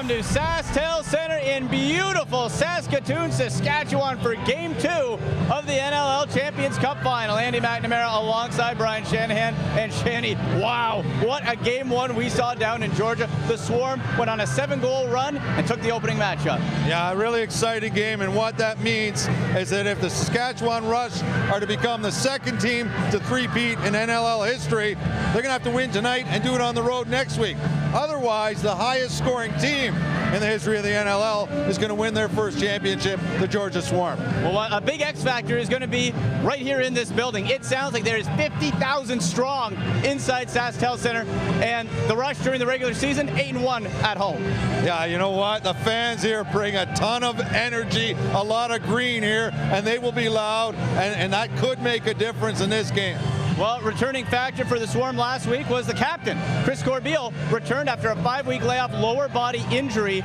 Welcome to SaskTel Center in beautiful Saskatoon, Saskatchewan for Game 2 of the NLL Champions Cup Final. Andy McNamara alongside Brian Shanahan. And Shanny, wow, what a Game 1 we saw down in Georgia. The Swarm went on a 7-goal run and took the opening matchup. Yeah, a really exciting game, and what that means is that if the Saskatchewan Rush are to become the second team to three-peat in NLL history, they're going to have to win tonight and do it on the road next week. Otherwise, the highest scoring team in the history of the NLL is going to win their first championship, the Georgia Swarm. Well, a big X factor is going to be right here in this building. It sounds like there's 50,000 strong inside SaskTel Center, and the Rush during the regular season, 8-1 at home. Yeah, you know what? The fans here bring a ton of energy, a lot of green here, and they will be loud, and that could make a difference in this game. Well, returning factor for the Swarm last week was the captain. Chris Corbeil returned after a 5-week layoff, lower body injury.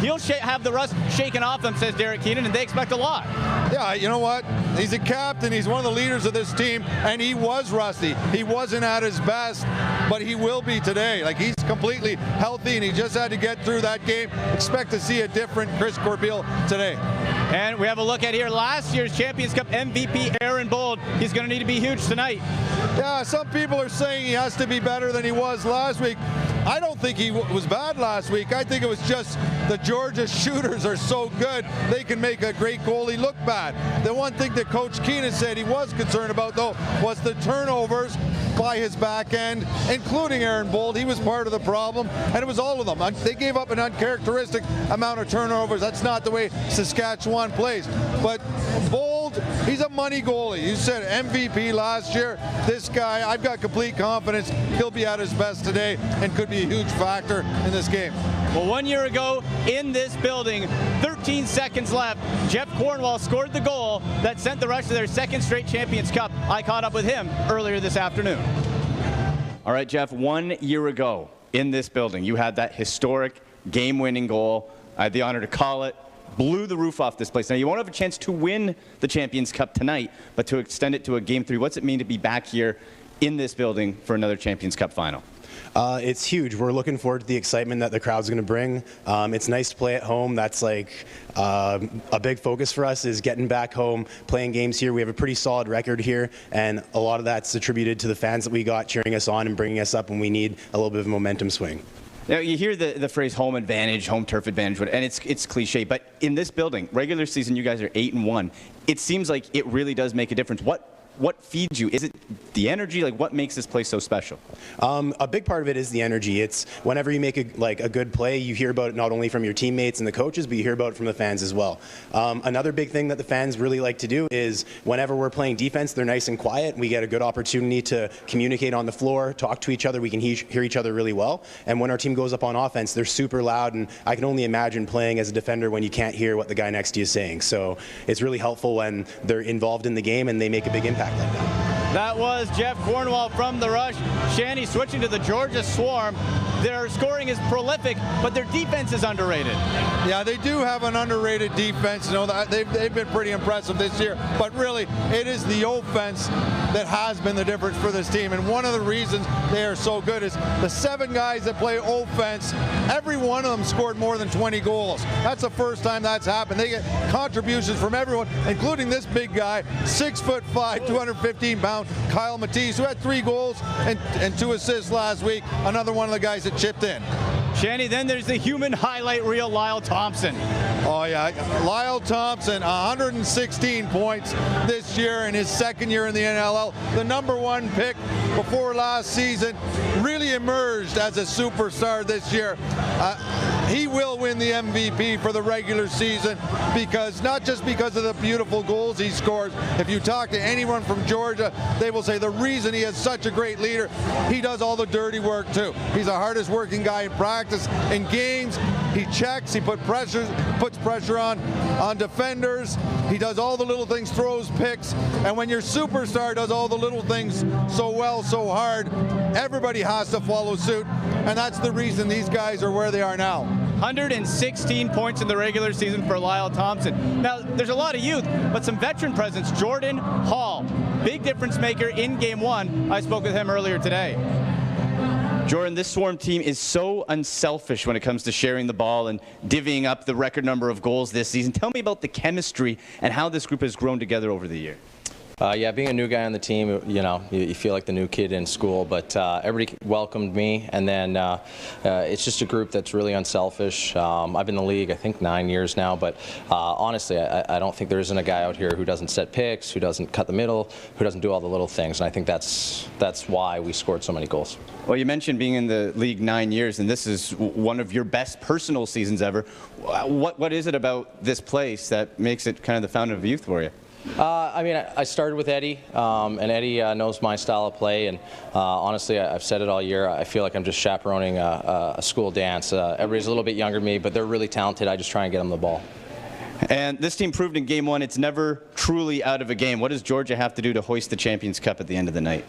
He'll have the rust shaken off them, says Derek Keenan, and they expect a lot. Yeah, you know what? He's a captain. He's one of the leaders of this team, and he was rusty. He wasn't at his best, but he will be today. Like, he's completely healthy, and he just had to get through that game. Expect to see a different Chris Corbeil today. And we have a look at here last year's Champions Cup MVP, Aaron Bold. He's going to need to be huge tonight. Yeah, some people are saying he has to be better than he was last week. I don't think he was bad last week. I think it was just the Georgia shooters are so good, they can make a great goalie look bad. The one thing that Coach Keenan said he was concerned about, though, was the turnovers by his back end, including Aaron Bold. He was part of the problem, and it was all of them. They gave up an uncharacteristic amount of turnovers. That's not the way Saskatchewan plays. But Bold, he's a money goalie. You said MVP last year. This guy, I've got complete confidence he'll be at his best today and could be a huge factor in this game. Well, 1 year ago in this building, 13 seconds left, Jeff Cornwall scored the goal that sent the Rush to their second straight Champions Cup. I caught up with him earlier this afternoon. All right, Jeff, 1 year ago in this building, you had that historic game-winning goal. I had the honor to call it. Blew the roof off this place. Now, you won't have a chance to win the Champions Cup tonight, but to extend it to a Game 3, what's it mean to be back here in this building for another Champions Cup final? It's huge. We're looking forward to the excitement that the crowd's going to bring. It's nice to play at home. That's like a big focus for us is getting back home, playing games here. We have a pretty solid record here, and a lot of that's attributed to the fans that we got cheering us on and bringing us up when we need a little bit of a momentum swing. Now, you hear the phrase home advantage, home turf advantage, and it's cliche, but in this building, regular season, you guys are 8-1. It seems like it really does make a difference. What feeds you? Is it the energy? Like, what makes this place so special? A big part of it is the energy. It's whenever you make a good play, you hear about it not only from your teammates and the coaches, but you hear about it from the fans as well. Another big thing that the fans really like to do is whenever we're playing defense, they're nice and quiet. We get a good opportunity to communicate on the floor, talk to each other. We can hear each other really well. And when our team goes up on offense, they're super loud. And I can only imagine playing as a defender when you can't hear what the guy next to you is saying. So it's really helpful when they're involved in the game and they make a big impact like that. That was Jeff Cornwall from the Rush. Shanny switching to the Georgia Swarm. Their scoring is prolific, but their defense is underrated. Yeah, they do have an underrated defense. You know, they've been pretty impressive this year, but really, it is the offense that has been the difference for this team. And one of the reasons they are so good is the 7 guys that play offense, every one of them scored more than 20 goals. That's the first time that's happened. They get contributions from everyone, including this big guy, 6'5", 215-pound Kyle Matisse, who had 3 goals and 2 assists last week. Another one of the guys that chipped in. Shanny, then there's the human highlight reel, Lyle Thompson. Oh, yeah. Lyle Thompson, 116 points this year in his second year in the NLL. The #1 pick before last season, really emerged as a superstar this year. He will win the MVP for the regular season because not just because of the beautiful goals he scores. If you talk to anyone from Georgia, they will say the reason he is such a great leader, he does all the dirty work too. He's the hardest working guy in practice. In games, he checks, he puts pressure on defenders. He does all the little things, throws picks. And when your superstar does all the little things so well, so hard, everybody has to follow suit. And that's the reason these guys are where they are now. 116 points in the regular season for Lyle Thompson. Now, there's a lot of youth, but some veteran presence. Jordan Hall, big difference maker in Game 1. I spoke with him earlier today. Jordan, this Swarm team is so unselfish when it comes to sharing the ball and divvying up the record number of goals this season. Tell me about the chemistry and how this group has grown together over the year. Yeah, being a new guy on the team, you know, you feel like the new kid in school, but everybody welcomed me, and then it's just a group that's really unselfish. I've been in the league, I think, 9 years now, but honestly, I don't think there isn't a guy out here who doesn't set picks, who doesn't cut the middle, who doesn't do all the little things, and I think that's why we scored so many goals. Well, you mentioned being in the league 9 years, and this is one of your best personal seasons ever. What is it about this place that makes it kind of the fountain of youth for you? I mean, I started with Eddie, and Eddie knows my style of play, and honestly, I've said it all year, I feel like I'm just chaperoning a school dance. Everybody's a little bit younger than me, but they're really talented. I just try and get them the ball. And this team proved in Game 1 it's never truly out of a game. What does Georgia have to do to hoist the Champions Cup at the end of the night?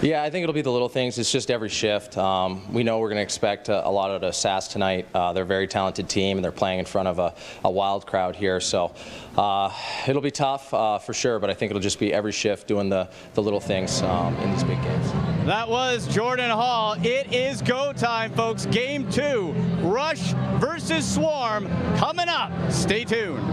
Yeah, I think it'll be the little things. It's just every shift. We know we're going to expect a lot out of Sask tonight. They're a very talented team, and they're playing in front of a wild crowd here. So it'll be tough for sure, but I think it'll just be every shift doing the little things in these big games. That was Jordan Hall. It is go time, folks. Game 2, Rush versus Swarm, coming up. Stay tuned.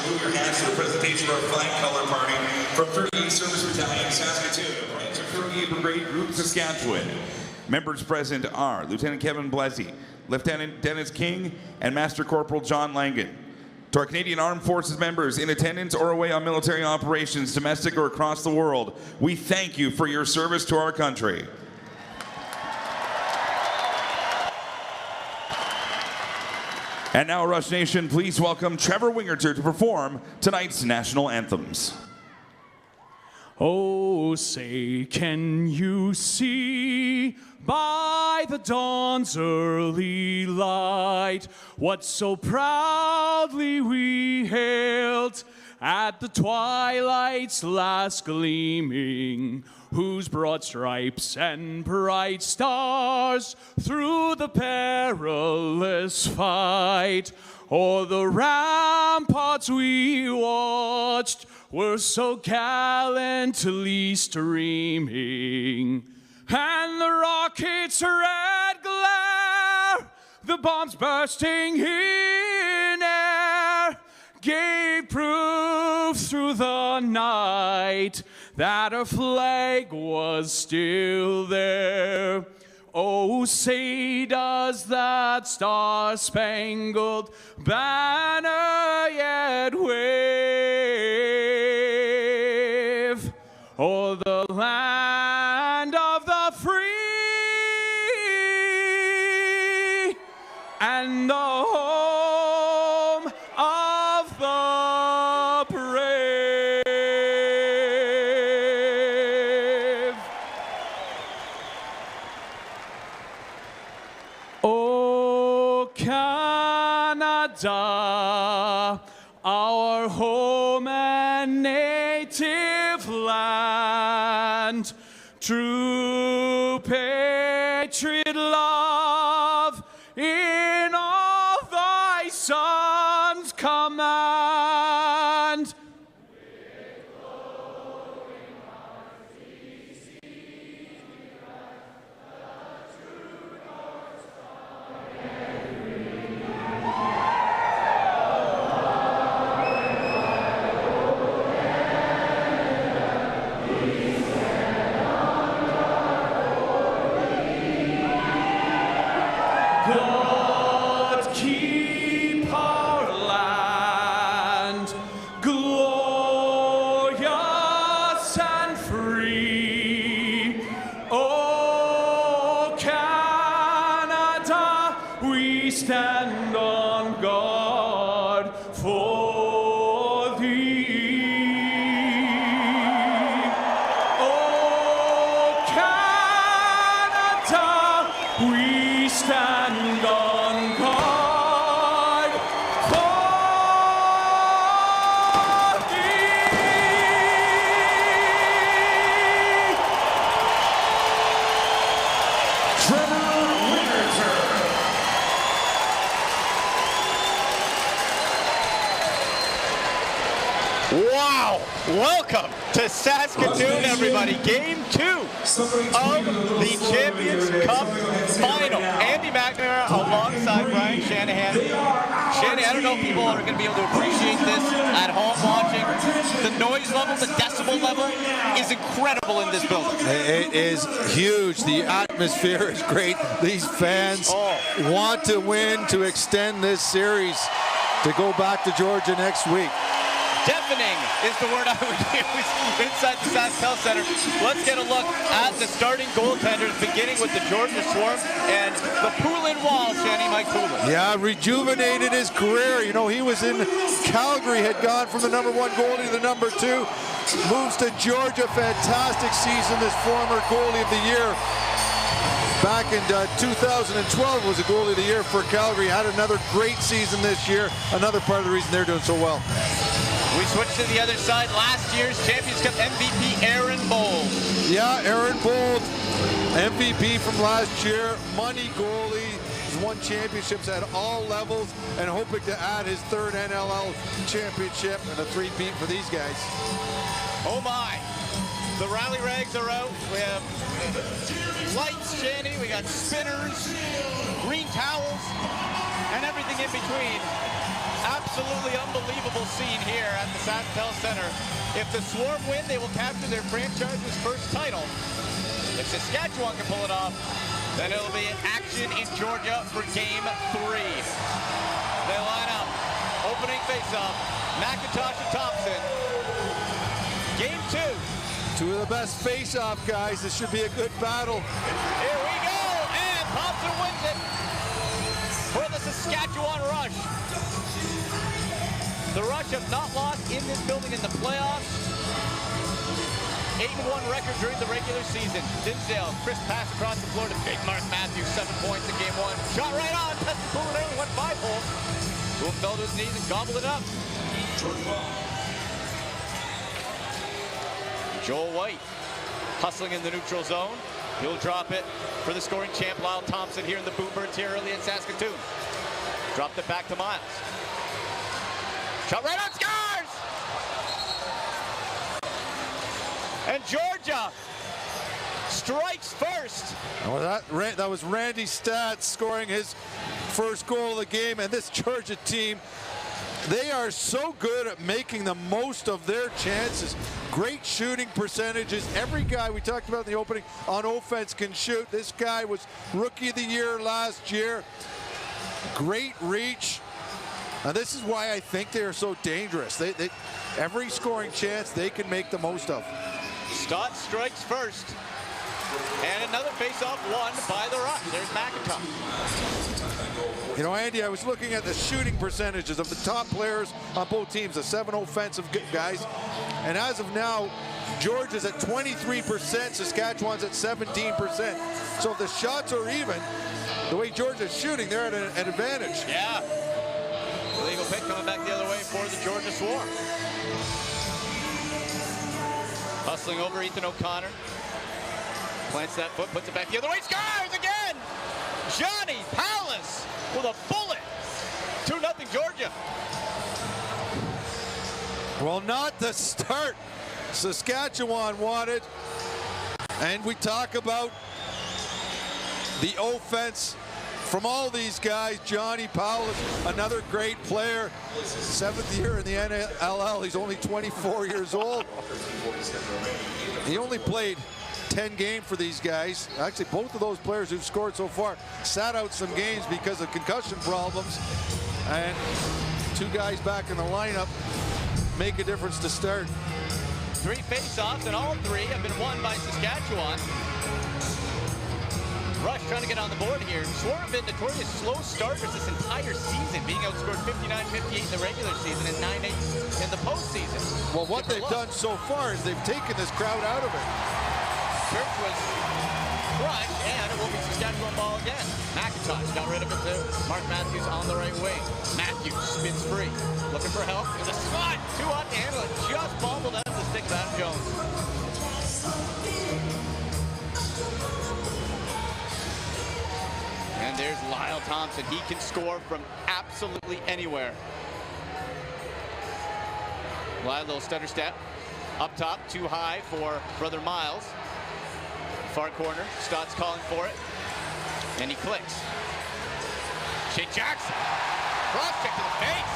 Remove your hands for the presentation of our flag color party from 38th Service Battalion, Saskatoon, Branch of 38th Brigade Group, Saskatchewan. Members present are Lieutenant Kevin Blessy, Lieutenant Dennis King, and Master Corporal John Langan. To our Canadian Armed Forces members in attendance or away on military operations, domestic or across the world, we thank you for your service to our country. And now, Rush Nation, please welcome Trevor Wingerter to perform tonight's national anthems. Oh, say, can you see by the dawn's early light what so proudly we hailed at the twilight's last gleaming, whose broad stripes and bright stars through the perilous fight o'er the ramparts we watched were so gallantly streaming, and the rockets' red glare, the bombs bursting in air, gave proof through the night that our flag was still there. Oh, say does that star-spangled banner yet wave o'er the land of the free and the home of the brave. Oh, Canada, our home and native land, true patriot love in all thy sons' command. stand on guard for thee. Oh, Canada, we stand on guard for Wow! Welcome to Saskatoon, everybody. Game 2 of the Champions Cup Final. Andy McNamara alongside Brian Shanahan. Shanahan, I don't know if people are going to be able to appreciate this at home watching. The noise level, the decibel level is incredible in this building. It is huge. The atmosphere is great. These fans want to win to extend this series to go back to Georgia next week. Deafening is the word I would use inside the Saskatchewan Center. Let's get a look at the starting goaltenders, beginning with the Georgia Swarm and the Poulin Wall, Shanny, Mike Poulin. Yeah, rejuvenated his career. You know, he was in Calgary, had gone from the #1 goalie to the #2. Moves to Georgia, fantastic season, this former goalie of the year. Back in 2012 was a goalie of the year for Calgary. Had another great season this year. Another part of the reason they're doing so well. We switch to the other side. Last year's Champions Cup MVP, Aaron Bold. Yeah, Aaron Bold, MVP from last year. Money goalie. He's won championships at all levels and hoping to add his 3rd NLL championship and a 3-peat for these guys. Oh my. The rally rags are out. We have lights, Shanny. We got spinners, green towels, and everything in between. Absolutely unbelievable scene here at the Saskatchewan Center. If the Swarm win, they will capture their franchise's first title. If Saskatchewan can pull it off, then it'll be action in Georgia for Game 3. They line up. Opening face-off. McIntosh and Thompson. Game 2. Two of the best face-off guys. This should be a good battle. Here we go, and Thompson wins it for the Saskatchewan Rush. The Rush have not lost in this building in the playoffs. 8-1 record during the regular season. Dinsdale, crisp pass across the floor to Big Mark Matthews, 7 points in Game 1. Shot right on, tested Poulin out, went 5 holes. Boom fell to his knees and gobbled it up. Joel White hustling in the neutral zone. He'll drop it for the scoring champ, Lyle Thompson, here in the Boombirds here early in Saskatoon. Dropped it back to Miles. Shot right on, scores! And Georgia strikes first. Well, that was Randy Stats scoring his first goal of the game, and this Georgia team, they are so good at making the most of their chances. Great shooting percentages. Every guy we talked about in the opening on offense can shoot. This guy was Rookie of the Year last year. Great reach. And this is why I think they are so dangerous. Every scoring chance they can make the most of. Stott strikes first. And another face-off won by the Rush. There's McIntosh. You know, Andy, I was looking at the shooting percentages of the top players on both teams, the 7 offensive guys. And as of now, Georgia's at 23%, Saskatchewan's at 17%. So if the shots are even, the way Georgia's shooting, they're at an advantage. Yeah. Illegal pick coming back the other way for the Georgia Swarm. Hustling over Ethan O'Connor. Plants that foot, puts it back the other way, scores again! Johnny Palace with a bullet. 2-0 Georgia. Well, not the start Saskatchewan wanted. And we talk about the offense from all these guys. Johnny Powell, another great player. 7th year in the NLL. He's only 24 years old. He only played 10 games for these guys. Actually, both of those players who've scored so far sat out some games because of concussion problems. And 2 guys back in the lineup make a difference to start. 3 face-offs, and all 3 have been won by Saskatchewan. Rush trying to get on the board here. Swarm have been notorious slow starters this entire season, being outscored 59-58 in the regular season and 9-8 in the postseason. Well, what they've done so far is they've taken this crowd out of it. Church was crushed, and it will be Saskatchewan ball again. McIntosh got rid of it to Mark Matthews on the right wing. Matthews spins free, looking for help. There's a slot, too hot to handle it. Just bobbled out of the stick of Adam Jones. And there's Lyle Thompson. He can score from absolutely anywhere. Lyle, little stutter step. Up top, too high for brother Miles. Far corner, Stott's calling for it. And he clicks. Shane Jackson. Cross check to the face.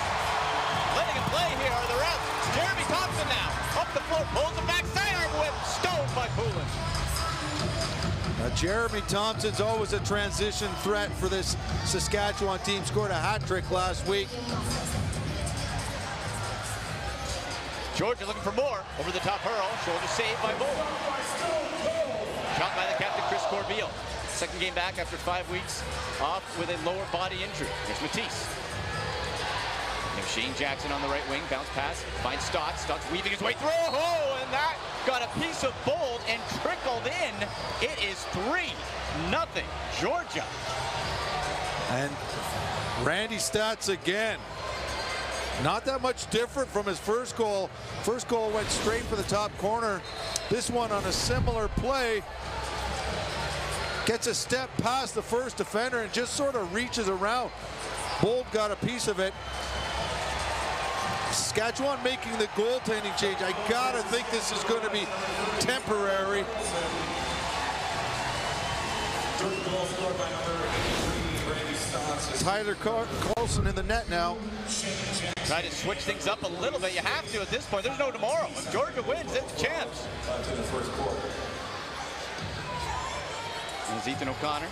Letting him play here are the refs. Jeremy Thompson now. Up the floor, pulls him back. Sidearm whip. Stoned by Poulin. Jeremy Thompson's always a transition threat for this Saskatchewan team. Scored a hat trick last week. Georgia looking for more. Over the top hurl. Shoulder save by Bull. Shot by the captain, Chris Corbeil. Second game back after 5 weeks off with a lower body injury. There's Matisse. There's Shane Jackson on the right wing. Bounce pass. Finds Stott. Stott's weaving his way through. Oh, and that got a piece of bold and trickled in. It is 3-0 Georgia. And Randy Stats again. Not that much different from his first goal. First goal went straight for the top corner. This one on a similar play. Gets a step past the first defender and just sort of reaches around. Bold got a piece of it. Saskatchewan making the goaltending change. I gotta think this is going to be temporary. Tyler Carlson in the net now. Try to switch things up a little bit. You have to at this point. There's no tomorrow. If Georgia wins, it's champs. There's Ethan O'Connor.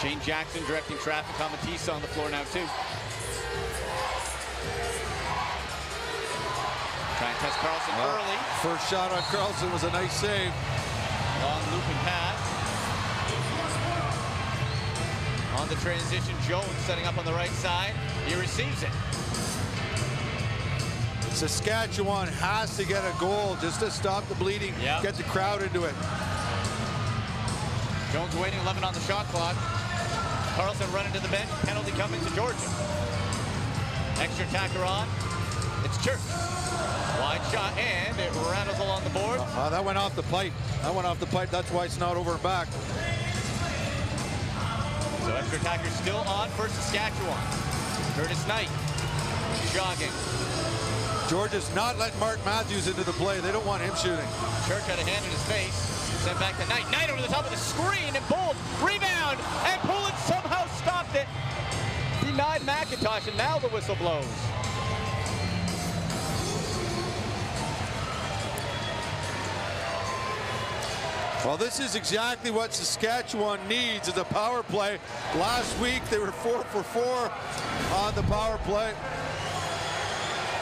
Shane Jackson directing traffic. Matisse on the floor now too. Try and test Carlson early. First shot on Carlson was a nice save. Long looping pass. On the transition, Jones setting up on the right side. He receives it. Saskatchewan has to get a goal just to stop the bleeding, get the crowd into it. Jones waiting, 11 on the shot clock. Carlson running to the bench, penalty coming to Georgia. Extra attacker on. It's Church. Wide shot, and it rattles along the board. That went off the pipe. That went off the pipe. That's why it's not over and back. So extra attacker still on for Saskatchewan. Curtis Knight jogging. Georgia's not letting Mark Matthews into the play. They don't want him shooting. Church had a hand in his face. Sent back to Knight. Knight over the top of the screen, and Bold rebound, and Poulin somehow stopped it. Denied McIntosh, and now the whistle blows. Well, this is exactly what Saskatchewan needs as a power play. Last week, they were 4 for 4 on the power play.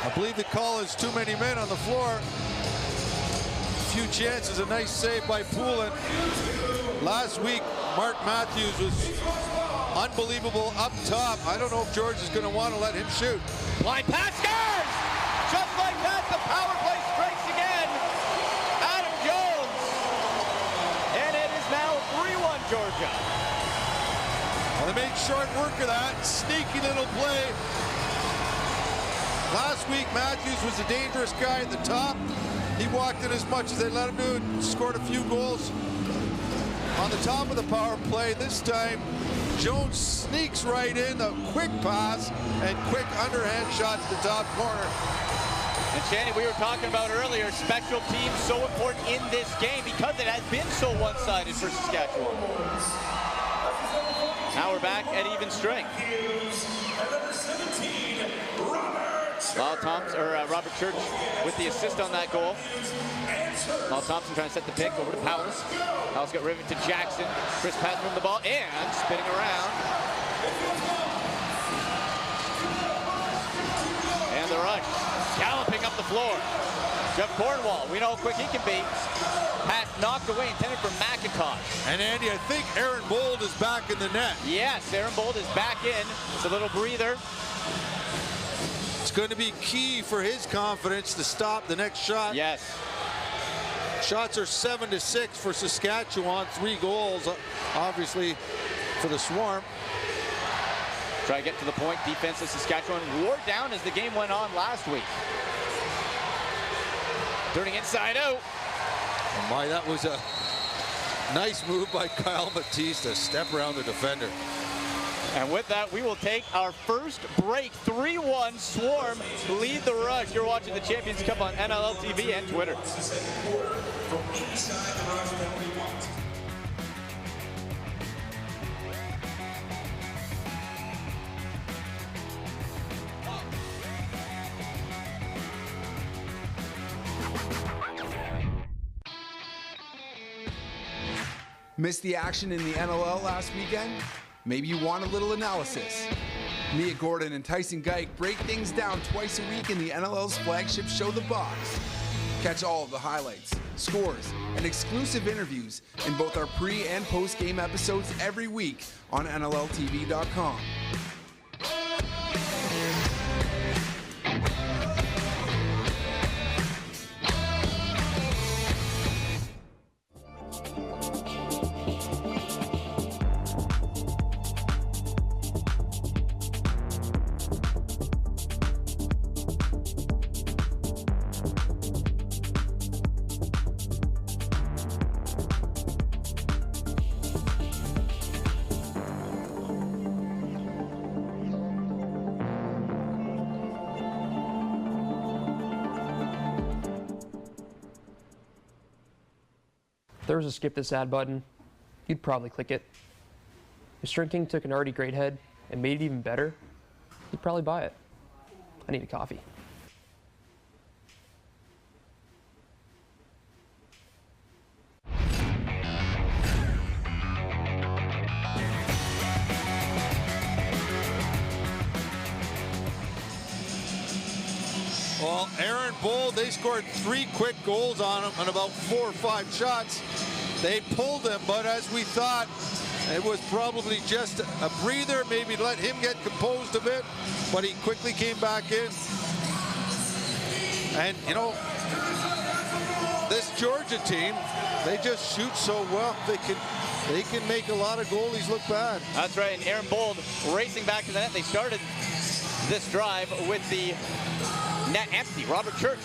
I believe the call is too many men on the floor. A few chances, a nice save by Poulin. Last week, Mark Matthews was unbelievable up top. I don't know if George is going to want to let him shoot. Blind pass scores! Just like that, the power play strikes again. Adam Jones. And it is now 3-1 Georgia. Well, they made short work of that. Sneaky little play. Last week, Matthews was a dangerous guy at the top. He walked in as much as they let him do and scored a few goals on the top of the power play. This time, Jones sneaks right in, a quick pass and quick underhand shot to the top corner. And Shanny, we were talking about earlier, special teams so important in this game because it has been so one-sided for Saskatchewan. Now we're back at even strength. Lyle Thompson, or Robert Church with the assist on that goal. Lyle Thompson trying to set the pick over to Powers. Powers got rivet to Jackson. Chris Patton from the ball and spinning around. And the rush, galloping up the floor. Jeff Cornwall, we know how quick he can be. Pass knocked away, intended for McIntosh. And Andy, I think Aaron Bold is back in the net. Yes, Aaron Bold is back in. It's a little breather. It's going to be key for his confidence to stop the next shot. Yes. Shots are 7-6 for Saskatchewan. 3 goals, obviously, for the Swarm. Try to get to the point. Defense of Saskatchewan wore down as the game went on last week. Turning inside out. Oh my, that was a nice move by Kyle Matisse to step around the defender. And with that, we will take our first break. 3-1 Swarm lead the rush. You're watching the Champions Cup on NLL TV and Twitter. Missed the action in the NLL last weekend? Maybe you want a little analysis. Mia Gordon and Tyson Geik break things down twice a week in the NLL's flagship show, The Box. Catch all of the highlights, scores, and exclusive interviews in both our pre- and post-game episodes every week on NLLTV.com. If there was a skip this ad button, you'd probably click it. If Shrinking took an already great head and made it even better, you'd probably buy it. I need a coffee. Well, Aaron Bold, they scored 3 quick goals on him on about 4 or 5 shots. They pulled him, but as we thought, it was probably just a breather, maybe let him get composed a bit, but he quickly came back in. And, you know, this Georgia team, they just shoot so well. They can make a lot of goalies look bad. That's right, and Aaron Bold racing back to the net. They started this drive with the net empty. Robert Church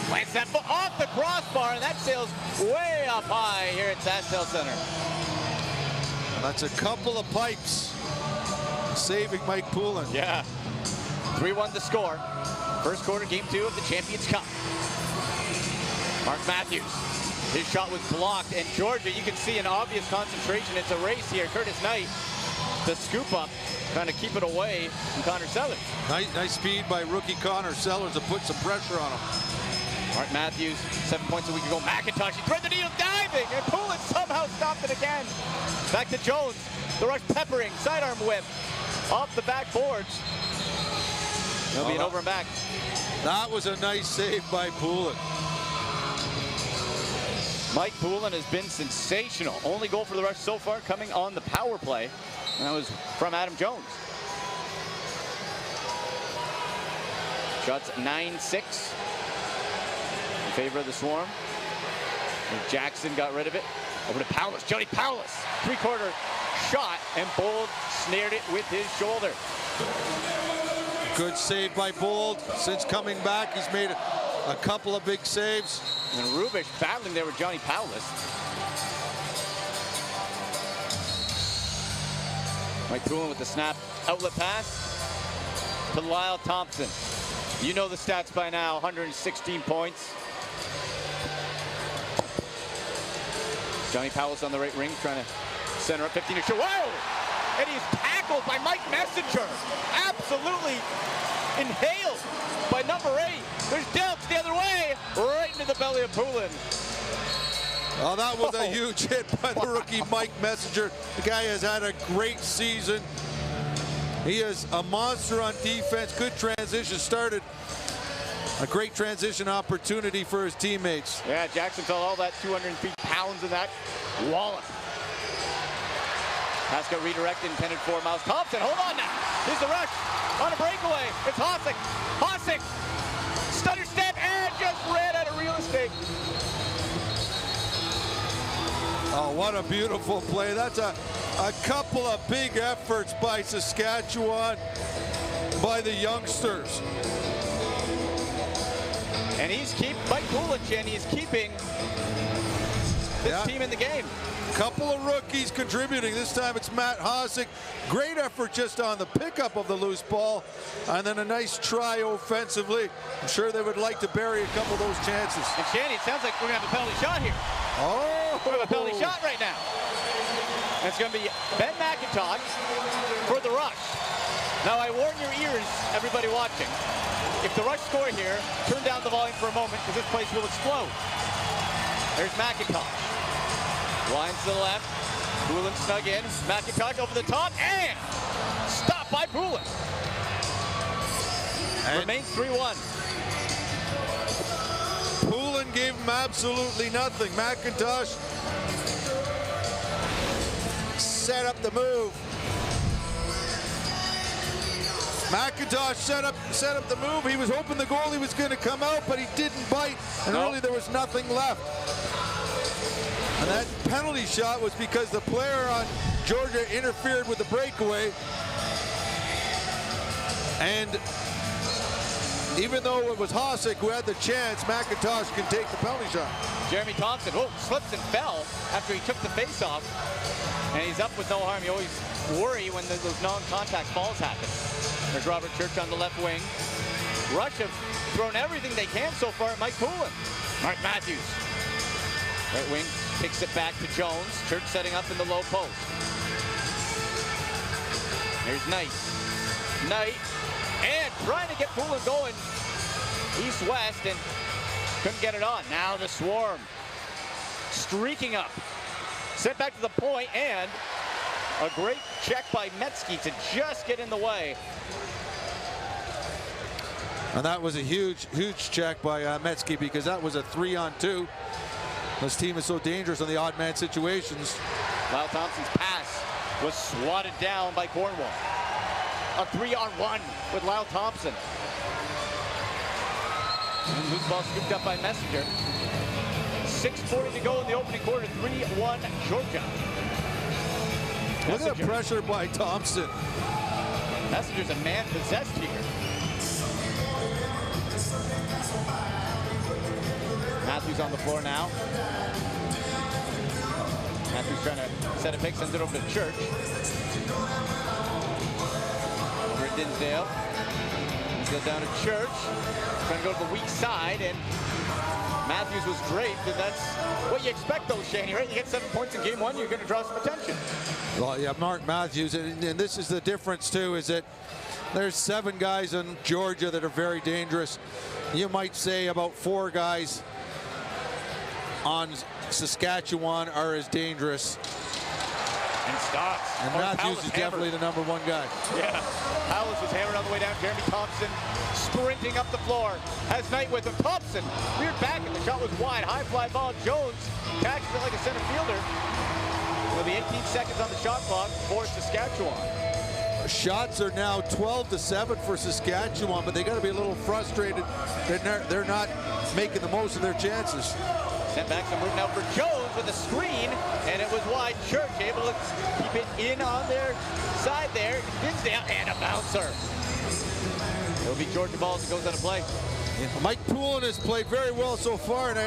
plants that foot off the crossbar, and that sails way up high here at SaskTel Center. That's a couple of pipes saving Mike Poulin. Yeah. 3-1 to score. First quarter, game 2 of the Champions Cup. Mark Matthews. His shot was blocked, and Georgia, you can see an obvious concentration. It's a race here. Curtis Knight, the scoop up, trying to keep it away from Connor Sellers. Nice speed by rookie Connor Sellers to put some pressure on him. Mark Matthews, 7 points a week ago. McIntosh, he threaded the needle, diving, and Poulin somehow stopped it again. Back to Jones. The rush peppering, sidearm whip off the backboards. There'll be an over and back. That was a nice save by Poulin. Mike Poulin has been sensational. Only goal for the Rush so far coming on the power play. And that was from Adam Jones. Shots 9-6 in favor of the Swarm. And Jackson got rid of it. Over to Paulus. Johnny Paulus. 3-quarter shot, and Bold snared it with his shoulder. Good save by Bold. Since coming back, he's made a couple of big saves. And Rubish battling there with Johnny Paulus. Mike Poulin with the snap outlet pass to Lyle Thompson. You know the stats by now, 116 points. Johnny Paulus on the right wing, trying to center up 15 to shoot. Whoa! And he's tackled by Mike Messenger. Absolutely inhaled by number 8. There's Delps the other way, right into the belly of Poulin. Oh, that was a huge hit by the rookie Mike Messenger. The guy has had a great season. He is a monster on defense. Good transition. Started A great transition opportunity for his teammates. Yeah, Jackson felt all that 203 pounds of that wallop. Pass got redirected, intended for Miles Thompson. Hold on now. Here's the rush on a breakaway. It's Hossack. Hossack. Stutter step and just ran out of real estate. Oh, what a beautiful play. That's a couple of big efforts by Saskatchewan, by the youngsters. And Mike Kulich, he's keeping this team in the game. Couple of rookies contributing. This time it's Matt Hossack. Great effort just on the pickup of the loose ball. And then a nice try offensively. I'm sure they would like to bury a couple of those chances. And Shanny, it sounds like we're going to have a penalty shot here. Oh! We have a penalty shot right now. And it's going to be Ben McIntosh for the rush. Now, I warn your ears, everybody watching. If the Rush score here, turn down the volume for a moment because this place will explode. There's McIntosh. Lines to the left. Poulin snug in. McIntosh over the top and stopped by Poulin. Remains 3-1. Poulin gave him absolutely nothing. McIntosh set up the move. McIntosh set up the move. He was hoping the goalie was going to come out, but he didn't bite, and really there was nothing left. And that penalty shot was because the player on Georgia interfered with the breakaway. And even though it was Hossack who had the chance, McIntosh can take the penalty shot. Jeremy Thompson, slips and fell after he took the face-off. And he's up with no harm. You always worry when those non-contact falls happen. There's Robert Church on the left wing. Rush have thrown everything they can so far at Mike Poulin. Mark Matthews. Right wing picks it back to Jones. Church setting up in the low post. There's Knight. Knight. And trying to get Poulin going east-west and couldn't get it on. Now the Swarm streaking up. Sent back to the point and a great check by Metsky to just get in the way. And that was a huge check by Metsky because that was a 3-on-2. This team is so dangerous on the odd man situations. Lyle Thompson's pass was swatted down by Cornwall. A 3-on-1 with Lyle Thompson. And loose ball scooped up by Messenger. 6:40 to go in the opening quarter. 3-1 Georgia. Look at the pressure by Thompson. Messenger's a man possessed here. Matthews on the floor now. Matthews trying to set a pick, sends it over to Church. Over at Dinsdale. Dinsdale down to Church. Trying to go to the weak side, and Matthews was draped, and that's what you expect though, Shanny, right? You get 7 points in game one, you're going to draw some attention. Well, yeah, Mark Matthews, and this is the difference too, is that there's 7 guys in Georgia that are very dangerous. You might say about 4 guys on Saskatchewan are as dangerous. And stops. And Matthews is definitely the #1 guy. Yeah. Powell was hammered on the way down. Jeremy Thompson sprinting up the floor. Has Knight with him. Thompson reared back and the shot was wide. High fly ball. Jones catches it like a center fielder. There'll be 18 seconds on the shot clock for Saskatchewan. Shots are now 12-7 for Saskatchewan, but they got to be a little frustrated that they're not making the most of their chances. Sent back some room now for Jones with a screen, and it was wide. Church able to keep it in on their side there. Dinsdale and a bouncer. It'll be Georgia ball as it goes out of play. Yeah. Mike Poulin has played very well so far, and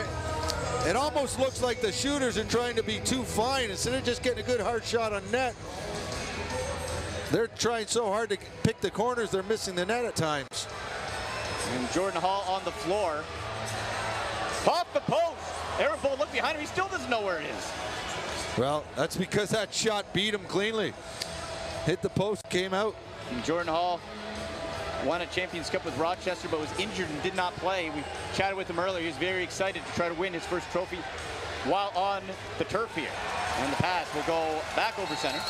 it almost looks like the shooters are trying to be too fine. Instead of just getting a good hard shot on net, they're trying so hard to pick the corners, they're missing the net at times. And Jordan Hall on the floor. Off the post. Aaron Bull looked behind him. He still doesn't know where it is. Well, that's because that shot beat him cleanly. Hit the post, came out. And Jordan Hall won a Champions Cup with Rochester, but was injured and did not play. We chatted with him earlier. He was very excited to try to win his first trophy while on the turf here. And the pass will go back over center.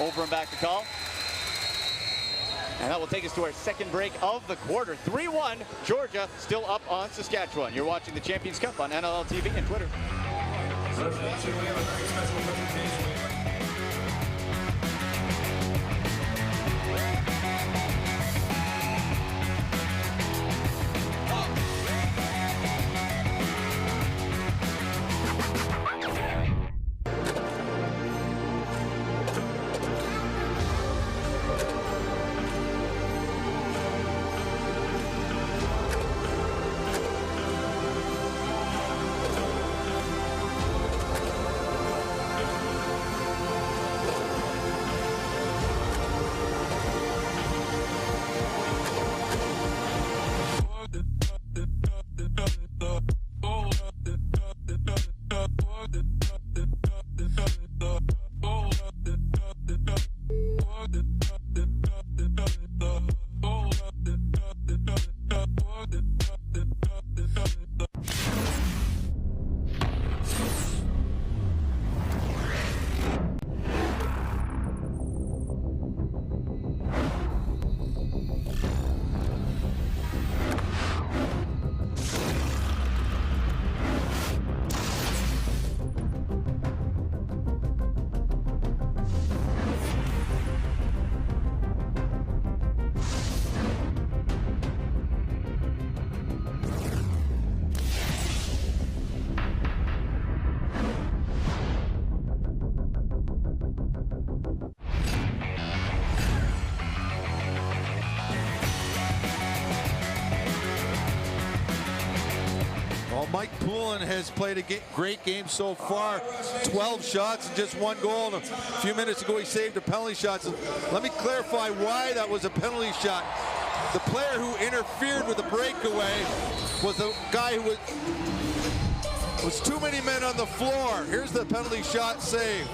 Over and back to call. And that will take us to our second break of the quarter. 3-1, Georgia still up on Saskatchewan. You're watching the Champions Cup on NLL TV and Twitter. Mike Poulin has played a great game so far. 12 shots and just 1 goal. And a few minutes ago, he saved a penalty shot. So let me clarify why that was a penalty shot. The player who interfered with the breakaway was the guy who was too many men on the floor. Here's the penalty shot save.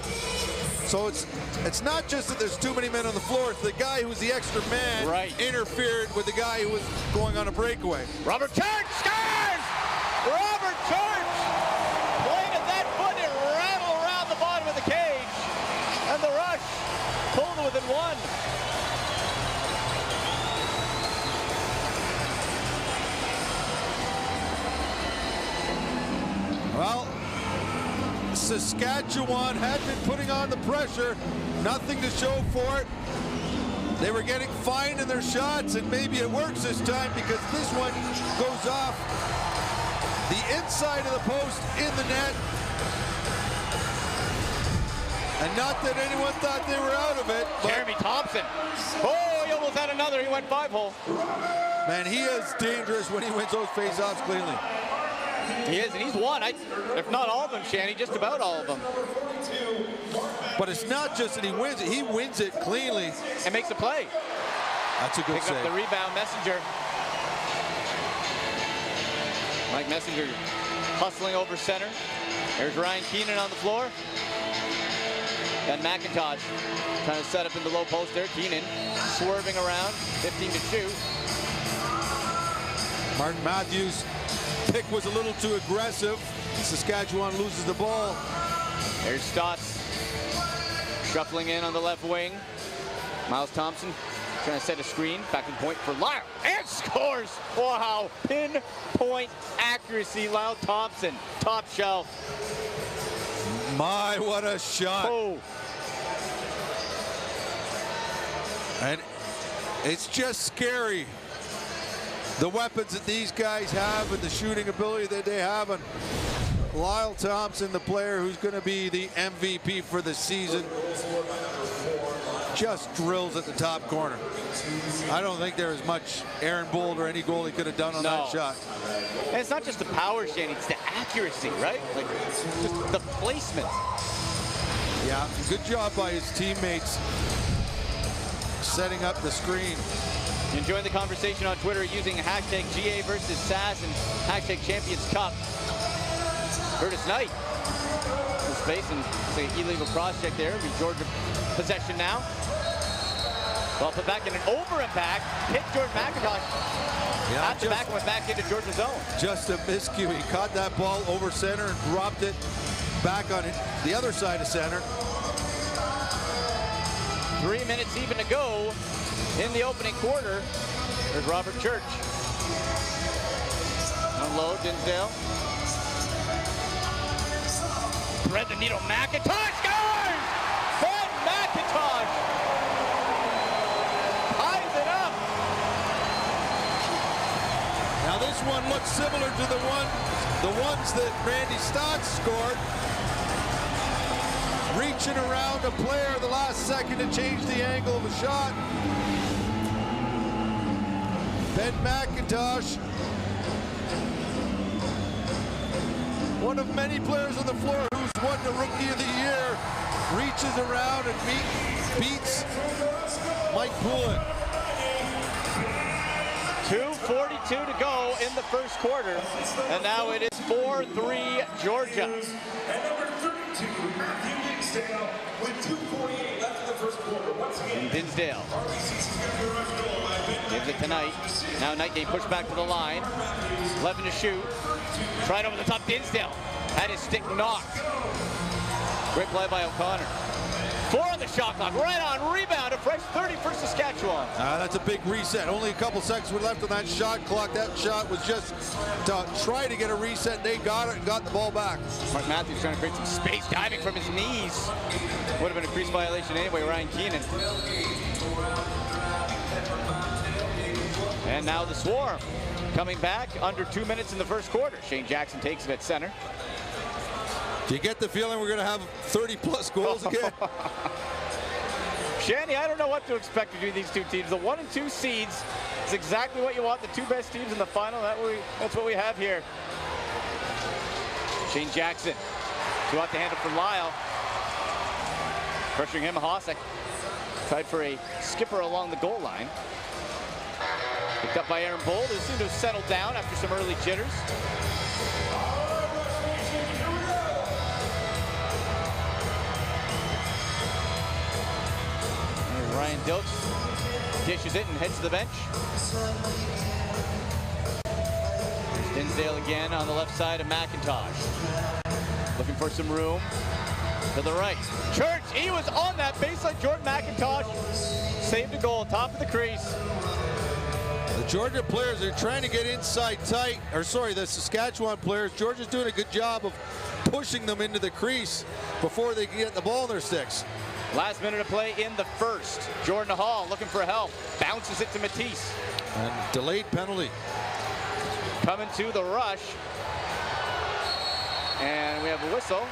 So it's not just that there's too many men on the floor. It's the guy who's the extra man interfered with the guy who was going on a breakaway. Robert Church scores! Robert Church playing at that foot and rattle around the bottom of the cage. And the Rush pulled it within 1. Well, Saskatchewan had been putting on the pressure. Nothing to show for it. They were getting fined in their shots, and maybe it works this time because this one goes off the inside of the post in the net. And not that anyone thought they were out of it. Jeremy Thompson. Oh, he almost had another. He went 5-hole. Man, he is dangerous when he wins those face-offs cleanly. He is, and he's won, if not all of them, Shanny, just about all of them. But it's not just that he wins it cleanly. And makes a play. That's a good Pick save. up the rebound, Messenger. Mike Messenger hustling over center. There's Ryan Keenan on the floor. And McIntosh trying to set up in the low post there. Keenan swerving around, 15 to shoot. Martin Matthews' pick was a little too aggressive. Saskatchewan loses the ball. There's Stotts shuffling in on the left wing. Miles Thompson trying to set a screen. Back in point for Lyle. And scores! Wow, pinpoint accuracy. Lyle Thompson, top shelf. My, what a shot. Oh. And it's just scary. The weapons that these guys have and the shooting ability that they have. And Lyle Thompson, the player who's going to be the MVP for the season, just drills at the top corner. I don't think there is much Aaron Bold or any goal he could have done on that shot. And it's not just the power, Shane, it's the accuracy, right? Like, just the placement. Yeah, good job by his teammates setting up the screen. Enjoying the conversation on Twitter using hashtag GA versus SAS and hashtag Champions Cup. Curtis Knight in space and say illegal cross check there. Be Georgia possession now. Well, put back in an over impact. Hit Jordan McIntosh. Yeah, at the back and went back into Georgia's zone. Just a miscue. He caught that ball over center and dropped it back on the other side of center. 3 minutes even to go in the opening quarter. There's Robert Church. Unload, Dinsdale. Thread the needle, McIntosh scores! Ben McIntosh ties it up. Now this one looks similar to the ones that Randy Stotts scored. Reaching around a player the last second to change the angle of a shot. Ben McIntosh, one of many players on the floor who's won the Rookie of the Year, reaches around and beats Mike Poulin. 2:42 to go in the first quarter, and now it is 4-3 Georgia. And number 32, Matthew Dinsdale, with 2:48 left in the first quarter. Once again, Dinsdale gives it to Knight. Now Knight getting pushed back to the line. 11 to shoot. Tried over the top. Dinsdale had his stick knocked. Great play by O'Connor. 4 on the shot clock. Right on rebound. A fresh 30 for Saskatchewan. That's a big reset. Only a couple seconds were left on that shot clock. That shot was just to try to get a reset. They got it and got the ball back. Mark Matthews trying to create some space, diving from his knees. Would have been a crease violation anyway. Ryan Keenan. And now the Swarm coming back under 2 minutes in the first quarter. Shane Jackson takes it at center. Do you get the feeling we're going to have 30-plus goals again? Shanny, I don't know what to expect between these two teams. The 1 and 2 seeds is exactly what you want. The two best teams in the final. That's what we have here. Shane Jackson, 2 out to handle for Lyle. Pressuring him, Hossack. Tried for a skipper along the goal line. Picked up by Aaron Bold, who seemed to have settled down after some early jitters. There's Ryan Dilks, dishes it and heads to the bench. There's Dinsdale again on the left side of McIntosh. Looking for some room to the right. Church, he was on that baseline. Jordan McIntosh saved a goal, top of the crease. The Georgia players are trying to get inside tight, the Saskatchewan players. Georgia's doing a good job of pushing them into the crease before they get the ball in their sticks. Last minute of play in the first. Jordan Hall looking for help. Bounces it to Matisse. And delayed penalty. Coming to the rush. And we have a whistle.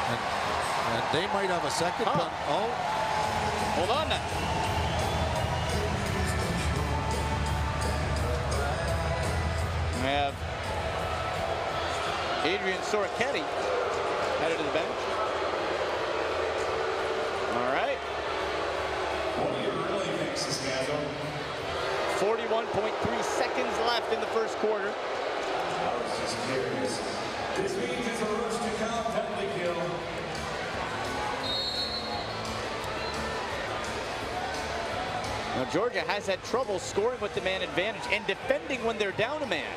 And they might have a second. Hold on now. We have Adrian Soroketti headed to the bench. All right. 41.3 seconds left in the first quarter. This means it's a rush to count penalty kill. Now Georgia has had trouble scoring with the man advantage and defending when they're down a man.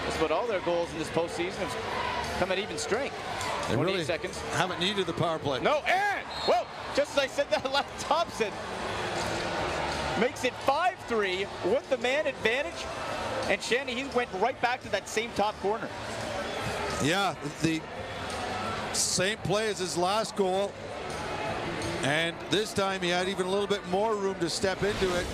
That's what all their goals in this postseason have come at even strength. They 28 really seconds. Haven't needed the power play. No, and whoa! Just as I said that, left Thompson makes it 5-3 with the man advantage. And Shanny, he went right back to that same top corner. Yeah, the same play as his last goal. And this time he had even a little bit more room to step into it.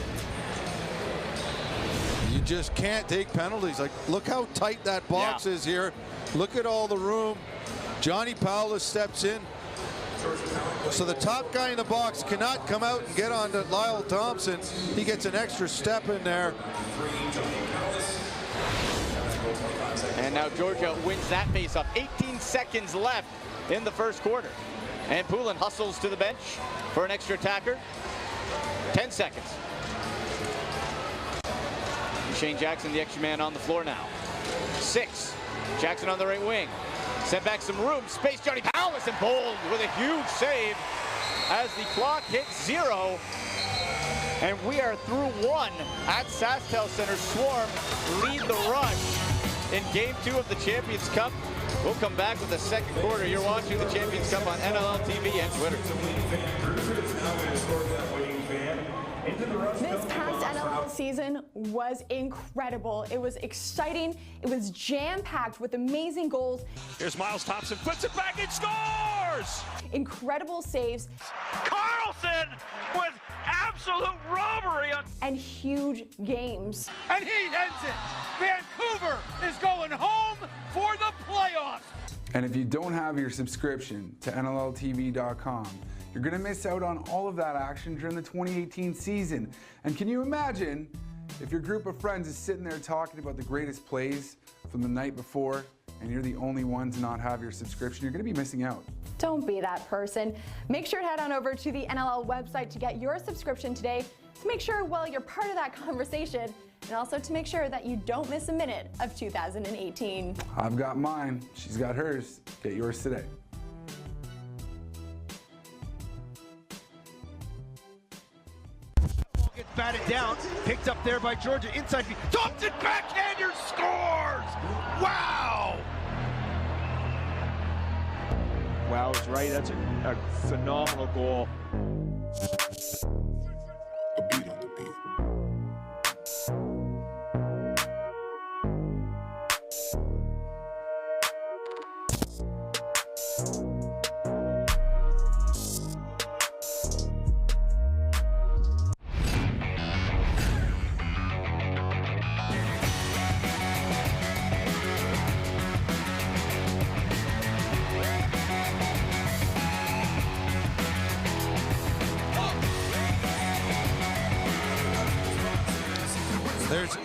You just can't take penalties. Like, look how tight that box is here. Look at all the room. Johnny Paulus steps in. So the top guy in the box cannot come out and get on to Lyle Thompson. He gets an extra step in there. And now Georgia wins that face-off. 18 seconds left in the first quarter. And Poulin hustles to the bench for an extra attacker. 10 seconds. Shane Jackson, the extra man on the floor now. 6. Jackson on the right wing. Sent back some room. Space, Johnny Paulus, and Bold with a huge save as the clock hits 0. And we are through 1 at SaskTel Center. Swarm lead the rush in Game 2 of the Champions Cup. We'll come back with the second quarter. You're watching the Champions Cup on NLL TV and Twitter. This past NLL season was incredible. It was exciting. It was jam-packed with amazing goals. Here's Miles Thompson, flips it back and scores! Incredible saves. Carlson with absolute robbery on. And huge games. And he ends it. Vancouver is going home for the playoffs. And if you don't have your subscription to NLLTV.com, you're going to miss out on all of that action during the 2018 season. And can you imagine if your group of friends is sitting there talking about the greatest plays from the night before and you're the only one to not have your subscription? You're going to be missing out. Don't be that person. Make sure to head on over to the NLL website to get your subscription today to make sure, well, you're part of that conversation and also to make sure that you don't miss a minute of 2018. I've got mine. She's got hers. Get yours today. Gets batted down, picked up there by Georgia, inside feet. Thompson backhander scores! Wow! Wow is right. That's a phenomenal goal. There's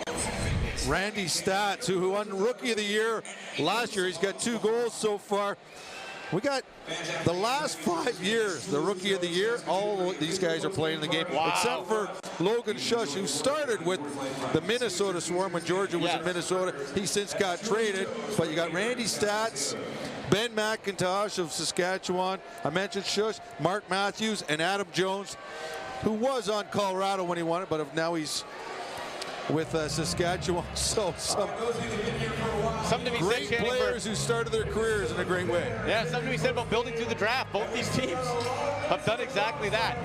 Randy Stats, who won Rookie of the Year last year. He's got 2 goals so far. We got the last 5 years, the Rookie of the Year, all these guys are playing the game, except for Logan Shush, who started with the Minnesota Swarm when Georgia was in Minnesota. He since got traded, but you got Randy Stats, Ben McIntosh of Saskatchewan, I mentioned Shush, Mark Matthews, and Adam Jones, who was on Colorado when he won it, but now he's with Saskatchewan. So some something to be great said, players who started their careers in a great way. Yeah, something to be said about building through the draft. Both these teams have done exactly that.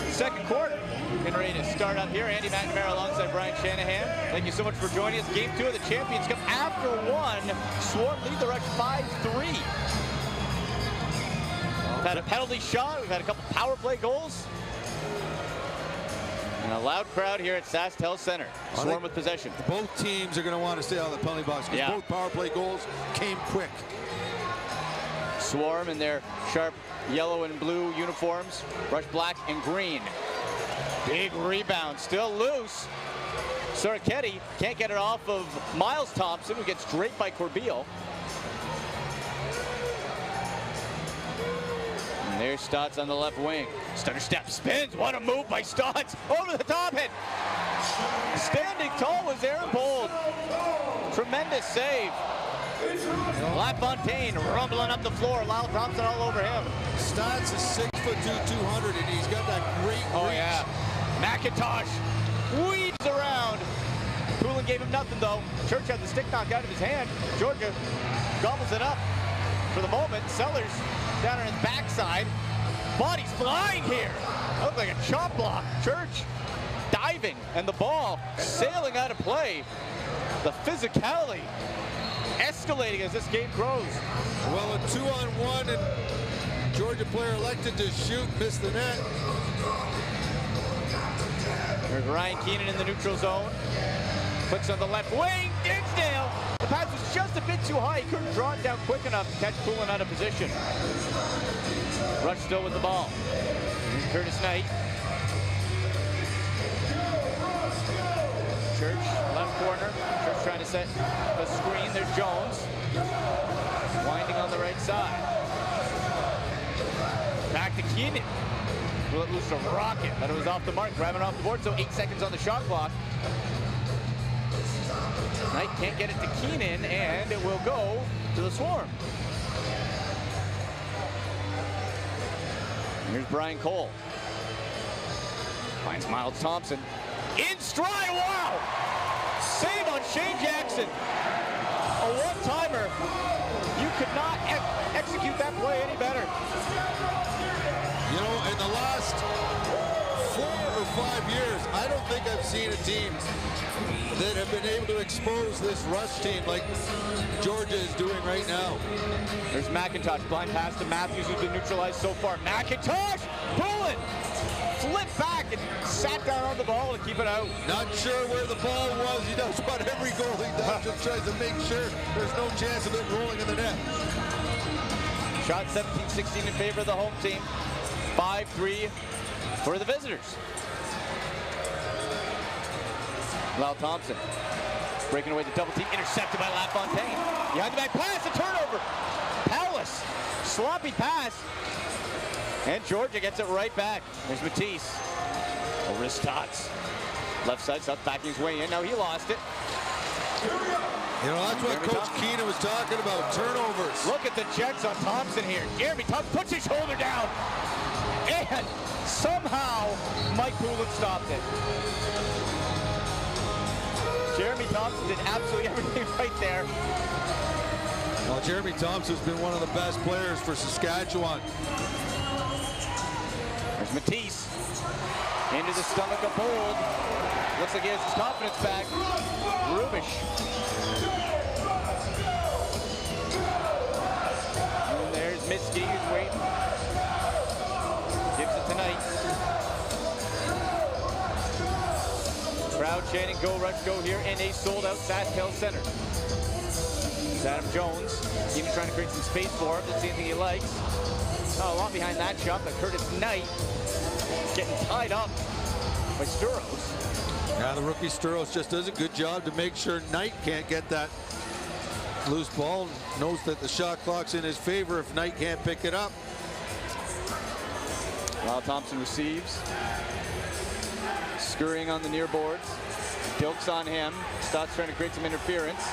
Second quarter getting ready to start up here. Andy McNamara alongside Brian Shanahan. Thank you so much for joining us. Game 2 of the Champions Cup. After one, Swarm lead the Rush 5-3. We've had a penalty shot. We've had a couple power play goals. And a loud crowd here at SaskTel Center. Swarm with possession. Both teams are going to want to stay out of the penalty box because both power play goals came quick. Swarm in their sharp yellow and blue uniforms. Rush black and green. Big rebound, still loose. Soroketti can't get it off of Miles Thompson, who gets draped by Corbeil. And there's Stotts on the left wing. Stutter step, spins, what a move by Stotts. Over the top hit. Standing tall was Aaron Bold. Tremendous save. LaFontaine rumbling up the floor. Lyle Thompson all over him. Stotts is 6'2", 200, and he's got that great reach. Oh yeah. McIntosh weaves around. Poulin gave him nothing though. Church had the stick knocked out of his hand. Georgia gobbles it up for the moment. Sellers down on his backside. Body's flying here. That looked like a chop block. Church diving and the ball sailing out of play. The physicality escalating as this game grows. Well, a 2-on-1 and Georgia player elected to shoot, missed the net. There's Ryan Keenan in the neutral zone. Clicks on the left wing. Dinsdale. The pass was just a bit too high. He couldn't draw it down quick enough to catch Poulin out of position. Rush still with the ball. Curtis Knight. Church, left corner. Church trying to set a screen. There's Jones. Winding on the right side. Back to Keenan. Will it loose a rocket? But it was off the mark. Grabbing off the board, so 8 seconds on the shot clock. Knight can't get it to Keenan, and it will go to the Swarm. Here's Brian Cole. Finds Miles Thompson. In stride, wow! Save on Shane Jackson. A one-timer. You could not execute that play any better. You know, in the last 4 or 5 years, I don't think I've seen a team that have been able to expose this rush team like Georgia is doing right now. There's McIntosh, blind pass to Matthews, who's been neutralized so far. McIntosh, pulling, flipped back and sat down on the ball to keep it out. Not sure where the ball was. He does what every goalie does, just tries to make sure there's no chance of it rolling in the net. Shot 17-16 in favor of the home team. 5-3 for the visitors. Lyle Thompson breaking away the double team, intercepted by LaFontaine. Behind the back pass, a turnover. Palace, sloppy pass. And Georgia gets it right back. There's Matisse. Over to Stotts. Left side, Stotts backing his way in. Now he lost it. You know, that's what Coach Keenan was talking about, turnovers. Look at the Jets on Thompson here. Jeremy Thompson puts his shoulder down. And somehow Mike Poulin stopped it. Jeremy Thompson did absolutely everything right there. Well, Jeremy Thompson's been one of the best players for Saskatchewan. There's Matisse. Into the stomach of Bold. Looks like he has his confidence back. Rubish. And there's Miski, who's waiting. Gives it tonight. Crowd chanting, go Rush, go here in a sold-out Saskatchewan Center. It's Adam Jones. Even trying to create some space for him. Doesn't see anything he likes. Oh, a lot behind that shot, but Curtis Knight getting tied up by Sturos. Yeah, the rookie Sturos just does a good job to make sure Knight can't get that loose ball. Knows that the shot clock's in his favor if Knight can't pick it up. Lyle Thompson receives. Scurrying on the near boards. Dilks on him. Stotts trying to create some interference.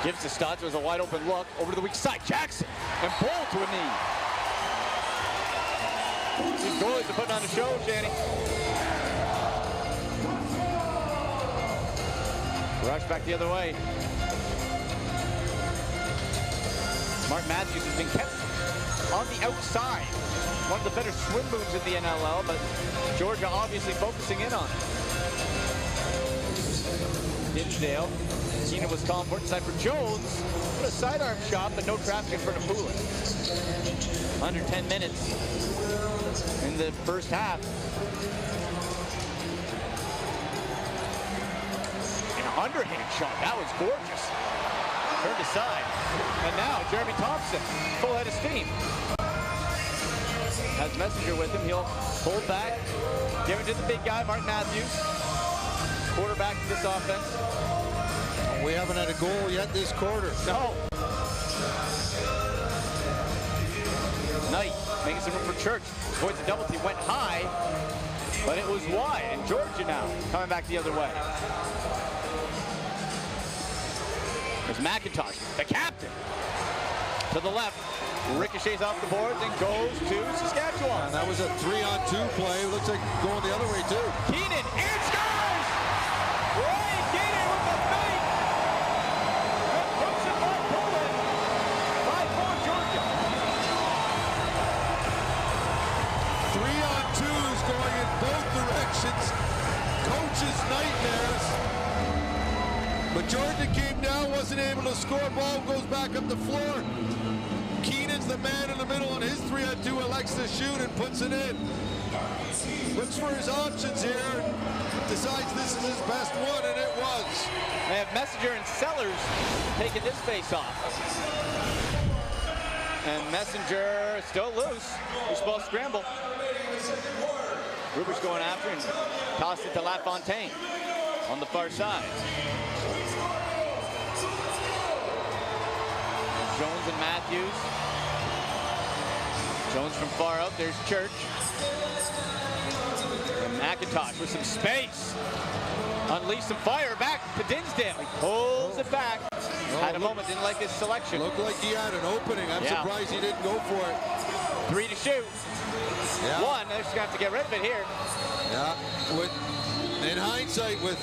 Gives to Stotts, was a wide open look. Over to the weak side, Jackson. And Bold to a knee. These goalies are putting on a show, Shanny. Rush back the other way. Mark Matthews has been kept on the outside. One of the better swim moves in the NLL, but Georgia obviously focusing in on it. Dinsdale. Keenan was calling for it inside for Jones. What a sidearm shot, but no traffic in front of Poulin. Under 10 minutes in the first half. An underhand shot. That was gorgeous. Turned aside. And now Jeremy Thompson, full head of steam. Has Messenger with him. He'll hold back. Give it to the big guy, Mark Matthews. Quarterback to this offense. We haven't had a goal yet this quarter. No. Knight making some room for Church. Avoids the double team. Went high, but it was wide. And Georgia now coming back the other way. There's McIntosh, the captain. To the left. Ricochets off the boards and goes to Saskatchewan. And that was a 3-on-2 play. Looks like going the other way too. Keenan and scores! Ryan Keenan with the fake! And puts it by Poulin. 5-4 Georgia. 3-on-2s going in both directions. Coach's nightmares. But Georgia came down, wasn't able to score. Ball goes back up the floor. Keenan's the man in the middle on his 3-on-2, elects to shoot and puts it in. Looks for his options here, decides this is his best one, and it was. They have Messenger and Sellers taking this face off. And Messenger still loose. He's supposed to scramble. Rubish going after and tossed it to LaFontaine on the far side. Jones and Matthews. Jones from far out. There's Church. And McIntosh with some space. Unleashed some fire back to Dinsdale. He pulls it back. Had a moment, didn't like his selection. Looked like he had an opening. I'm surprised he didn't go for it. 3 to shoot. Yeah. 1, they're just gonna have to get rid of it here. Yeah, in hindsight, with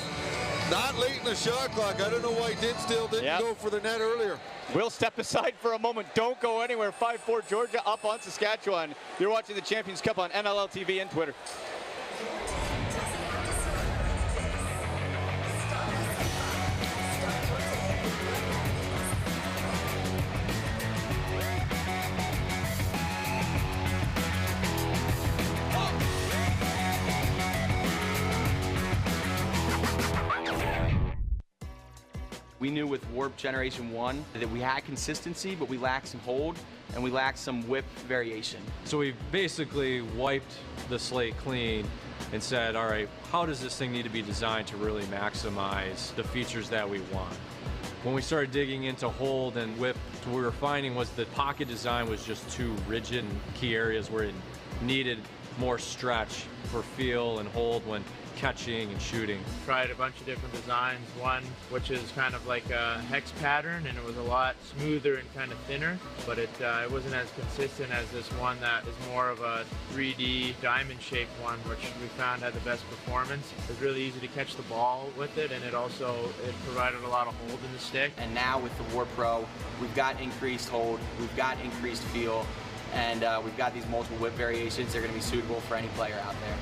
not late in the shot clock, I don't know why Dinsdale didn't go for the net earlier. We'll step aside for a moment. Don't go anywhere. 5-4 Georgia up on Saskatchewan. You're watching the Champions Cup on NLL TV and Twitter. We knew with Warp Generation 1 that we had consistency, but we lacked some hold and we lacked some whip variation. So we basically wiped the slate clean and said, all right, how does this thing need to be designed to really maximize the features that we want? When we started digging into hold and whip, what we were finding was the pocket design was just too rigid in key areas where it needed more stretch for feel and hold when catching and shooting. Tried a bunch of different designs, one which is kind of like a hex pattern, and it was a lot smoother and kind of thinner, but it wasn't as consistent as this one that is more of a 3D diamond shaped one, which we found had the best performance. It was really easy to catch the ball with it, and it provided a lot of hold in the stick. And now with the Warp Pro, we've got increased hold, we've got increased feel, and we've got these multiple whip variations that are going to be suitable for any player out there.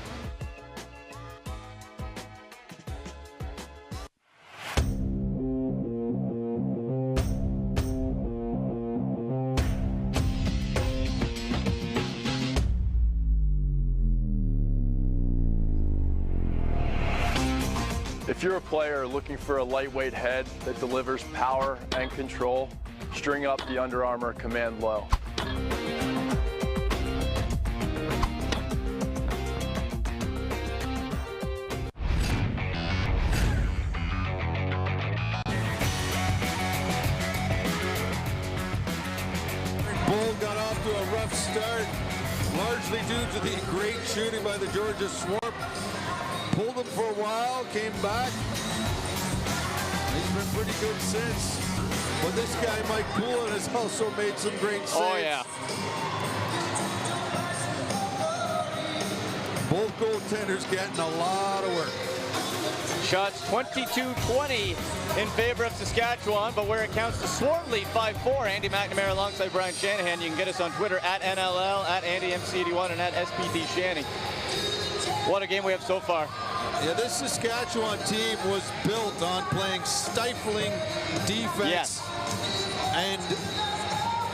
If you're a player looking for a lightweight head that delivers power and control, string up the Under Armour Command Low. Bull got off to a rough start, largely due to the great shooting by the Georgia Swarm. Pulled him for a while, came back. He's been pretty good since. But this guy, Mike Poulin, has also made some great saves. Oh, yeah. Both goaltenders getting a lot of work. Shots 22-20 in favor of Saskatchewan, but where it counts to Swarm lead 5-4. Andy McNamara alongside Brian Shanahan. You can get us on Twitter at NLL, at AndyMC81, and at SPD Shanny. What a game we have so far. Yeah, this Saskatchewan team was built on playing stifling defense. Yes. And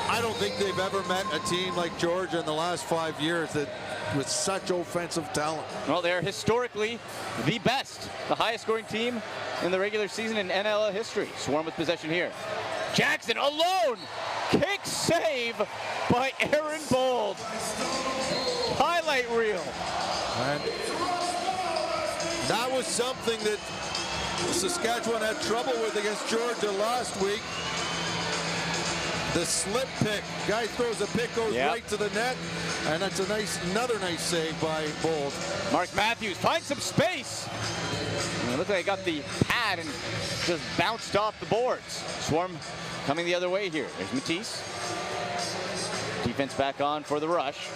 I don't think they've ever met a team like Georgia in the last 5 years that with such offensive talent. Well, they're historically the best, the highest scoring team in the regular season in NLL history. Swarm with possession here. Jackson alone. Kick save by Aaron Bold. Highlight reel. And that was something that Saskatchewan had trouble with against Georgia last week. The slip pick. Guy throws a pick, goes right to the net, and that's another nice save by Bold. Mark Matthews finds some space. And it looked like he got the pad and just bounced off the boards. Swarm coming the other way here. There's Matisse. Defense back on for the rush.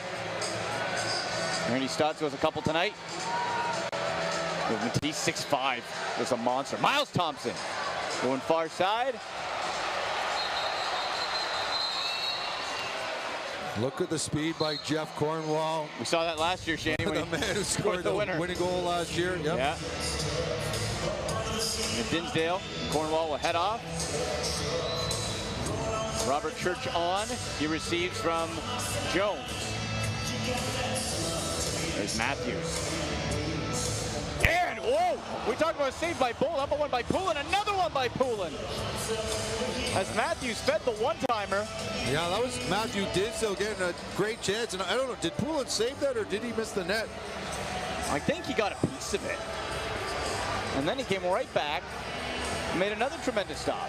Ernie Stotts goes a couple tonight. With Matisse 6'5", was a monster. Miles Thompson going far side. Look at the speed by Jeff Cornwall. We saw that last year, Shanny. The man who scored the winning goal last year. Yep. Yeah. And Dinsdale, Cornwall will head off. Robert Church on. He receives from Jones. There's Matthews. And, whoa! We talked about a save by Bull, up a one by Poulin, another one by Poulin. As Matthews fed the one-timer. Yeah, that was Matthew Dinsdale getting a great chance. And I don't know, did Poulin save that or did he miss the net? I think he got a piece of it. And then he came right back and made another tremendous stop.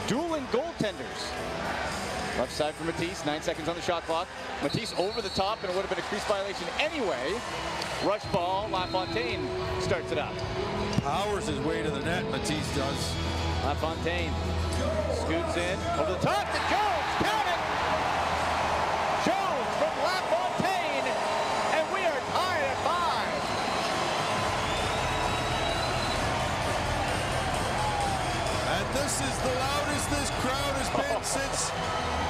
Dueling goaltenders. Left side for Matisse, 9 seconds on the shot clock. Matisse over the top, and it would have been a crease violation anyway. Rush ball, LaFontaine starts it up. Powers his way to the net, Matisse does. LaFontaine scoots in, over the top to Jones, count it! Jones from LaFontaine, and we are tied at 5. And this is the loudest this crowd has been since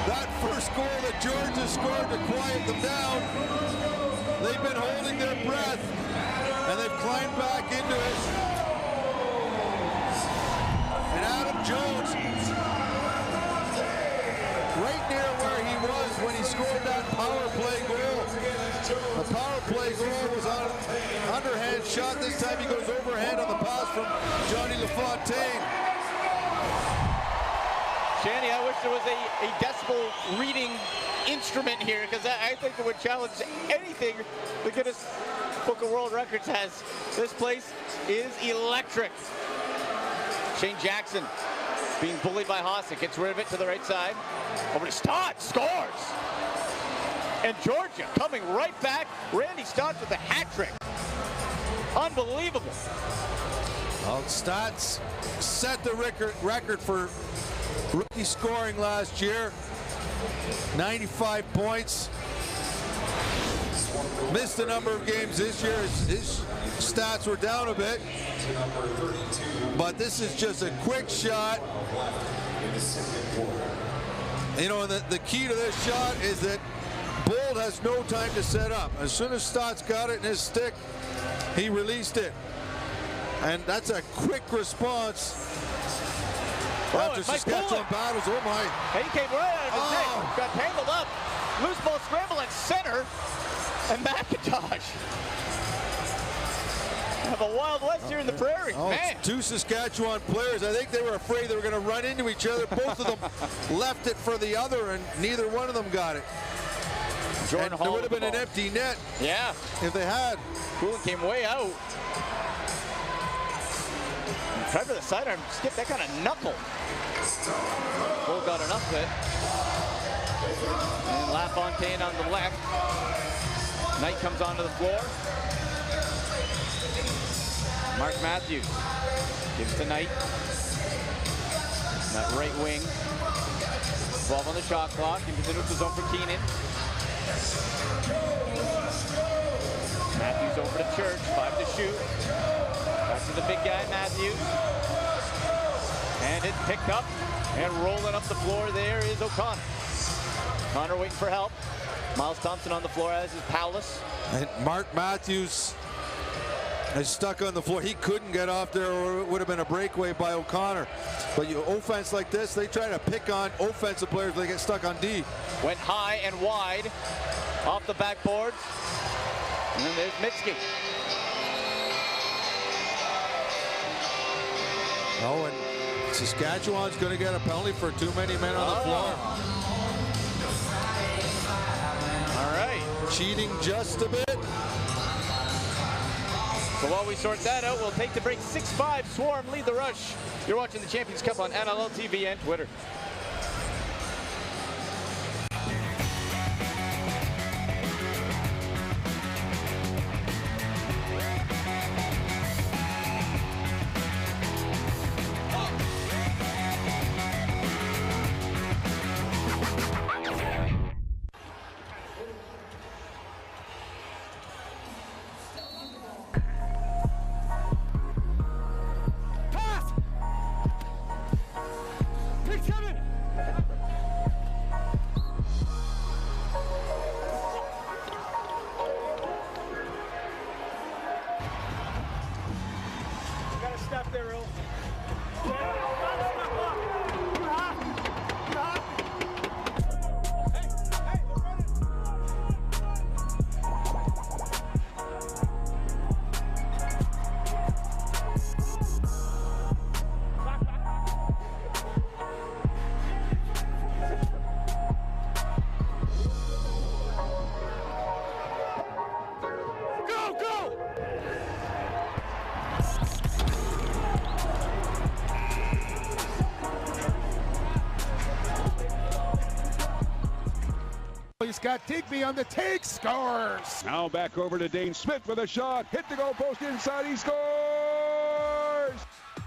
that first goal that Georgia scored to quiet them down. They've been holding their breath, and they've climbed back into it. And Adam Jones, right near where he was when he scored that power play goal. The power play goal was on an underhand shot. This time he goes overhand on the pass from Johnny LaFontaine. Shanny, I wish there was a decibel reading instrument here, because I think it would challenge anything the Guinness Book of World Records has. This place is electric. Shane Jackson being bullied by Hossack, gets rid of it to the right side. Over to Stott, scores! And Georgia coming right back. Randy Stott with a hat trick. Unbelievable. Well, Stotts set the record for rookie scoring last year. 95 points. Missed a number of games this year. His stats were down a bit. But this is just a quick shot. You know, the key to this shot is that Bold has no time to set up. As soon as Stotts got it in his stick, he released it. And that's a quick response after Saskatchewan battles. Oh my. He came right out of his neck. Got tangled up. Loose ball scramble at center. And McIntosh. Have a Wild West here in the prairie. Man. Two Saskatchewan players. I think they were afraid they were going to run into each other. Both of them left it for the other, and neither one of them got it. Jordan Hall. There would have been an empty net. Yeah. If they had. Coolin came way out. Tried for the sidearm skip. That kind of knuckle. Bull got enough of it. And LaFontaine on the left. Knight comes onto the floor. Mark Matthews gives to Knight. That right wing. 12 on the shot clock. Into the neutral zone for Keenan. Matthews over to Church. 5 to shoot. Back to the big guy, Matthews. And it's picked up. And rolling up the floor there is O'Connor. Connor waiting for help. Miles Thompson on the floor, as is Paulus. And Mark Matthews is stuck on the floor. He couldn't get off there, or it would have been a breakaway by O'Connor. But you offense like this, they try to pick on offensive players. They get stuck on D. Went high and wide off the backboard. And then there's Mitski. Oh, and Saskatchewan's going to get a penalty for too many men on the floor. All right. Cheating just a bit. So while we sort that out, we'll take the break. 6-5, Swarm lead the rush. You're watching the Champions Cup on NLL TV and Twitter. He's got Digby on the take, scores! Now back over to Dane Smith with a shot, hit the goal post inside, he scores!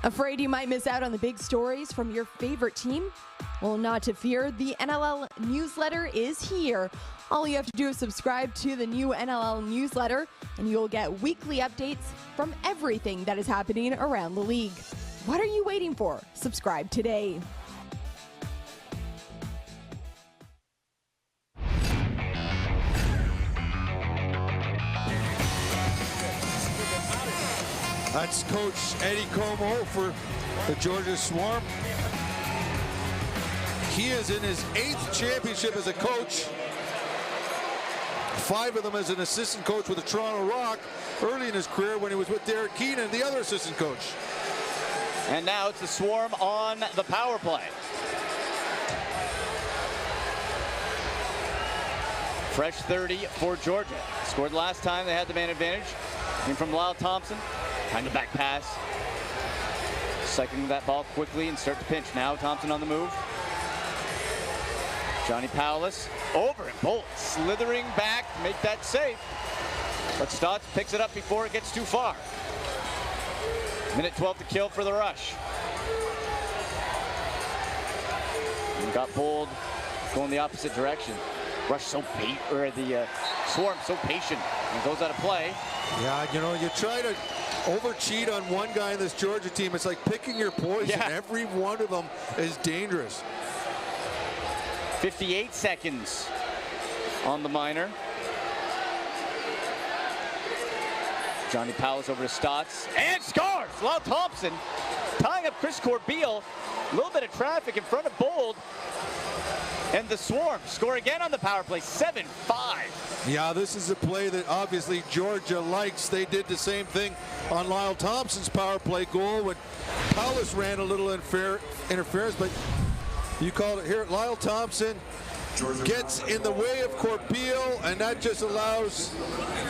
Afraid you might miss out on the big stories from your favorite team? Well, not to fear, the NLL newsletter is here. All you have to do is subscribe to the new NLL newsletter, and you'll get weekly updates from everything that is happening around the league. What are you waiting for? Subscribe today. That's Coach Eddie Como for the Georgia Swarm. He is in his 8th championship as a coach. 5 of them as an assistant coach with the Toronto Rock early in his career when he was with Derek Keenan, the other assistant coach. And now it's the Swarm on the power play. Fresh 30 for Georgia. Scored last time they had the man advantage. Came from Lyle Thompson. Kind of back pass. Cycling that ball quickly and start to pinch. Now Thompson on the move. Johnny Powless over and Bolt slithering back to make that save. But Stotts picks it up before it gets too far. Minute 12 to kill for the Rush. And got Bold going the opposite direction. Rush the Swarm so patient and goes out of play. Yeah, you know, you try to over-cheat on one guy in this Georgia team. It's like picking your poison. Yeah. Every one of them is dangerous. 58 seconds on the minor. Johnny Powless over to Stotts and scores! Lyle Thompson tying up Chris Corbeil. A little bit of traffic in front of Bold. And the Swarm score again on the power play, 7-5. Yeah, this is a play that obviously Georgia likes. They did the same thing on Lyle Thompson's power play goal when Powless ran a little interference, but you called it here. Lyle Thompson gets in the way of Corbeil, and that just allows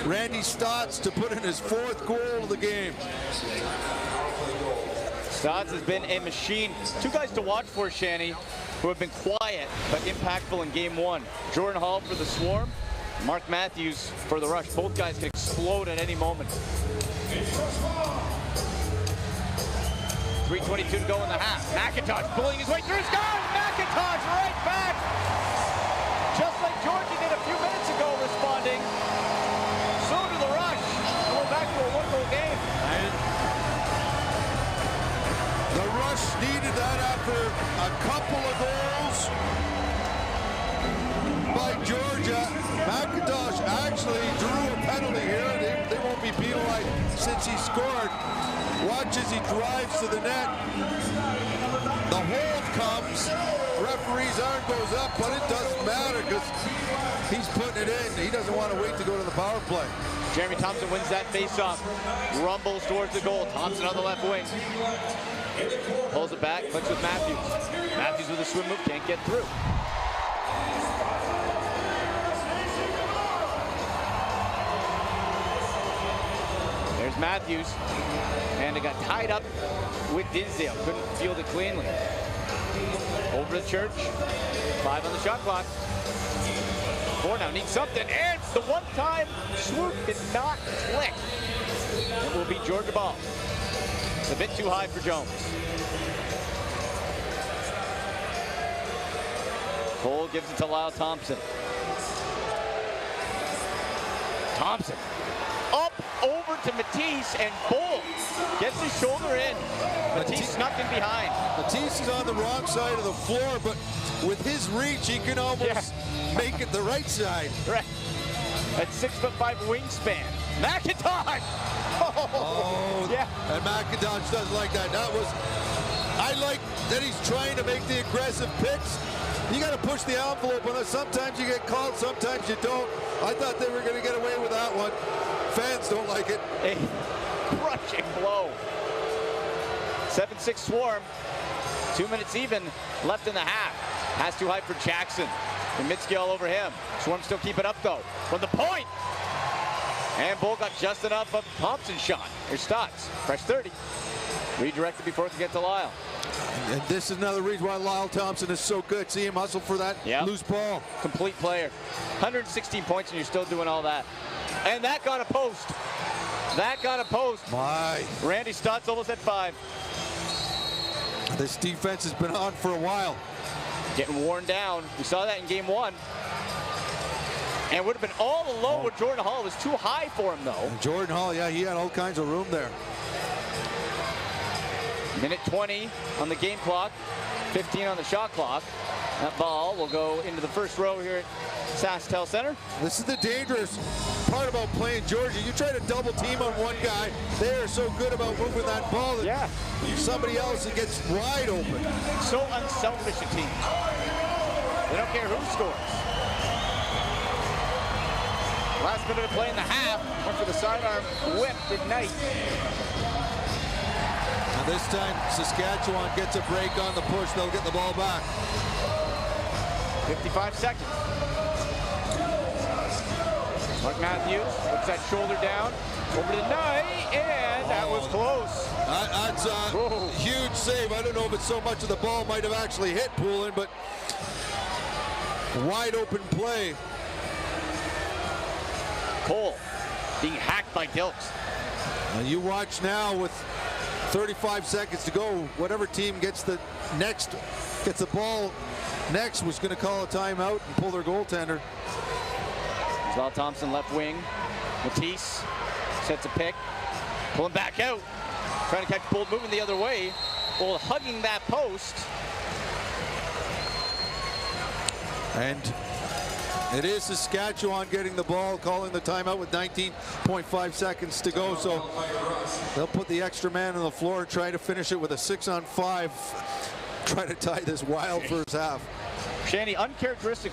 Randy Stotts to put in his 4th goal of the game. Stotts has been a machine. 2 guys to watch for, Shanny, who have been quiet but impactful in game 1. Jordan Hall for the Swarm, Mark Matthews for the Rush. Both guys can explode at any moment. 3:22 to go in the half. McIntosh bullying his way through. Scores! McIntosh right back! Just like Georgia did a few minutes ago, responding. So do the Rush. And we're back to a 1-goal game. The Rush needed that after a couple of goals by Georgia. McIntosh actually drew a penalty here. They won't be penalized since he scored. Watch as he drives to the net. The hold comes. Referee's arm goes up, but it doesn't matter because he's putting it in. He doesn't want to wait to go to the power play. Jeremy Thompson wins that face-off. Rumbles towards the goal. Thompson on the left wing. Pulls it back, clicks with Matthews. Matthews with a swim move, can't get through. There's Matthews. And it got tied up with Dinsdale. Couldn't field it cleanly. Over to Church. 5 on the shot clock. 4 now, needs something. And the one-time swoop did not click. It will be Georgia ball. It's a bit too high for Jones. Cole gives it to Lyle Thompson. Thompson up over to Matisse, and Bull gets his shoulder in. Matisse snuck in behind. Matisse is on the wrong side of the floor, but with his reach, he can almost make it the right side. Right. At 6'5" wingspan. McIntosh! Oh, yeah. And McIntosh doesn't like that. I like that he's trying to make the aggressive picks. You got to push the envelope on it. Sometimes you get called, sometimes you don't. I thought they were going to get away with that one. Fans don't like it. A crushing blow. 7-6 Swarm. 2 minutes even left in the half. Pass too high for Jackson. And Mitski all over him. Swarm still keep it up though. From the point. And Bull got just enough of Thompson's shot. Here's Stotts. Fresh 30. Redirected before it can get to Lyle. And this is another reason why Lyle Thompson is so good. See him hustle for that loose ball. Complete player. 116 points and you're still doing all that. And that got a post. That got a post. My. Randy Stotts almost at 5. This defense has been on for a while. Getting worn down. We saw that in game 1. And would have been all alone with Jordan Hall. It was too high for him, though. And Jordan Hall, yeah, he had all kinds of room there. Minute 20 on the game clock, 15 on the shot clock. That ball will go into the first row here at SaskTel Center. This is the dangerous part about playing Georgia. You try to double team on one guy. They are so good about moving that ball that somebody else that gets wide open. So unselfish a team. They don't care who scores. Last minute of play in the half. Went for the sidearm whip, ignite. And this time Saskatchewan gets a break on the push. They'll get the ball back. 55 seconds. Mark Matthews puts that shoulder down over the night, and that was close. That's a huge save. I don't know if it's so much of the ball might have actually hit Poulin, but wide open play. Cole being hacked by Dilks. And you watch now with 35 seconds to go, whatever team gets the ball next was going to call a timeout and pull their goaltender. Isabel Thompson left wing. Matisse sets a pick. Pulling back out. Trying to catch Bold moving the other way. Bold hugging that post. And it is Saskatchewan getting the ball, calling the timeout with 19.5 seconds to go. So they'll put the extra man on the floor and try to finish it with a 6-on-5. Try to tie this wild first half. Shanny, uncharacteristic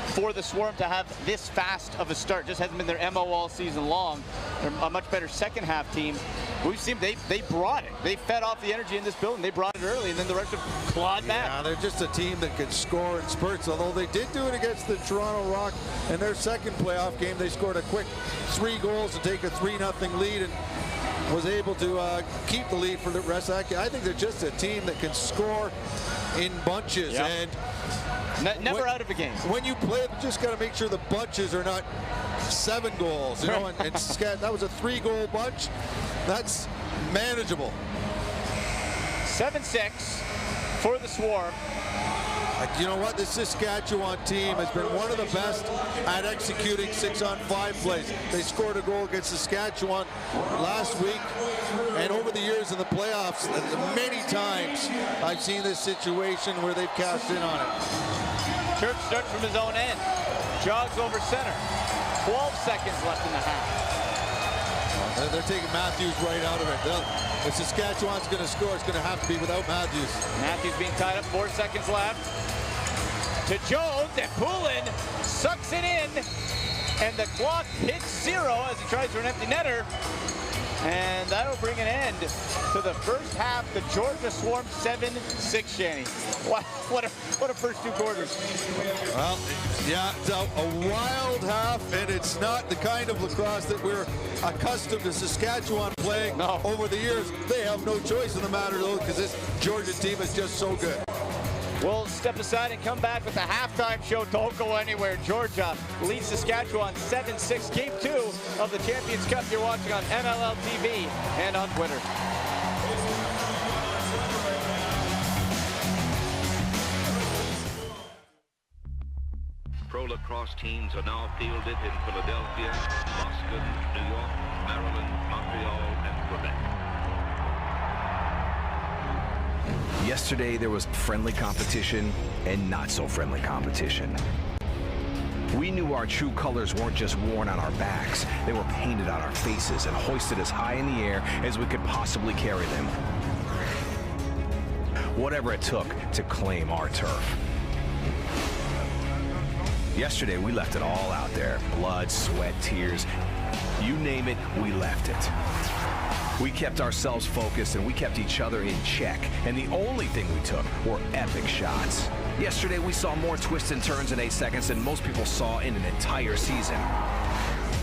for the Swarm to have this fast of a start. Just hasn't been their MO all season long. They're a much better second half team. We've seen they brought it. They fed off the energy in this building. They brought it early, and then the rest of clawed back. Yeah, they're just a team that can score in spurts, although they did do it against the Toronto Rock in their second playoff game. They scored a quick 3 goals to take a 3-0 lead and was able to keep the lead for the rest of that game. I think they're just a team that can score in bunches. Yep. And never out of a game. When you play, you just got to make sure the bunches are not 7 goals. You know, and that was a 3-goal bunch. That's manageable. 7-6 for the Swarm. You know what? This Saskatchewan team has been one of the best at executing 6-on-5 plays. They scored a goal against Saskatchewan last week, and over the years in the playoffs, many times I've seen this situation where they've cashed in on it. Church starts from his own end, jogs over center. 12 seconds left in the half. They're taking Matthews right out of it. If Saskatchewan's going to score, it's going to have to be without Matthews. Matthews being tied up, 4 seconds left. To Jones, and Poulin sucks it in, and the clock hits 0 as he tries for an empty netter. And that'll bring an end to the first half. The Georgia Swarm 7-6, Shanny. What a first 2 quarters. Well, yeah, it's a wild half, and it's not the kind of lacrosse that we're accustomed to Saskatchewan playing over the years. They have no choice in the matter, though, because this Georgia team is just so good. We'll step aside and come back with the halftime show. Don't go anywhere. Georgia leads Saskatchewan 7-6. Game 2 of the Champions Cup. You're watching on NLL TV and on Twitter. Pro lacrosse teams are now fielded in Philadelphia, Boston, New York, Maryland, Montreal, and Quebec. Yesterday, there was friendly competition and not so friendly competition. We knew our true colors weren't just worn on our backs, they were painted on our faces and hoisted as high in the air as we could possibly carry them. Whatever it took to claim our turf. Yesterday, we left it all out there. Blood, sweat, tears. You name it, we left it. We kept ourselves focused and we kept each other in check. And the only thing we took were epic shots. Yesterday, we saw more twists and turns in 8 seconds than most people saw in an entire season.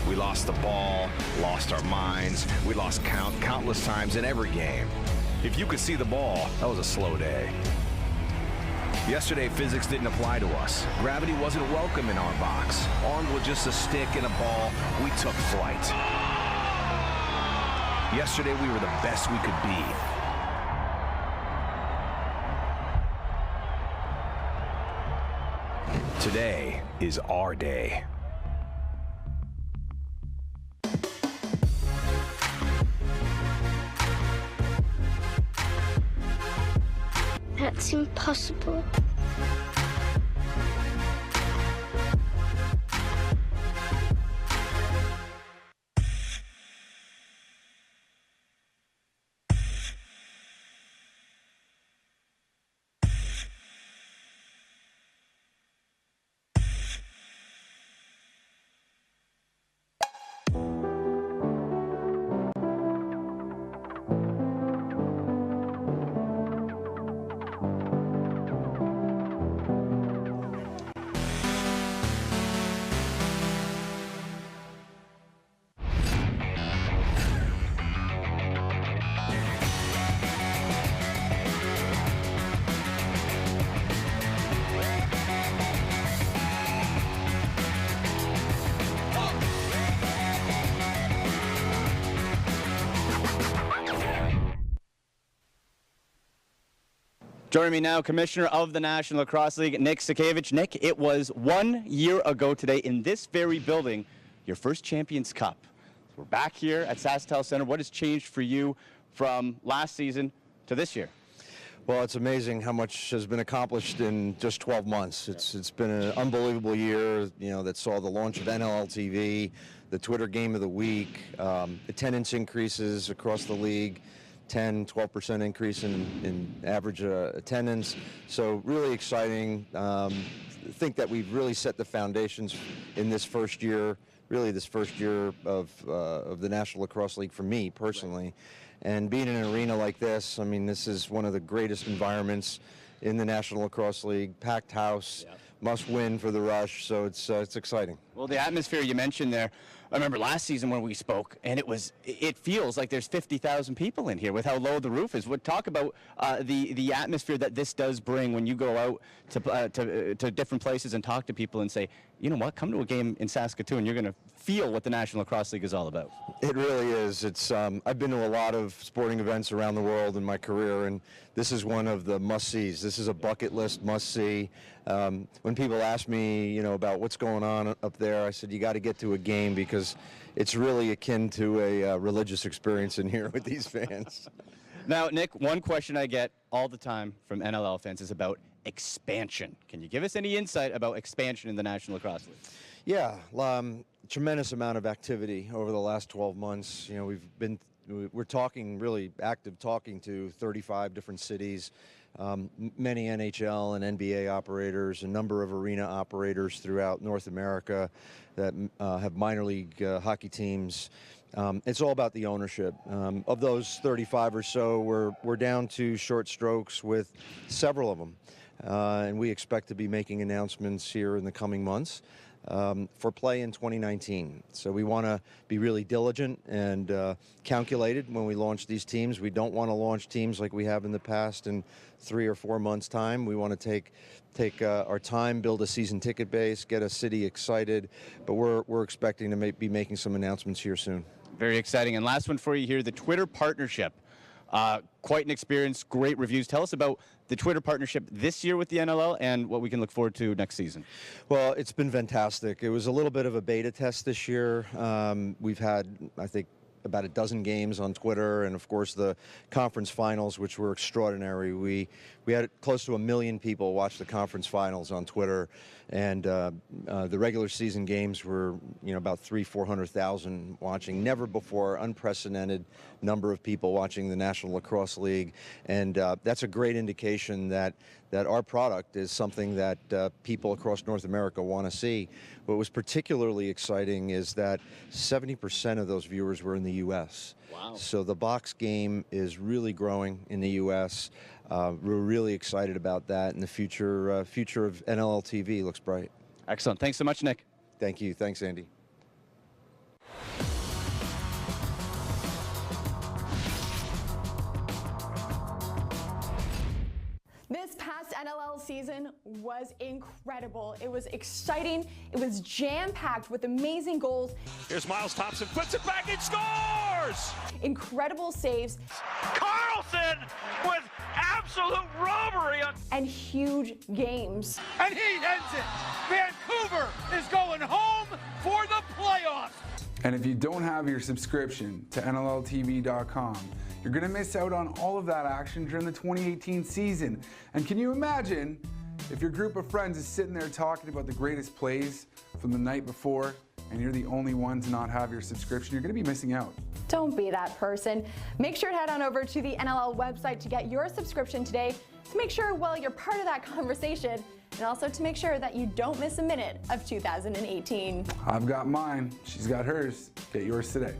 We lost the ball, lost our minds. We lost countless times in every game. If you could see the ball, that was a slow day. Yesterday, physics didn't apply to us. Gravity wasn't welcome in our box. Armed with just a stick and a ball, we took flight. Yesterday, we were the best we could be. Today is our day. That's impossible. Joining me now, Commissioner of the National Lacrosse League, Nick Sakiewicz. Nick, it was 1 year ago today in this very building, your first Champions Cup. We're back here at Saskatchewan Center. What has changed for you from last season to this year? Well, it's amazing how much has been accomplished in just 12 months. It's been an unbelievable year, that saw the launch of NLL TV, the Twitter Game of the Week, attendance increases across the league, 10-12% increase in average attendance. So really exciting. Think that we've really set the foundations in this first year, of the National Lacrosse League for me personally. And being in an arena like this, I mean, this is one of the greatest environments in the National Lacrosse League. Packed house, must win for the Rush, so it's exciting. Well, the atmosphere you mentioned there, I remember last season when we spoke, and it feels like there's 50,000 people in here with how low the roof is. Talk about the atmosphere that this does bring when you go out to different places and talk to people and say, you know what, come to a game in Saskatoon, you're going to feel what the National Lacrosse League is all about. It really is. It's I've been to a lot of sporting events around the world in my career, and this is one of the must-sees. This is a bucket list must-see. When people ask me, about what's going on up there, I said, you got to get to a game because it's really akin to a religious experience in here with these fans. Now, Nick, one question I get all the time from NLL fans is about expansion. Can you give us any insight about expansion in the National Lacrosse League? Yeah, tremendous amount of activity over the last 12 months. We're talking really active talking to 35 different cities, many NHL and NBA operators, a number of arena operators throughout North America that have minor league hockey teams. It's all about the ownership. Of those 35 or so, we're down to short strokes with several of them. And we expect to be making announcements here in the coming months for play in 2019. So we want to be really diligent and calculated when we launch these teams. We don't want to launch teams like we have in the past in 3 or 4 months' time. We want to take our time, build a season ticket base, get a city excited. But we're expecting to be making some announcements here soon. Very exciting. And last one for you here, the Twitter partnership. Quite an experience, great reviews. Tell us about the Twitter partnership this year with the NLL and what we can look forward to next season. Well, it's been fantastic. It was a little bit of a beta test this year. We've had, I think, about a dozen games on Twitter, and of course the conference finals, which were extraordinary. We had close to 1 million people watch the conference finals on Twitter, and the regular season games were about 300,000-400,000 watching. Never before, unprecedented number of people watching the National Lacrosse League, and that's a great indication that our product is something that people across North America want to see. What was particularly exciting is that 70% of those viewers were in the U.S. Wow. So the box game is really growing in the U.S. We're really excited about that, and the future of NLL TV looks bright. Excellent. Thanks so much, Nick. Thank you. Thanks, Andy. This past NLL season was incredible. It was exciting. It was jam-packed with amazing goals. Here's Miles Thompson, puts it back and scores! Incredible saves. Carlson with absolute robbery and huge games. And he ends it. Vancouver is going home for the playoffs. And if you don't have your subscription to NLLTV.com, you're going to miss out on all of that action during the 2018 season. And can you imagine if your group of friends is sitting there talking about the greatest plays from the night before, and you're the only one to not have your subscription? You're going to be missing out. Don't be that person. Make sure to head on over to the NLL website to get your subscription today to make sure, well, you're part of that conversation, and also to make sure that you don't miss a minute of 2018. I've got mine. She's got hers. Get yours today.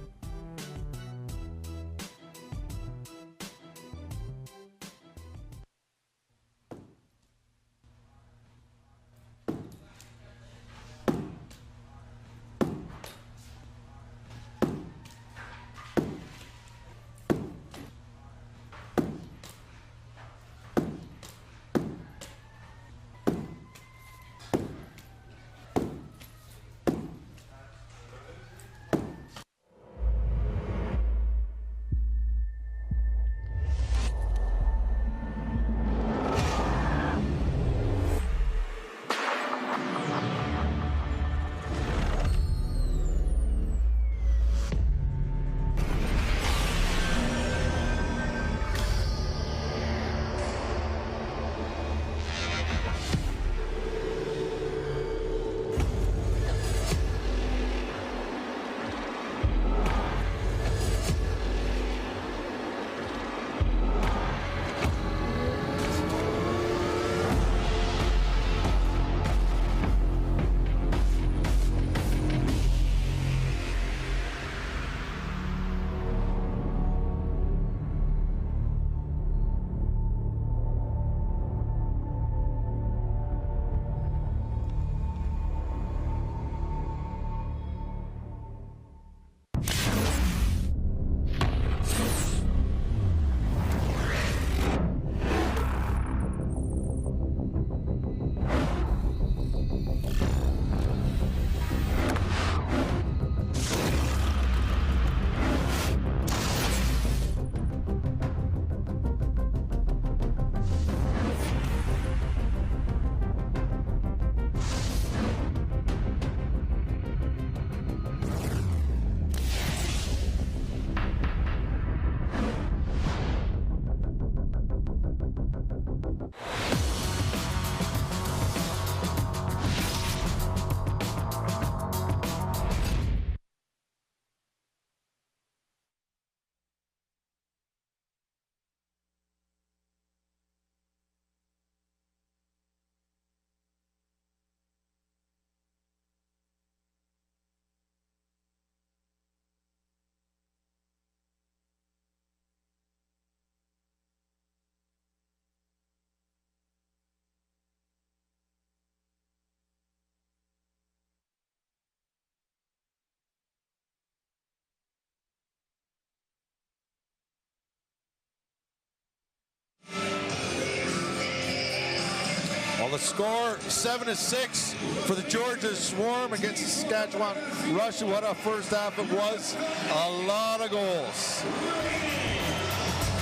Well, the score 7-6 for the Georgia Swarm against the Saskatchewan Rush. What a first half it was. A lot of goals.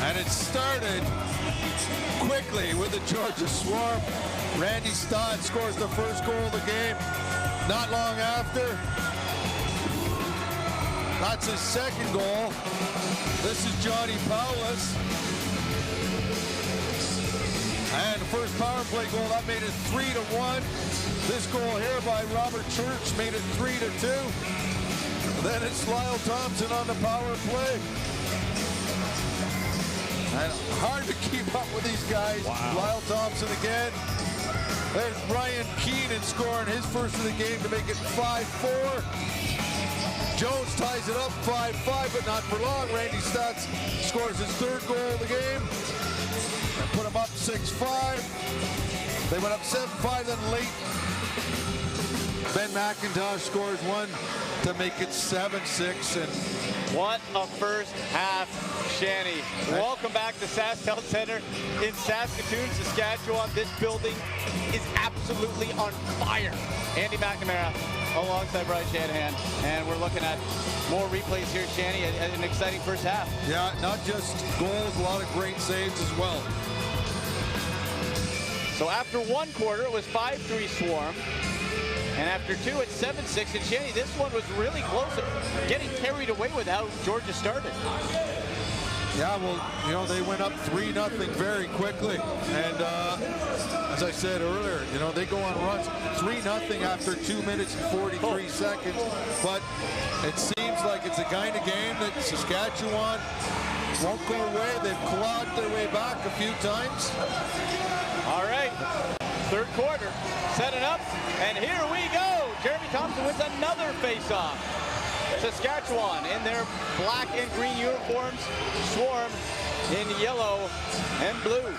And it started quickly with the Georgia Swarm. Randy Stott scores the first goal of the game. Not long after, that's his second goal. This is Johnny Paulus. And the first power play goal, that made it 3-1. This goal here by Robert Church made it 3-2. Then it's Lyle Thompson on the power play. And hard to keep up with these guys. Wow. Lyle Thompson again. There's Ryan Keenan scoring his first of the game to make it 5-4. Jones ties it up 5-5, but not for long. Randy Stotts scores his third goal of the game. And put them up 6-5. They went up 7-5, then late. Ben McIntosh scores one to make it 7-6. And what a first half, Shanny. Welcome back to SaskTel Center in Saskatoon, Saskatchewan. This building is absolutely on fire. Andy McNamara alongside Brian Shanahan, and we're looking at more replays here, Shanny. An exciting first half. Yeah, not just goals, a lot of great saves as well. So after one quarter, it was 5-3 Swarm. And after two, it's 7-6. And Shanny, this one was really close, getting carried away with how Georgia started. Yeah, well, you know, they went up 3-0 very quickly. And as I said earlier, you know, they go on runs 3-0 after 2 minutes and 43 seconds. But it seems like it's a kind of game that Saskatchewan won't go away. They've clawed their way back a few times. All right, third quarter, setting up, and here we go. Jeremy Thompson wins another face-off. Saskatchewan in their black and green uniforms, Swarm in yellow and blue.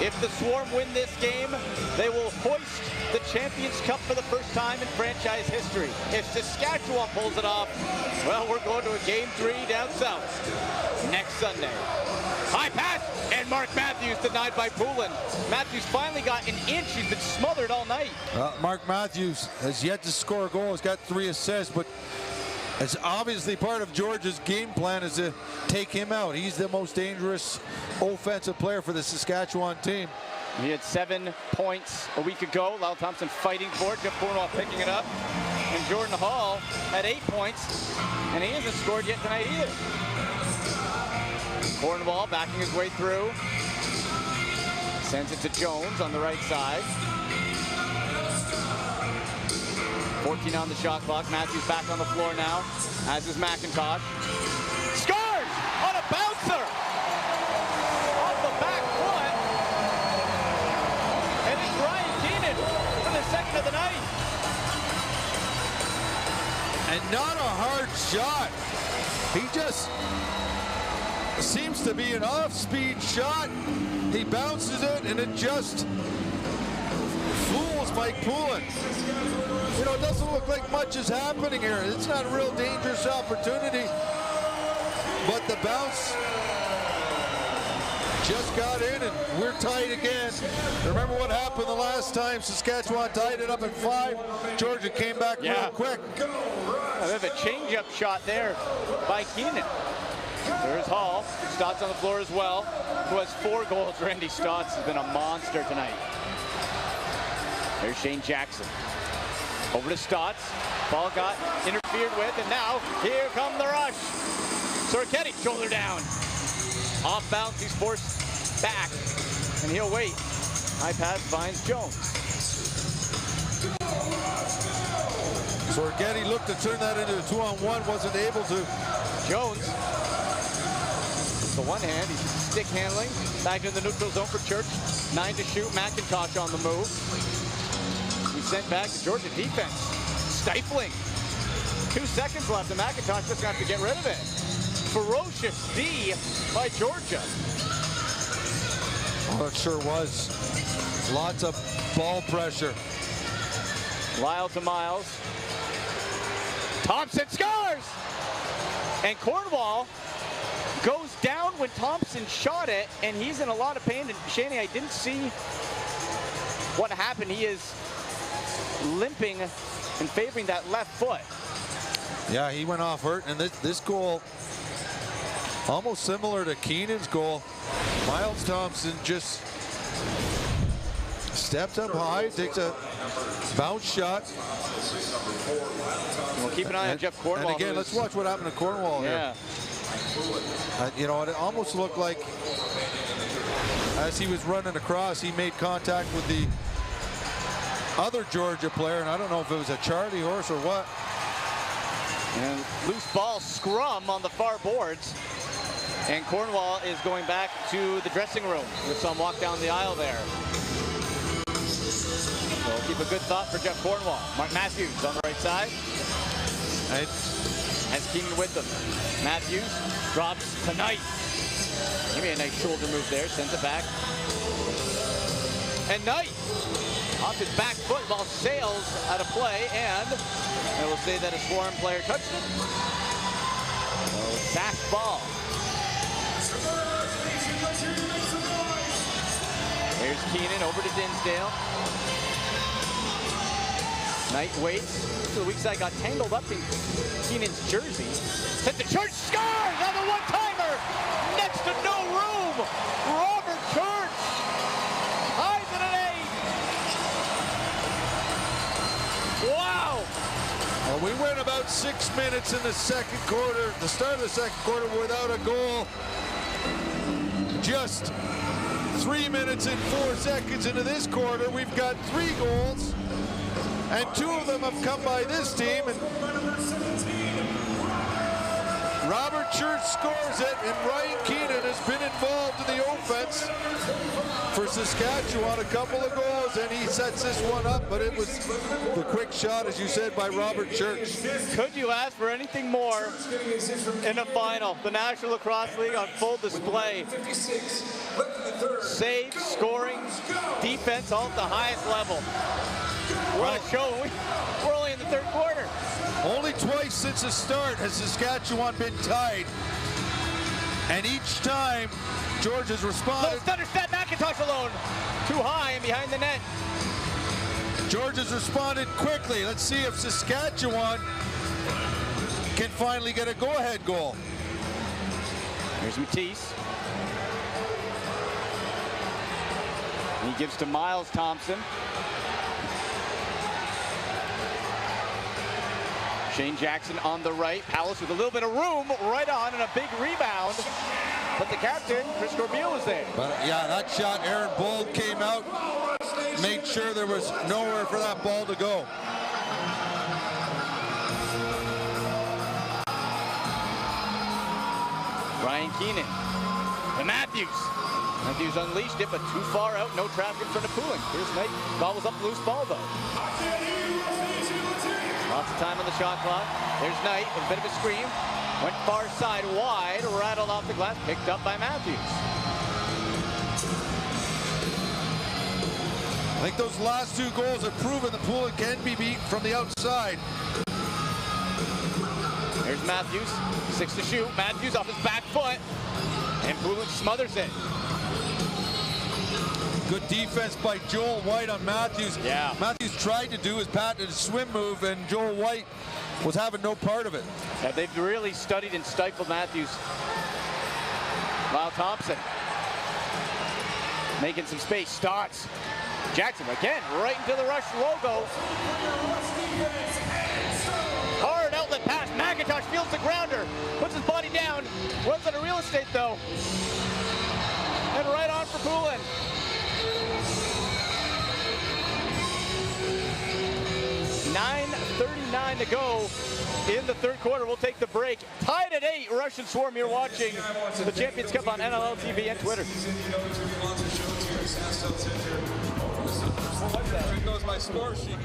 If the Swarm win this game, they will hoist the Champions Cup for the first time in franchise history. If Saskatchewan pulls it off, well, we're going to a Game 3 down south next Sunday. High pass, and Mark Matthews denied by Poulin. Matthews finally got an inch. He's been smothered all night. Mark Matthews has yet to score a goal. He's got 3 assists, but it's obviously part of Georgia's game plan is to take him out. He's the most dangerous offensive player for the Saskatchewan team. He had 7 points a week ago. Lyle Thompson fighting for it. Jeff Cornwall picking it up. And Jordan Hall had 8 points, and he hasn't scored yet tonight either. Cornwall backing his way through. Sends it to Jones on the right side. 14 on the shot clock. Matthews back on the floor now, as is McIntosh. Scores on a bouncer! Off the back foot. And it's Ryan Keenan for the second of the night. And not a hard shot. He just seems to be an off-speed shot. He bounces it, and it just fools Mike Poulin. You know, it doesn't look like much is happening here. It's not a real dangerous opportunity, but the bounce just got in, and we're tied again. Remember what happened the last time Saskatchewan tied it up at 5? Georgia came back real quick. A bit of a change-up shot there by Keenan. There's Hall. Stotts on the floor as well, who has 4 goals. Randy Stotts has been a monster tonight. There's Shane Jackson. Over to Stotts. Ball got interfered with, and now here come the rush. Sorchetti, shoulder down. Off bounce, he's forced back, and he'll wait. High pass finds Jones. Sorchetti looked to turn that into a 2-on-1, wasn't able to. Jones, the one hand, he's stick handling. Back in the neutral zone for Church. 9 to shoot, McIntosh on the move. He's sent back to Georgia defense. Stifling. 2 seconds left, and McIntosh just going to have to get rid of it. Ferocious D by Georgia. Oh, it sure was. Lots of ball pressure. Lyle to Miles. Thompson scores! And Cornwall goes down when Thompson shot it, and he's in a lot of pain. And Shanny, I didn't see what happened. He is limping and favoring that left foot. Yeah, he went off hurt, and this goal, almost similar to Keenan's goal. Miles Thompson just steps up high, takes a bounce shot. We'll keep an eye on Jeff Cornwall. And again, let's watch what happened to Cornwall here. You know, it almost looked like as he was running across, he made contact with the other Georgia player, and I don't know if it was a Charlie horse or what. And loose ball scrum on the far boards. And Cornwall is going back to the dressing room with some walk down the aisle there. So keep a good thought for Jeff Cornwall. Mark Matthews on the right side. Has Keenan with them. Matthews drops to Knight. Maybe a nice shoulder move there, sends it back. And Knight off his back foot, ball sails out of play, and I will say that a Swarm player touched it. So Sask ball. Here's Keenan over to Dinsdale. Knight waits. The weak side got tangled up in Keenan's jersey. Hit the Church, scores on the one-timer. Next to no room. Robert Church ties it at 8. Wow. Well, we went about 6 minutes in the second quarter, the start of the second quarter, without a goal. Just 3 minutes and 4 seconds into this quarter, we've got 3 goals, and 2 of them have come by this team. And Robert Church scores it, and Ryan Keenan has been involved in the offense for Saskatchewan, a couple of goals, and he sets this one up, but it was the quick shot, as you said, by Robert Church. Could you ask for anything more in a final? The National Lacrosse League on full display. Saves, scoring, defense, all at the highest level. What a show. We're only in the third quarter. Only twice since the start has Saskatchewan been tied, and each time George has responded. Thunderstep McIntosh alone. Too high and behind the net. George has responded quickly. Let's see if Saskatchewan can finally get a go-ahead goal. Here's Matisse. He gives to Miles Thompson. Shane Jackson on the right. Palace with a little bit of room right on and a big rebound. But the captain, Chris Corbeil, was there. But yeah, that shot, Aaron Bold came out, made sure there was nowhere for that ball to go. Ryan Keenan to Matthews. Matthews unleashed it, but too far out. No traffic in front of Pooling. Here's Knight. Ball was up, loose ball though. Lots of time on the shot clock. There's Knight, a bit of a scream. Went far side wide, rattled off the glass, picked up by Matthews. I think those last 2 goals have proven that Pooling can be beat from the outside. There's Matthews, 6 to shoot. Matthews off his back foot, and Pooling smothers it. Good defense by Joel White on Matthews. Yeah. Matthews tried to do his patented swim move, and Joel White was having no part of it. Yeah, they've really studied and stifled Matthews. Lyle Thompson making some space. Stotts. Jackson again, right into the Rush logo. Hard outlet pass. McIntosh feels the grounder. Puts his body down. Runs out of real estate though. And right on for Poulin. .39 to go in the third quarter. We'll take the break. Tied at 8, Russian Swarm. You're watching the Champions Cup on NLL TV and Twitter. Here goes my score sheet.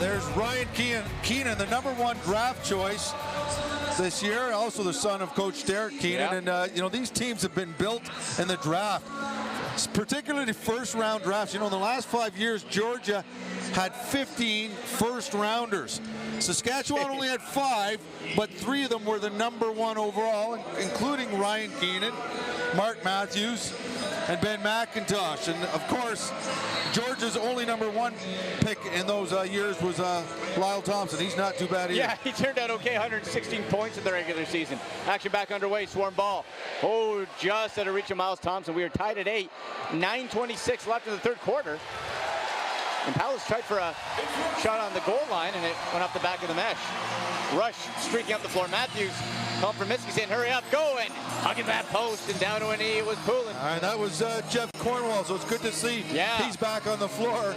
there's Ryan Keenan, the #1 draft choice this year, also the son of Coach Derek Keenan. And, you know, these teams have been built in the draft, particularly first-round drafts. You know, in the last 5 years, Georgia had 15 first-rounders. Saskatchewan only had 5, but 3 of them were the #1 overall, including Ryan Keenan, Mark Matthews, and Ben McIntosh. And, of course, Georgia's only #1 pick in those years was Lyle Thompson. He's not too bad either. Yeah, he turned out okay, 116 points in the regular season. Action back underway, swarm ball. Oh, just out of reach of Miles Thompson. We are tied at 8. 9:26 left in the third quarter. And Powell's tried for a shot on the goal line, and it went off the back of the mesh. Rush streaking up the floor. Matthews called for Miskey, saying, hurry up, go, and hugging that post, and down to a knee, it was Poulin. All right, that was Jeff Cornwall, so it's good to see he's back on the floor.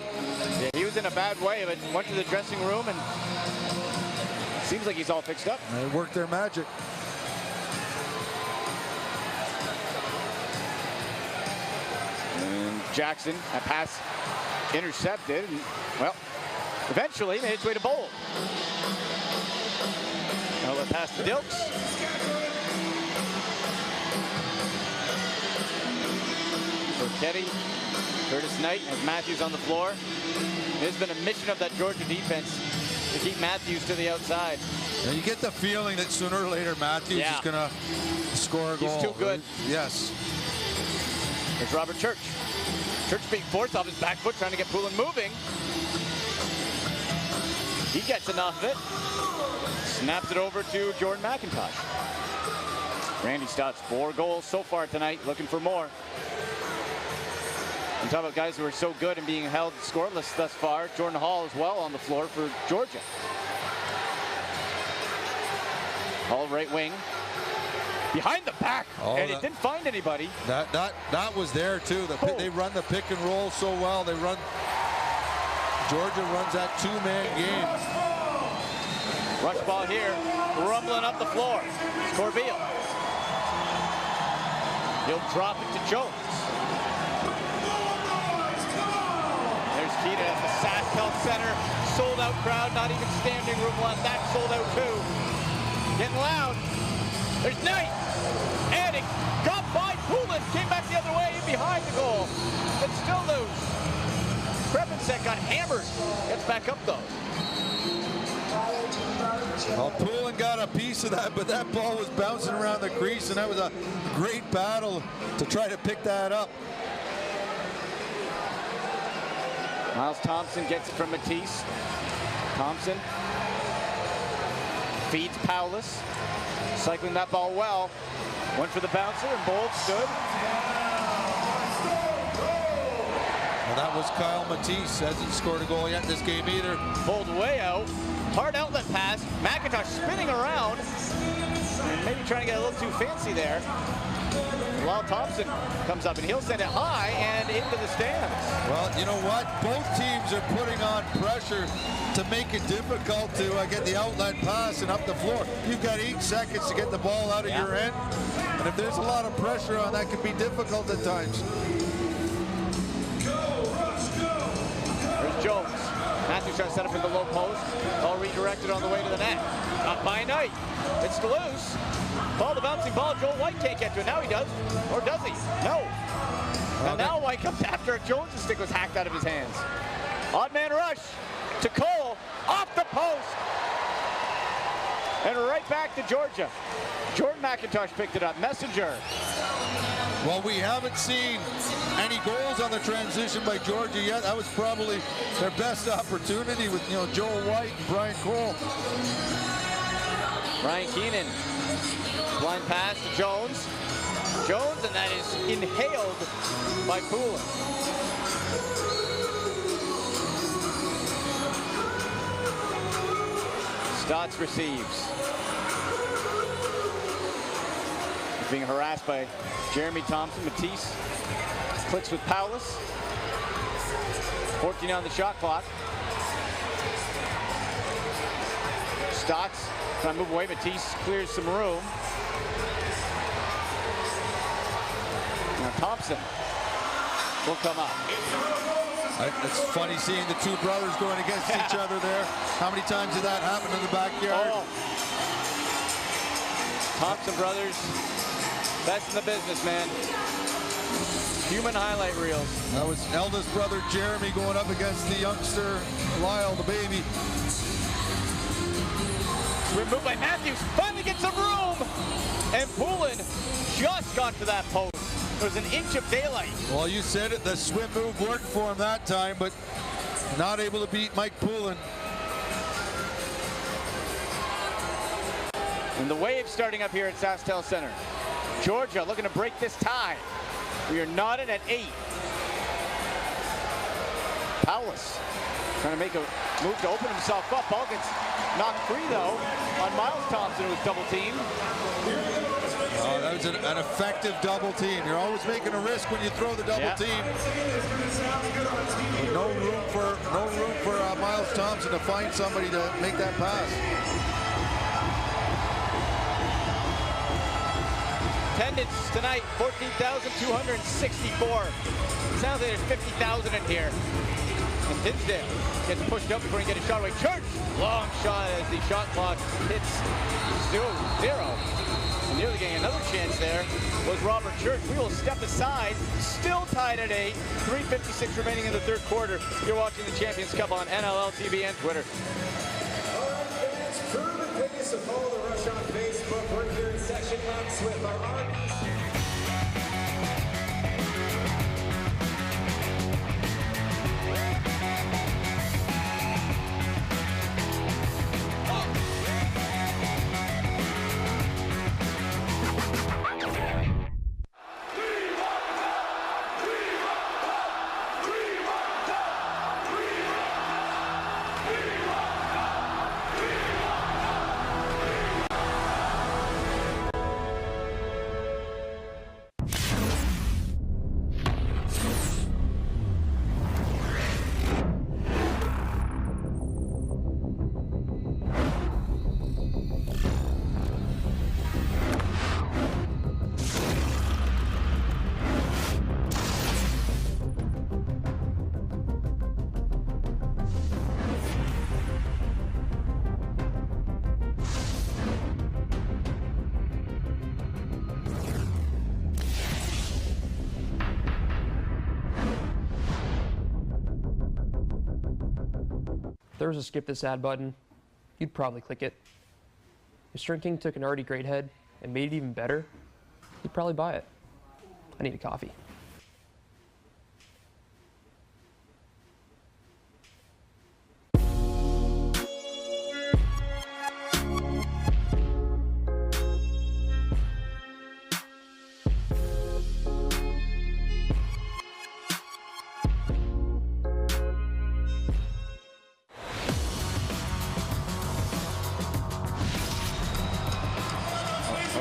Yeah, he was in a bad way, but went to the dressing room, and seems like he's all fixed up. They worked their magic. And Jackson, a pass intercepted, and, well, eventually made its way to Bold. Now the pass to Dilks. For Ketty, Curtis Knight has Matthews on the floor. It has been a mission of that Georgia defense to keep Matthews to the outside. And you get the feeling that sooner or later Matthews is going to score a goal. He's too good. Yes. There's Robert Church. Church being forced off his back foot, trying to get Poulin moving. He gets enough of it. Snaps it over to Jordan McIntosh. Randy Stotts, 4 goals so far tonight, looking for more. And talk about guys who are so good and being held scoreless thus far. Jordan Hall as well on the floor for Georgia. Hall right wing. Behind the back, and it didn't find anybody. That was there too. They run the pick and roll so well. Georgia runs that 2-man game. Rush ball here, rumbling up the floor. It's Corbeil. He'll drop it to Jones. There's Keaton at the Sask Health Center. Sold out crowd, not even standing room left. That's sold out too. Getting loud. There's Knight. And it got by Poulin. Came back the other way in behind the goal. But still loose. Krepinset got hammered. Gets back up though. Well, Poulin got a piece of that, but that ball was bouncing around the crease, and that was a great battle to try to pick that up. Miles Thompson gets it from Matisse. Thompson feeds Paulus. Cycling that ball well. Went for the bouncer, and Bold stood. Well, that was Kyle Matisse. Hasn't scored a goal yet in this game either. Bold way out. Hard outlet pass. McIntosh spinning around. And maybe trying to get a little too fancy there. Lyle Thompson comes up, and he'll send it high and into the stands. Well, you know what? Both teams are putting on pressure to make it difficult to get the outlet pass and up the floor. You've got 8 seconds to get the ball out of your end. And if there's a lot of pressure on, that can be difficult at times. There's Jones. Matthews trying to set up in the low post. All redirected on the way to the net. Not by Knight. It's loose. Ball, the bouncing ball. Joel White can't get to it. Now he does. Or does he? No. And now White comes after it. Jones' stick was hacked out of his hands. Odd man rush to Cole. Off the post. And right back to Georgia. Jordan McIntosh picked it up. Messenger. Well, we haven't seen any goals on the transition by Georgia yet. That was probably their best opportunity with, you know, Joel White and Brian Cole. Ryan Keenan. Blind pass to Jones. Jones, and that is inhaled by Poulin. Stotts receives. Being harassed by Jeremy Thompson. Matisse clicks with Paulus. 14 on the shot clock. Stotts trying to move away. Matisse clears some room. Now Thompson will come up. It's funny seeing the two brothers going against each other there. How many times did that happen in the backyard? Oh. Thompson brothers, best in the business, man. Human highlight reels. That was eldest brother Jeremy going up against the youngster Lyle, the baby. Removed by Matthews, finally gets some room! And Poulin just got to that post. There was an inch of daylight. Well, you said it, the swim move worked for him that time, but not able to beat Mike Poulin. And the wave starting up here at SaskTel Center. Georgia looking to break this tie. We are knotted at 8. Paulus trying to make a move to open himself up. Ball gets knocked free though on Miles Thompson, who was double teamed. Oh, that was an effective double team. You're always making a risk when you throw the double team. No room for Miles Thompson to find somebody to make that pass. Attendance tonight, 14,264. Sounds like there's 50,000 in here. And Tinsdale gets pushed up before he can get a shot away. Church, long shot as the shot clock hits 0. And nearly getting another chance there was Robert Church. We will step aside, still tied at 8. 3:56 remaining in the third quarter. You're watching the Champions Cup on NLL TV and Twitter. All right, fans, prove the biggest of follow the rush on Facebook. We're here in Section X with our If there was a skip this ad button, you'd probably click it. If shrinking took an already great head and made it even better, you'd probably buy it. I need a coffee.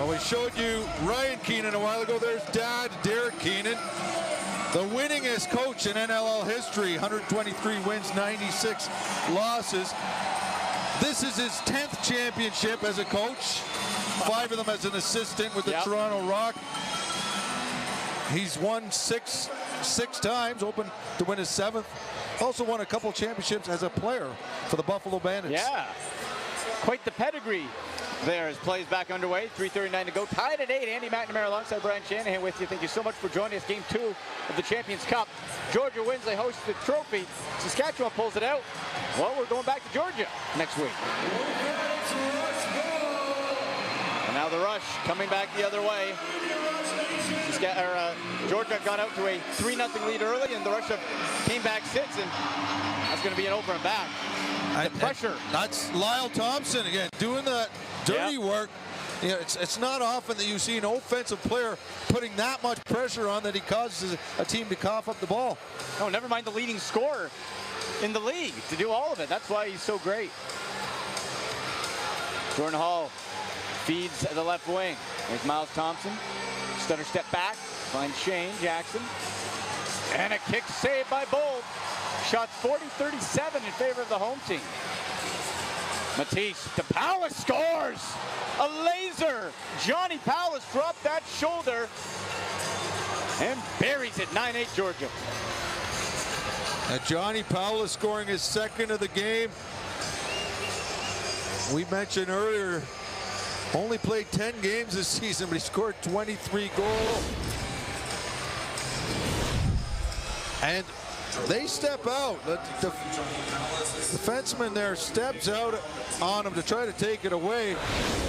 We showed you Ryan Keenan a while ago. There's Dad, Derek Keenan, the winningest coach in NLL history. 123 wins, 96 losses. This is his 10th championship as a coach. 5 of them as an assistant with the Toronto Rock. He's won six times, hoping to win his 7th. Also won a couple championships as a player for the Buffalo Bandits. Yeah, quite the pedigree there as plays back underway. 3:39 to go. Tied at 8. Andy McNamara alongside Brian Shanahan with you. Thank you so much for joining us. Game 2 of the Champions Cup. Georgia wins. They host the trophy. Saskatchewan pulls it out. Well, we're going back to Georgia next week. And now the rush coming back the other way. Georgia got out to a 3-0 lead early, and the rush came back 6, and that's going to be an over and back. The pressure. That's Lyle Thompson again doing that dirty work. You know, it's not often that you see an offensive player putting that much pressure on that he causes a team to cough up the ball. Oh, never mind the leading scorer in the league to do all of it. That's why he's so great. Jordan Hall feeds the left wing. There's Miles Thompson. Stutter step back. Finds Shane Jackson. And a kick saved by Bold. Shots 40-37 in favor of the home team. Matisse to Powell scores! A laser! Johnny Powell dropped that shoulder and buries it. 9-8 Georgia. Johnny Powell is scoring his second of the game. We mentioned earlier, only played 10 games this season, but he scored 23 goals. And they step out. The defenseman there steps out on him to try to take it away.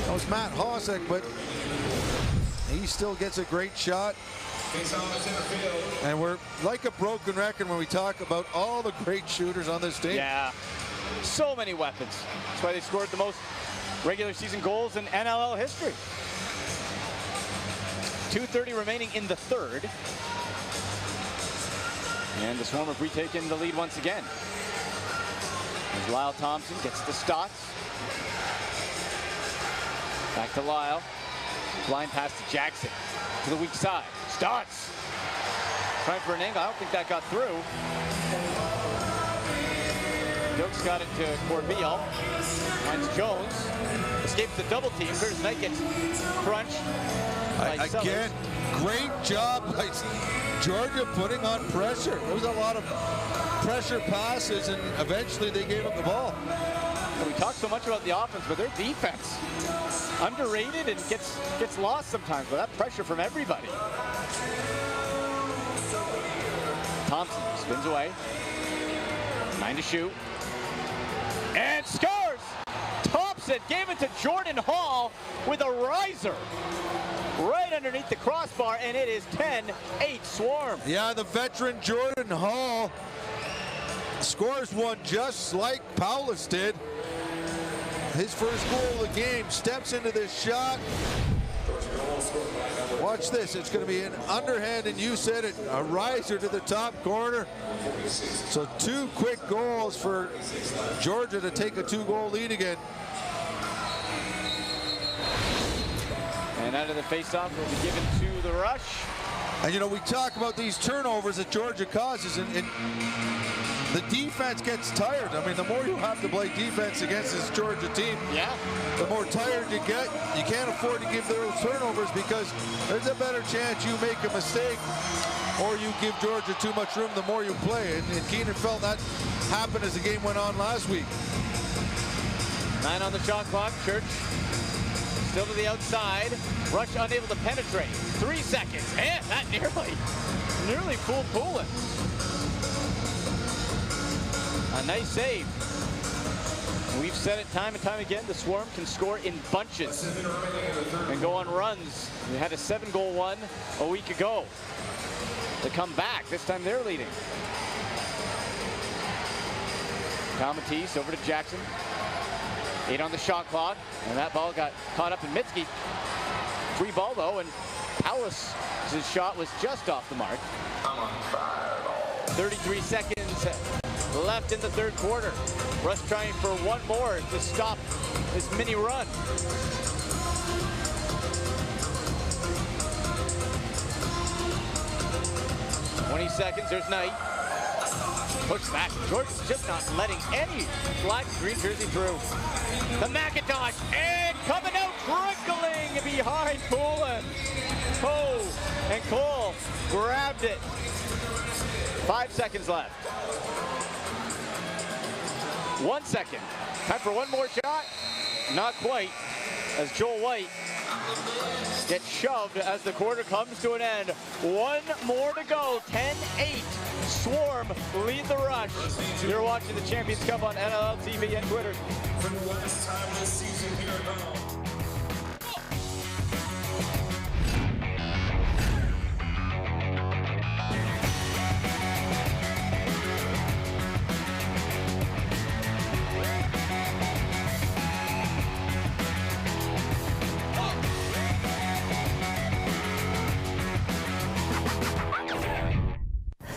That was Matt Hosek, but he still gets a great shot. And we're like a broken record when we talk about all the great shooters on this team. Yeah, so many weapons. That's why they scored the most regular season goals in NLL history. 2:30 remaining in the third. And the Swarm have retaken the lead once again. As Lyle Thompson gets to Stotts. Back to Lyle. Blind pass to Jackson. To the weak side. Stotts. Trying for an angle. I don't think that got through. Jokes got it to Corbeil. Finds Jones. Escapes the double team. Curtis Knight gets crunched. Again, great job by Georgia putting on pressure. There was a lot of pressure passes, and eventually they gave up the ball. And we talk so much about the offense, but their defense, underrated and gets lost sometimes, but that pressure from everybody. Thompson spins away. 9 to shoot. And scores! Thompson gave it to Jordan Hall with a riser. Right underneath the crossbar, and it is 10-8 Swarm. Yeah, the veteran Jordan Hall scores one just like Paulus did. His first goal of the game, steps into this shot. Watch this, it's going to be an underhand, and you said it, a riser to the top corner. So 2 quick goals for Georgia to take a 2-goal lead again. And out of the faceoff will be given to the Rush. And you know, we talk about these turnovers that Georgia causes, and the defense gets tired. I mean, the more you have to play defense against this Georgia team, the more tired you get. You can't afford to give those turnovers because there's a better chance you make a mistake or you give Georgia too much room the more you play. And Keenan felt that happen as the game went on last week. 9 on the shot clock. Church still to the outside. Rush unable to penetrate. 3 seconds. And that nearly fooled Poulin. A nice save. We've said it time and time again, the Swarm can score in bunches and go on runs. We had a 7-goal one a week ago. To come back, this time they're leading. Matisse over to Jackson. 8 on the shot clock, and that ball got caught up in Mitski. Free ball though, and Paulus' shot was just off the mark. 33 seconds left in the third quarter. Rush trying for one more to stop this mini run. "20 seconds, there's Knight. Push back. Georgia's just not letting any black and green jersey through. The McIntosh, and coming out trickling behind Poulin. Oh, and Cole grabbed it. 5 seconds left. 1 second. Time for one more shot. Not quite, as Joel White gets shoved as the quarter comes to an end. One more to go. 10-8. Swarm lead the Rush. You're watching the Champions Cup on NLL TV and Twitter. For the last time this season here at home.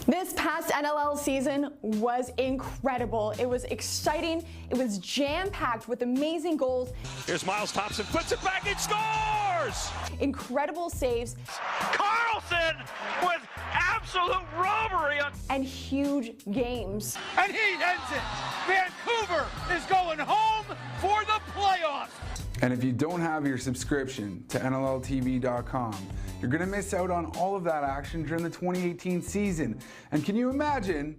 This past NLL season was incredible. It was exciting. It was jam-packed with amazing goals. Here's Miles Thompson, puts it back and scores! Incredible saves. Carlson with absolute robbery on... And huge games. And he ends it. Vancouver is going home for the playoffs. And if you don't have your subscription to NLLTV.com, you're going to miss out on all of that action during the 2018 season. And can you imagine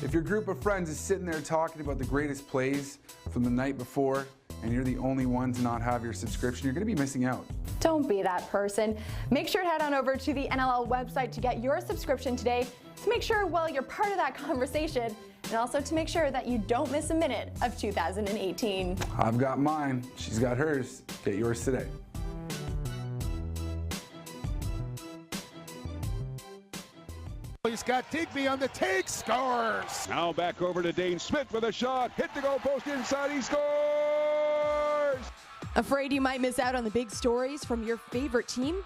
If your group of friends is sitting there talking about the greatest plays from the night before, and you're the only one to not have your subscription, you're going to be missing out. Don't be that person. Make sure to head on over to the NLL website to get your subscription today to make sure, well, you're part of that conversation, and also to make sure that you don't miss a minute of 2018. I've got mine. She's got hers. Get yours today. He's got Digby on the take, scores! Now back over to Dane Smith with a shot, hit the goal post inside, he scores! Afraid you might miss out on the big stories from your favorite team?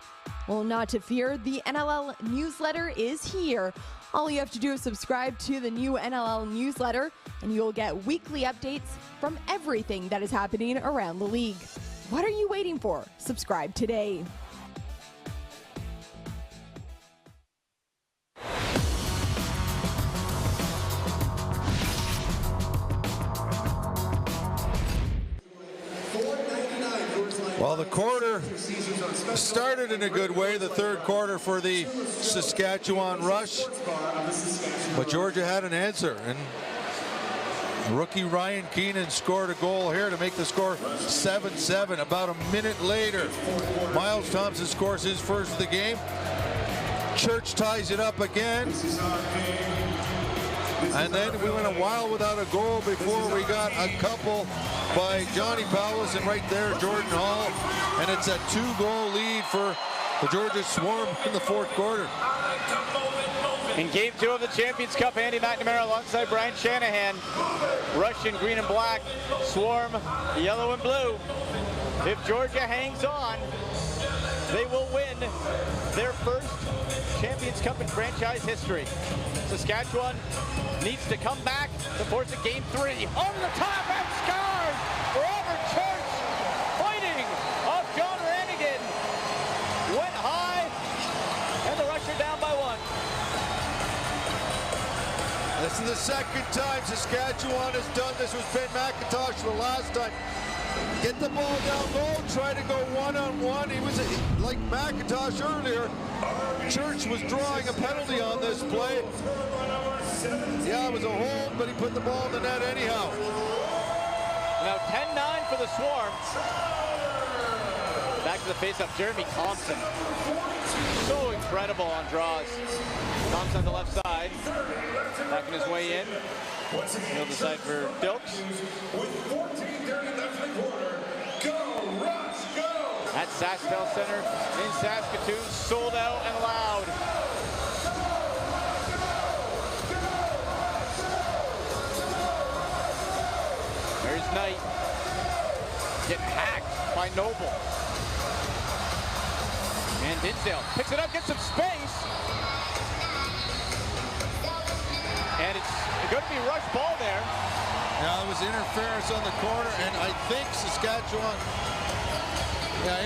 Well, not to fear, the NLL newsletter is here. All you have to do is subscribe to the new NLL newsletter, and you'll get weekly updates from everything that is happening around the league. What are you waiting for? Subscribe today. Well, the quarter started in a good way, the third quarter for the Saskatchewan Rush, but Georgia had an answer, and rookie Ryan Keenan scored a goal here to make the score 7-7. About a minute later, Miles Thompson scores his first of the game. Church ties it up again. And then we went a while without a goal before we got a couple by Johnny Powell, and right there Jordan Hall, and it's a 2-goal lead for the Georgia Swarm in the fourth quarter. In Game 2 of the Champions Cup, Andy McNamara alongside Brian Shanahan. Rush in green and black, Swarm yellow and blue. If Georgia hangs on, they will win their first Champions Cup in franchise history. Saskatchewan needs to come back to force a Game 3. Over the top and scores! Robert Church fighting off John Rannigan. Went high, and the Rush are down by 1. This is the second time Saskatchewan has done this with Ben McIntosh the last time. Get the ball down low, try to go one-on-one. He was like McIntosh earlier. Church was drawing a penalty on this play. Yeah, it was a hold, but he put the ball in the net anyhow. Now 10-9 for the Swarm. Back to the faceoff, Jeremy Thompson. So incredible on draws. Thompson on the left side, backing his way in. He'll decide for Dilks. At Saskville Center in Saskatoon, sold out and loud. There's Knight, getting hacked by Noble. And Dinsdale picks it up, gets some space. And it's going to be rush ball there. Yeah, it was interference on the corner, and I think Saskatchewan,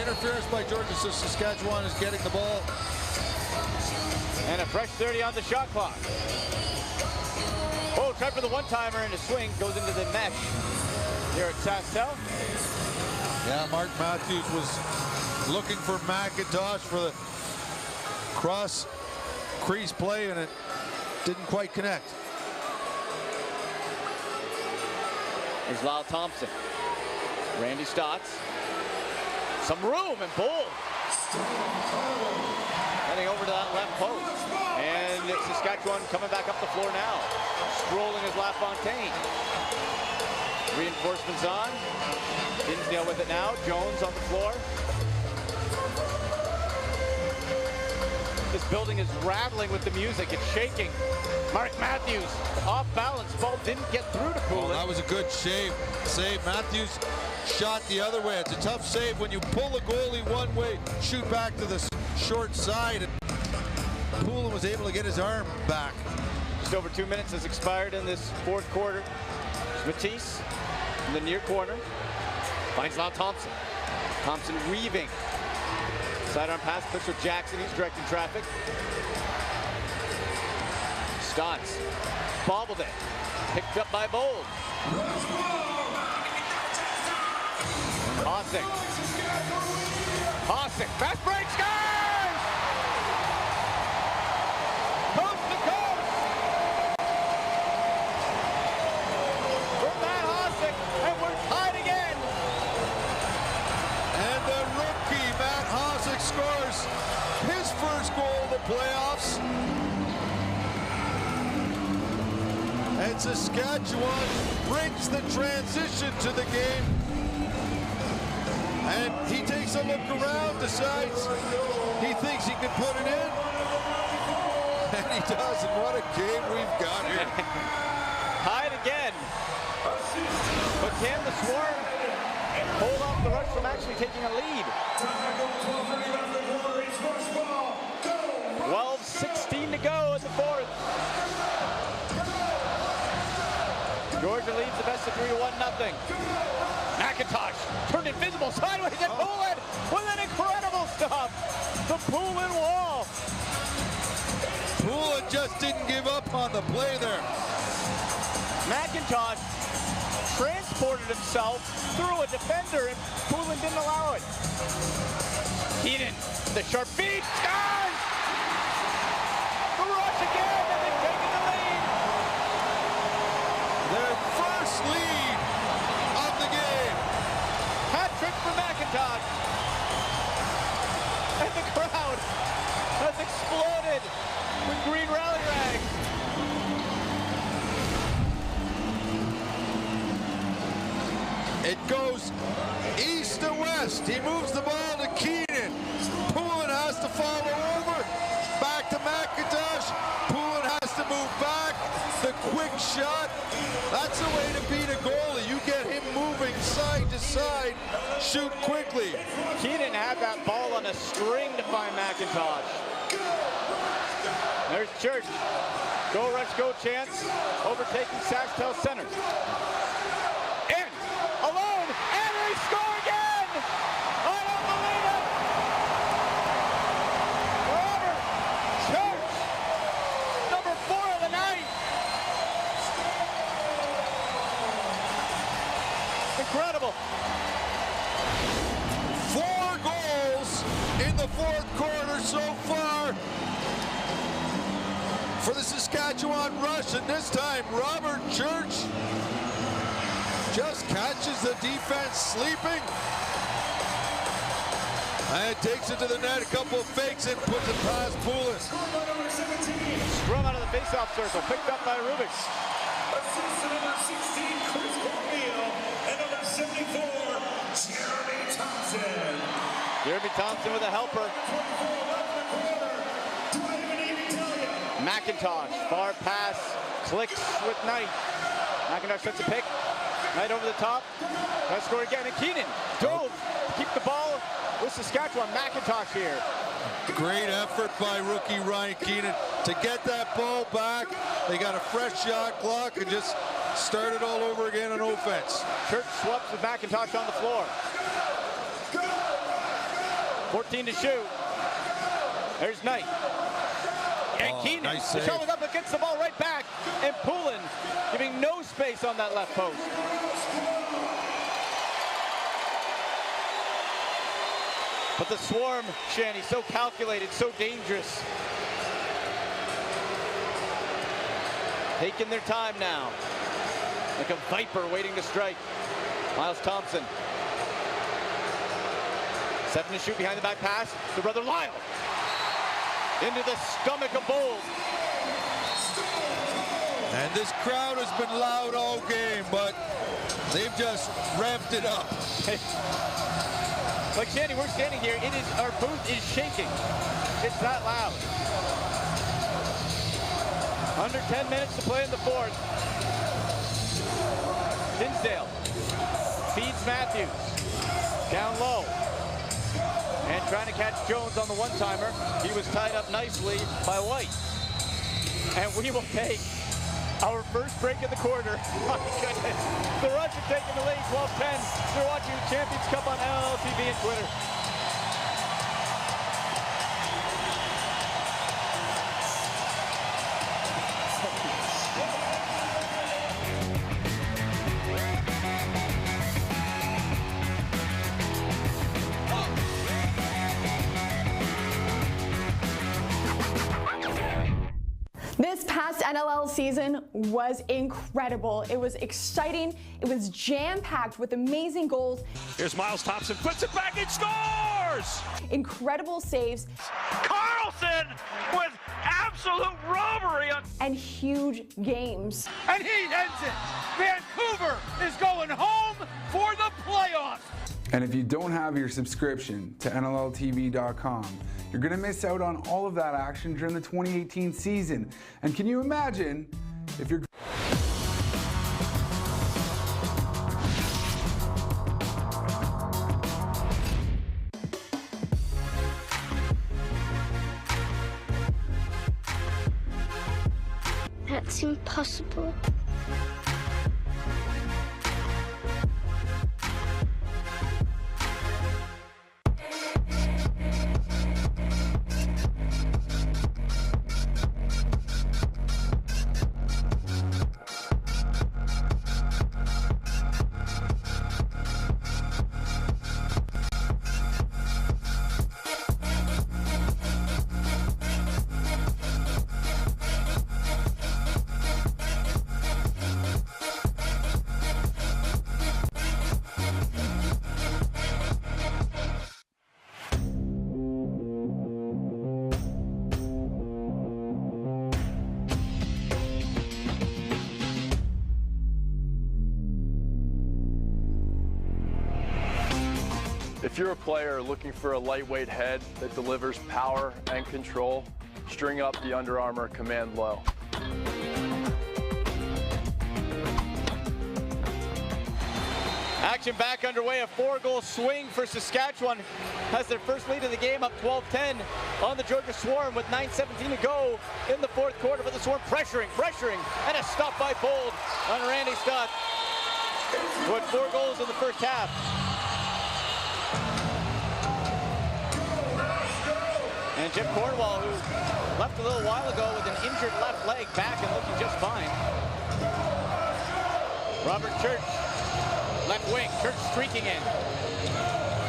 interference by Georgia, so Saskatchewan is getting the ball. And a fresh 30 on the shot clock. Oh, try for the one-timer, and a swing goes into the mesh here at Saskville. Yeah, Mark Matthews was looking for McIntosh for the cross crease play, and it didn't quite connect. Here's Lyle Thompson. Randy Stotts. Some room and bold. Heading over to that left post. And Saskatchewan coming back up the floor now. Strolling is LaFontaine. Reinforcements on. Dinsdale with it now. Jones on the floor. This building is rattling with the music. It's shaking. Mark Matthews off balance. Ball didn't get through to Poulin. That was a good save. Matthews shot the other way. It's a tough save when you pull the goalie one way, shoot back to the short side, and Poulin was able to get his arm back. Just over 2 minutes has expired in this fourth quarter. Matisse in the near corner finds Lyle Thompson. Thompson weaving. Sidearm pass, clicks for Jackson. He's directing traffic. Stotts bobbled it. Picked up by Bold. Hossack, fast break, scores! Coast to coast! And Saskatchewan brings the transition to the game. And he takes a look around, decides he thinks he can put it in. And he does, and what a game we've got here. Tied again. But can the Swarm hold off the Rush from actually taking a lead? 12:16 to go in the fourth. Georgia leads the best of 3-1-0. McIntosh turned invisible sideways and Poulin with an incredible stop. The Poulin wall. Poulin just didn't give up on the play there. McIntosh transported himself through a defender and Poulin didn't allow it. Keenan, the sharp feed, scores! The Rush again, and they've taken the lead. Their first lead of the game. Hat trick for McIntosh. And the crowd has exploded with green rally rags. It goes east to west. He moves the ball to Keenan. Poulin has to follow over. Back to McIntosh. Poulin has to move back. The quick shot. That's the way to beat a goalie. You get him moving side to side. Shoot quickly. Keenan had that ball on a string to find McIntosh. There's Church. Go Rush, go chance. Overtaking Saskatoon center. In, alone, and they score again! I don't believe it! Robert Church, number 4 of the night. Incredible. 4 goals in the fourth quarter so far for the Saskatchewan Rush, and this time Robert Church just catches the defense sleeping and takes it to the net. A couple of fakes and puts it past Poulin. Strung out of the faceoff circle, picked up by Rubik. Assistant number 16, Chris Cornmeal, and number 74, Jeremy Thompson. Jeremy Thompson with a helper. McIntosh, far pass, clicks with Knight. McIntosh sets a pick. Knight over the top. Tries to score again, and Keenan dove to keep the ball with Saskatchewan. McIntosh here. Great effort by rookie Ryan Keenan to get that ball back. They got a fresh shot clock and just started all over again on offense. Church swaps with McIntosh on the floor. 14 to shoot. There's Knight. And Keenan, nice the save. shot was up, but gets the ball right back. And Poulin giving no space on that left post. But the Swarm, Shanny, so calculated, so dangerous. Taking their time now. Like a viper waiting to strike. Miles Thompson. 7 to shoot behind the back pass to brother Lyle. Into the stomach of Bold. And this crowd has been loud all game, but they've just ramped it up. Like Shanny, we're standing here. It is, our booth is shaking. It's that loud. Under 10 minutes to play in the fourth. Dinsdale feeds Matthews. Down low. And trying to catch Jones on the one-timer. He was tied up nicely by White. And we will take our first break of the quarter. My goodness. The Rush are taking the lead, 12-10. You're watching the Champions Cup on NLL TV and Twitter. This past NLL season was incredible. It was exciting. It was jam-packed with amazing goals. Here's Miles Thompson, puts it back and scores! Incredible saves. Carlson with absolute absolute robbery on... And huge games. And he ends it. Vancouver is going home for the playoffs. And if you don't have your subscription to NLLTV.com, you're going to miss out on all of that action during the 2018 season. And can you imagine if you're... That's impossible. If you're a player looking for a lightweight head that delivers power and control, string up the Under Armour Command Low. Action back underway. A 4-goal swing for Saskatchewan. Has their first lead of the game, up 12-10 on the Georgia Swarm with 9:17 to go in the fourth quarter. But the Swarm pressuring, and a stop by Bold on Randy Stott, who had 4 goals in the first half. And Jim Cornwall, who left a little while ago with an injured left leg, back and looking just fine. Robert Church, left wing, Church streaking in.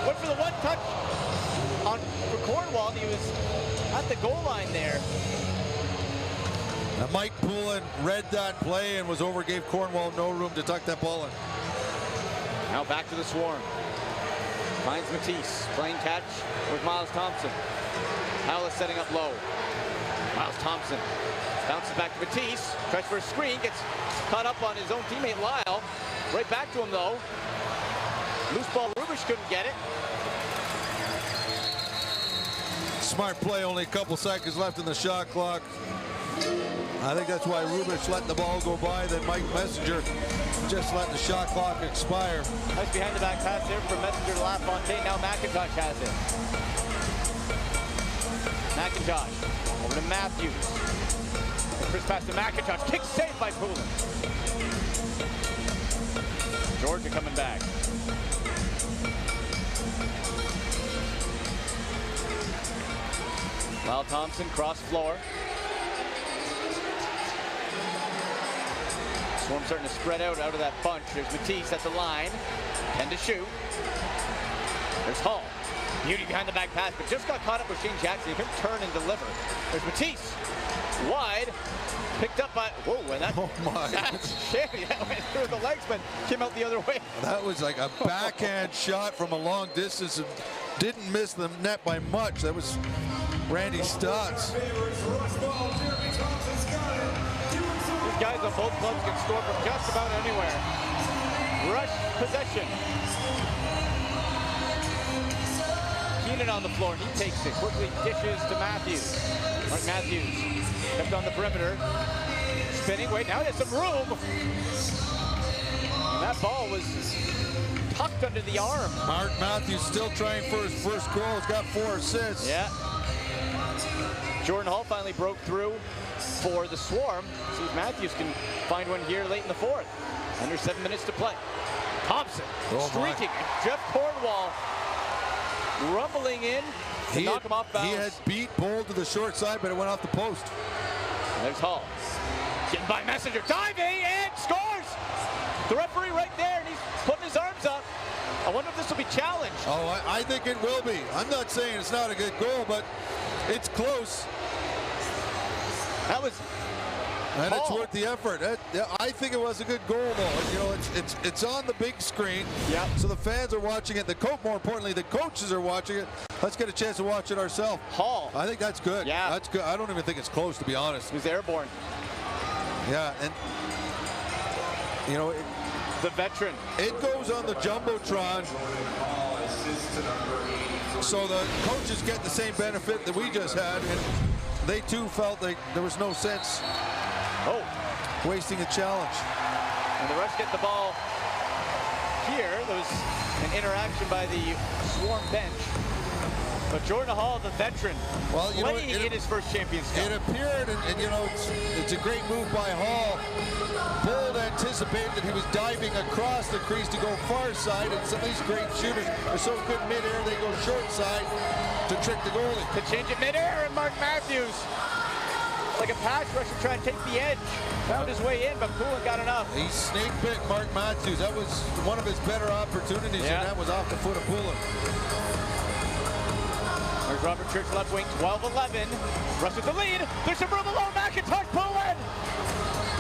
Went for the one touch for Cornwall. He was at the goal line there. Now Mike Poulin read that play and gave Cornwall no room to tuck that ball in. Now back to the Swarm. Finds Matisse, playing catch with Miles Thompson. Howell is setting up low. Miles Thompson bounces back to Matisse, tries for a screen, gets caught up on his own teammate Lyle. Right back to him though. Loose ball, Rubish couldn't get it. Smart play, only a couple seconds left in the shot clock. I think that's why Rubish let the ball go by, then Mike Messenger just let the shot clock expire. Nice behind the back pass there from Messenger to LaFontaine. Now McIntosh has it. McIntosh over to Matthews. Chris pass to McIntosh. Kick saved by Poulin. Georgia coming back. Lyle Thompson cross floor. Swarm starting to spread out of that bunch. There's Matisse at the line. 10 to shoot. There's Hall. Beauty behind the back pass, but just got caught up with Shane Jackson. He couldn't turn and deliver. There's Matisse. Wide. Picked up by, whoa, and that, oh my. That's Shanny. That went through the legs, but came out the other way. That was like a backhand shot from a long distance and didn't miss the net by much. That was Randy Stotts. These guys on both clubs can score from just about anywhere. Rush possession. Keenan on the floor, and he takes it. Quickly dishes to Matthews. Mark Matthews kept on the perimeter. Spinning, wait, now he has some room. And that ball was tucked under the arm. Mark Matthews still trying for his first goal. He's got 4 assists. Yeah. Jordan Hall finally broke through for the Swarm. See if Matthews can find one here late in the fourth. Under 7 minutes to play. Thompson streaking. Jeff Cornwall rumbling in to knock him off balance. He had beat Bold to the short side, but it went off the post. And there's Hall. Getting by Messenger. Diving and scores! The referee right there, and he's putting his arms up. I wonder if this will be challenged. Oh, I think it will be. I'm not saying it's not a good goal, but it's close. That was And it's worth the effort. I think it was a good goal, though. You know, it's on the big screen. Yeah. So the fans are watching it. More importantly, the coaches are watching it. Let's get a chance to watch it ourselves. Hall. I think that's good. Yeah. That's good. I don't even think it's close, to be honest. He was airborne. Yeah, and you know, the veteran. It goes on the jumbotron. So the coaches get the same benefit that we just had, and they too felt like there was no sense wasting a challenge. And the Rush get the ball here. There was an interaction by the Swarm bench. But Jordan Hall, the veteran, playing in his first Champions Cup. It appeared, and you know, it's a great move by Hall. Bold anticipated that he was diving across the crease to go far side, and some of these great shooters are so good midair, they go short side to trick the goalie. To change it midair, and Mark Matthews, like a pass rusher, trying to take the edge. Found his way in, but Poulin got enough. He snake bit Mark Matthews. That was one of his better opportunities, and that was off the foot of Poulin. There's Robert Church left wing, 12-11. Rush with the lead. There's some room alone. McIntosh, Poulin.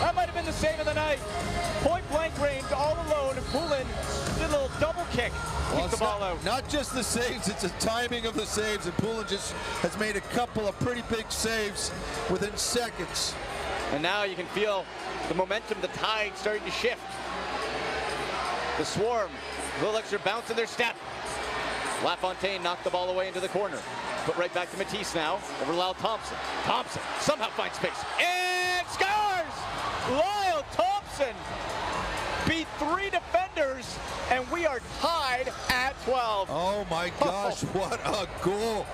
That might have been the save of the night. Point blank range, all alone, and Poulin did a little double kick. Keep the ball out. Not just the saves, it's the timing of the saves, and Poulin just has made a couple of pretty big saves within seconds. And now you can feel the momentum, the tide starting to shift. The Swarm, a little extra bounce in their step. LaFontaine knocked the ball away into the corner. Put right back to Matisse now, over Lyle Thompson. Thompson somehow finds space, and scores! Lyle Thompson beat 3 defenders, and we are tied at 12. Oh my gosh, what a goal.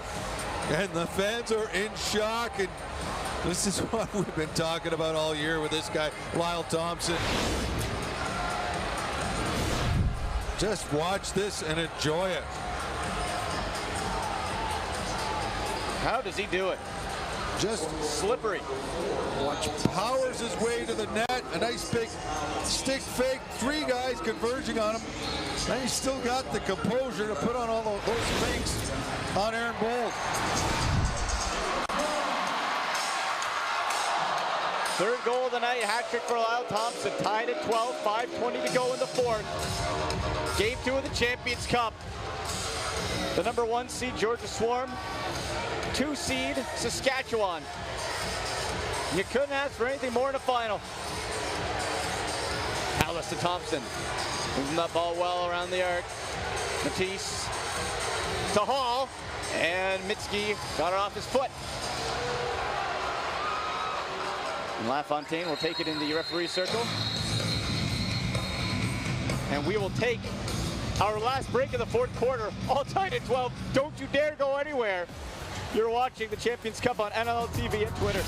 And the fans are in shock, and this is what we've been talking about all year with this guy, Lyle Thompson. Just watch this and enjoy it. How does he do it? Just slippery. Powers his way to the net. A nice big stick fake. 3 guys converging on him. And he's still got the composure to put on all those fakes on Aaron Bold. Third goal of the night, hat trick for Lyle Thompson. Tied at 12, 5:20 to go in the fourth. Game 2 of the Champions Cup. The number 1 seed, Georgia Swarm. 2 seed, Saskatchewan. You couldn't ask for anything more in a final. Alice to Thompson. Moving that ball well around the arc. Matisse to Hall. And Mitski got it off his foot. And LaFontaine will take it in the referee circle. And we will take our last break of the fourth quarter. All tied at 12. Don't you dare go anywhere. You're watching the Champions Cup on NLL TV and Twitter.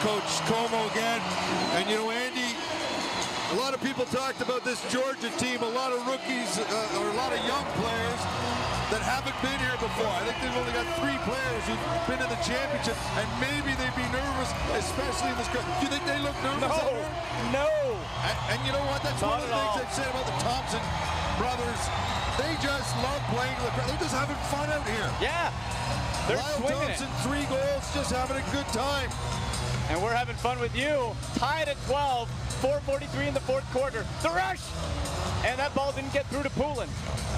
Coach Como again. And you know, Andy, a lot of people talked about this Georgia team, a lot of rookies or a lot of young players. that haven't been here before. I think they've only got 3 players who've been in the championship, and maybe they'd be nervous, especially in this crowd. Do you think they look nervous? No. And you know what? That's one of the things they've said about the Thompson brothers. They just love playing in the crowd. They're just having fun out here. Yeah. They're Lyle swinging Thompson, it. 3 goals, just having a good time. And we're having fun with you. Tied at 12, 4:43 in the fourth quarter. The rush! And that ball didn't get through to Poulin.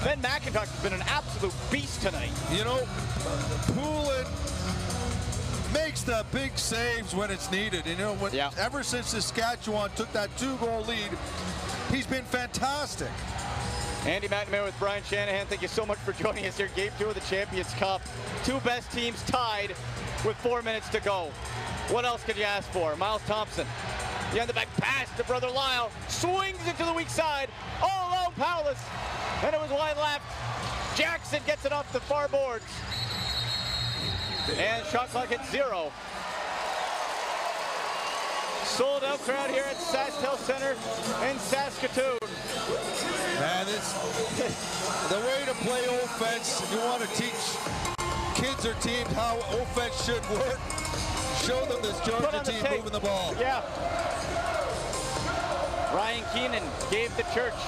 Ben McIntosh has been an absolute beast tonight. You know, Poulin makes the big saves when it's needed. You know, ever since Saskatchewan took that 2-goal lead, he's been fantastic. Andy McNamara with Brian Shanahan, thank you so much for joining us here. Game 2 of the Champions Cup. 2 best teams tied with 4 minutes to go. What else could you ask for? Miles Thompson, the end-the-back pass to brother Lyle, swings it to the weak side, all alone Paulus, and it was wide left. Jackson gets it off the far boards. And shot clock at 0. Sold out crowd here at SaskTel Center in Saskatoon. Man, the way to play offense, if you want to teach kids or teams how offense should work, show them this Georgia team moving the ball. Yeah. Ryan Keenan gave the Church.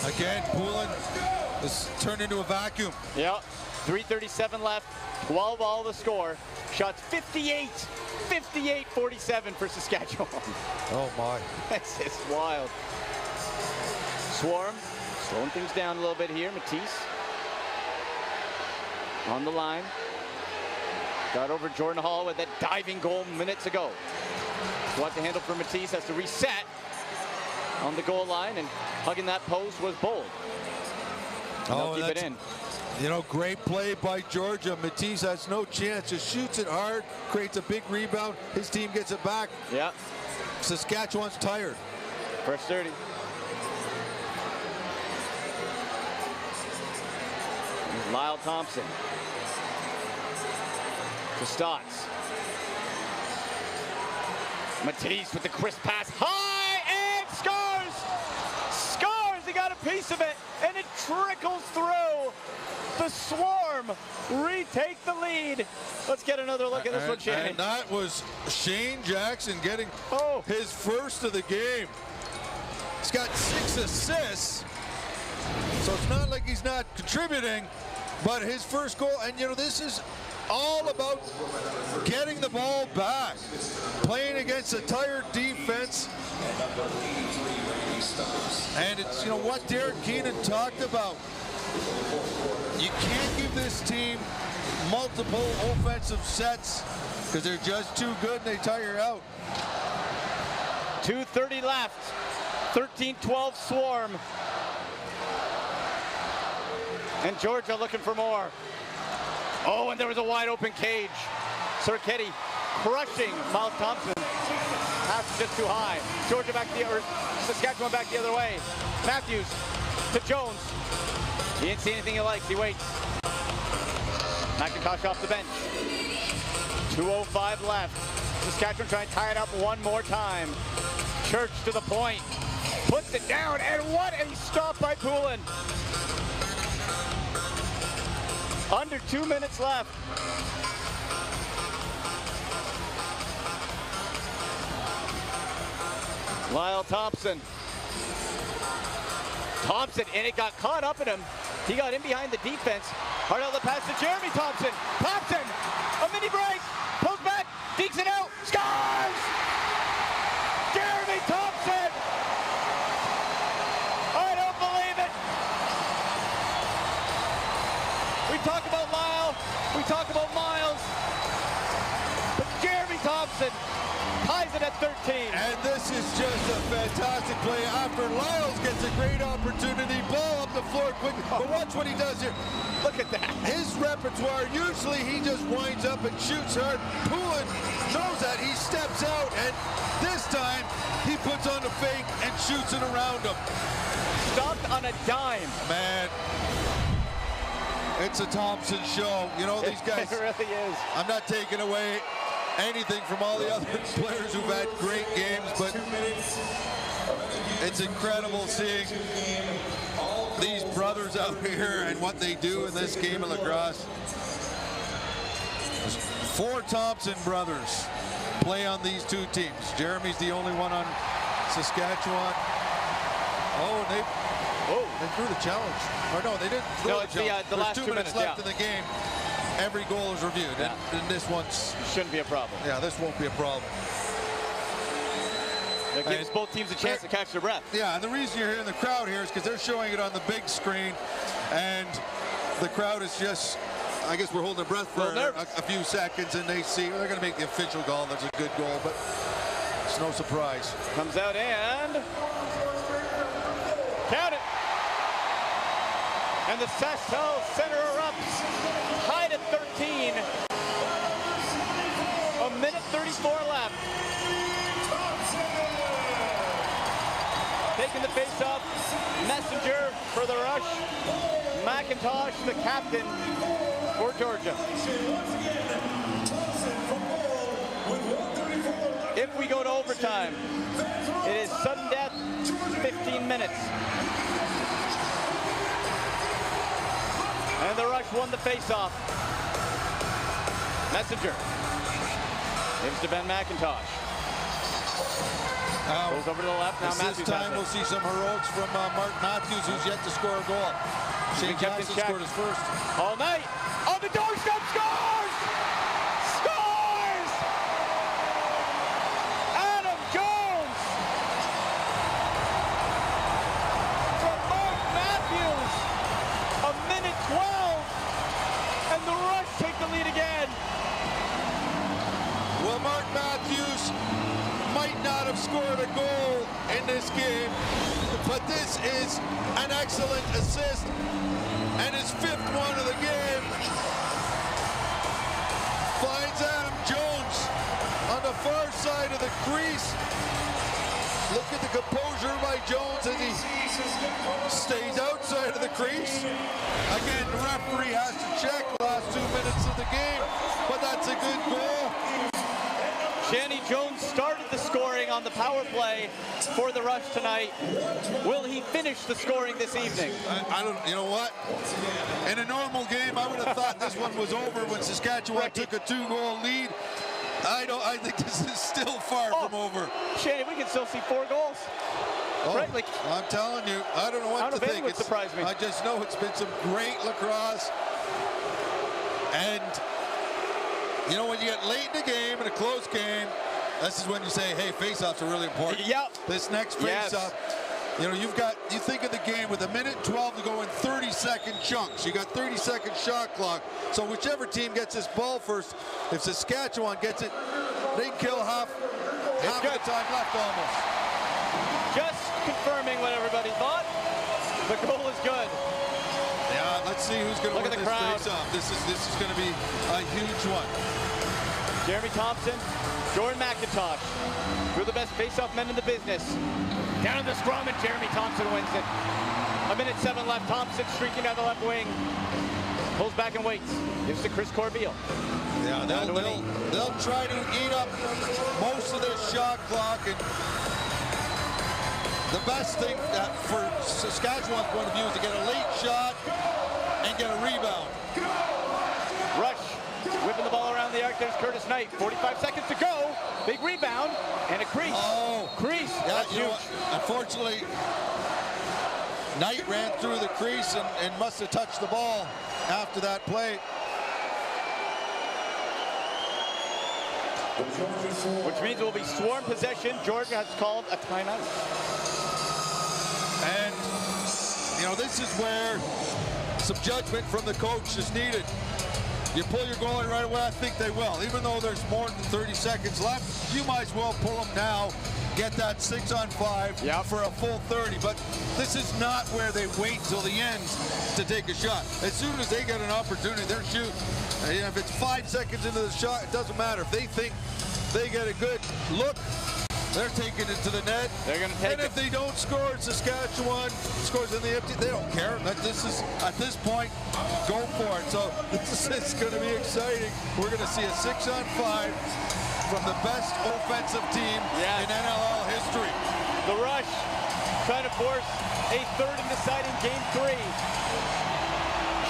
Again, Poulin is turned into a vacuum. Yeah. 3:37 left. 12 all the score. Shots 58-47 for Saskatchewan. Oh my. That's just wild. Swarm slowing things down a little bit here. Matisse on the line. Got over Jordan Hall with that diving goal minutes ago. What to handle for Matisse, has to reset on the goal line, and hugging that post was bold. And they'll keep it in. You know, great play by Georgia. Matisse has no chance. Just shoots it hard, creates a big rebound. His team gets it back. Yeah. Saskatchewan's tired. First 30. Lyle Thompson to Stotts. Matisse with the crisp pass. High and scores! Scores! He got a piece of it, and it trickles through. The Swarm retake the lead. Let's get another look at this one, Shane. And that was Shane Jackson getting his first of the game. He's got 6 assists, so it's not like he's not contributing, but his first goal, and you know, this is all about getting the ball back, playing against a tired defense. And it's, you know, what Derek Keenan talked about. You can't give this team multiple offensive sets because they're just too good and they tire out. 2:30 left. 13-12 Swarm. And Georgia looking for more. Oh, and there was a wide open cage. Serketti crushing Miles Thompson. Pass is just too high. Georgia back Saskatchewan back the other way. Matthews to Jones. He didn't see anything he likes. He waits. McIntosh off the bench. 2:05 left. Saskatchewan trying to tie it up one more time. Church to the point. Puts it down, and what a stop by Poulin. Under 2 minutes left. Lyle Thompson. And it got caught up in him. He got in behind the defense. Hard out the pass to Jeremy Thompson. Thompson, a mini break, pulls back, dekes it out, scores! Jeremy Thompson! I don't believe it. We talk about Lyle, we talk about Miles, but Jeremy Thompson ties it at 13. And this is just a fantastic play after Lyles gets a great opportunity. Ball up the floor quick. But watch what he does here. Look at that. His repertoire, usually he just winds up and shoots hard. Poulin knows that. He steps out, and this time he puts on a fake and shoots it around him. Stopped on a dime. Man, it's a Thompson show. You know, these guys. It really is. I'm not taking away anything from all the other players who've had great games, but It's incredible seeing these brothers out here and what they do in this game of lacrosse. 4 Thompson brothers play on these 2 teams. Jeremy's the only one on Saskatchewan. Oh, and they threw the challenge. Or no, they didn't throw the challenge. The last 2 minutes left in the game. Every goal is reviewed, and this one's shouldn't be a problem. Yeah, this won't be a problem. That gives both teams a chance to catch their breath. Yeah, and the reason you're hearing the crowd here is because they're showing it on the big screen, and the crowd is just, I guess we're holding our breath for a few seconds, and they see they're going to make the official goal. That's a good goal, but it's no surprise. Comes out and count it. And the Saskatchewan Center erupts, tied at 13. A minute 34 left. Taking the face-off, Messenger for the rush. McIntosh, the captain for Georgia. If we go to overtime, it is sudden death, 15 minutes. And the rush won the face-off. Messenger gives to Ben McIntosh. Goes over to the left. Now Matthews. This time we'll see some heroics from Mark Matthews, who's yet to score a goal. Shane Jackson scored his first. All night. On the doorstep, scores! Scores! Adam Jones! From Mark Matthews. A minute 12. And the Rush take the lead again. Well, Mark Matthews might not have scored a goal in this game, but this is an excellent assist and his 5th one of the game. Finds Adam Jones on the far side of the crease. Look at the composure by Jones as he stays outside of the crease. Again, the referee has to check the last 2 minutes of the game, but that's a good goal. Shanny Jones started the scoring on the power play for the Rush tonight. Will he finish the scoring this evening? I don't, you know what? In a normal game, I would have thought this one was over when Saskatchewan took a 2-goal lead. I think this is still far from over. Shanny, we can still see 4 goals. Right? Like, I'm telling you, I don't know what to think. Would surprise me. I just know it's been some great lacrosse. And you know, when you get late in the game, in a close game, this is when you say, hey, face-offs are really important. Yep. This next face-off, you know, you think of the game with 1:12 to go in 30-second chunks. You got 30-second shot clock. So whichever team gets this ball first, if Saskatchewan gets it, they kill half of the time left almost. Just confirming what everybody thought. The goal is good. Yeah, let's see who's going to win this face-off. This is going to be a huge one. Jeremy Thompson, Jordan McIntosh, two of the best face-off men in the business. Down in the scrum, and Jeremy Thompson wins it. 1:07 left. Thompson streaking down the left wing. Pulls back and waits. Gives to Chris Corbeil. Yeah, they'll try to eat up most of their shot clock. And the best thing that for Saskatchewan's point of view is to get a late shot and get a rebound. Rush whipping the ball around the arc. There's Curtis Knight. 45 seconds to go. Big rebound and a crease. Oh, crease. Yeah, that's huge. Unfortunately, Knight ran through the crease and must have touched the ball after that play. Which means it will be swarm possession. Georgia has called a timeout. And, you know, this is where some judgment from the coach is needed. You pull your goalie right away, I think they will. Even though there's more than 30 seconds left, you might as well pull them now, get that 6-on-5 for a full 30. But this is not where they wait till the end to take a shot. As soon as they get an opportunity, they're shooting. And if it's 5 seconds into the shot, it doesn't matter. If they think they get a good look, they're taking it to the net. They're going to take it. And if they don't score, Saskatchewan scores in the empty. They don't care. This is, at this point, go for it. So this is going to be exciting. We're going to see a 6-on-5 from the best offensive team in NLL history. The Rush trying to force a third and deciding game 3.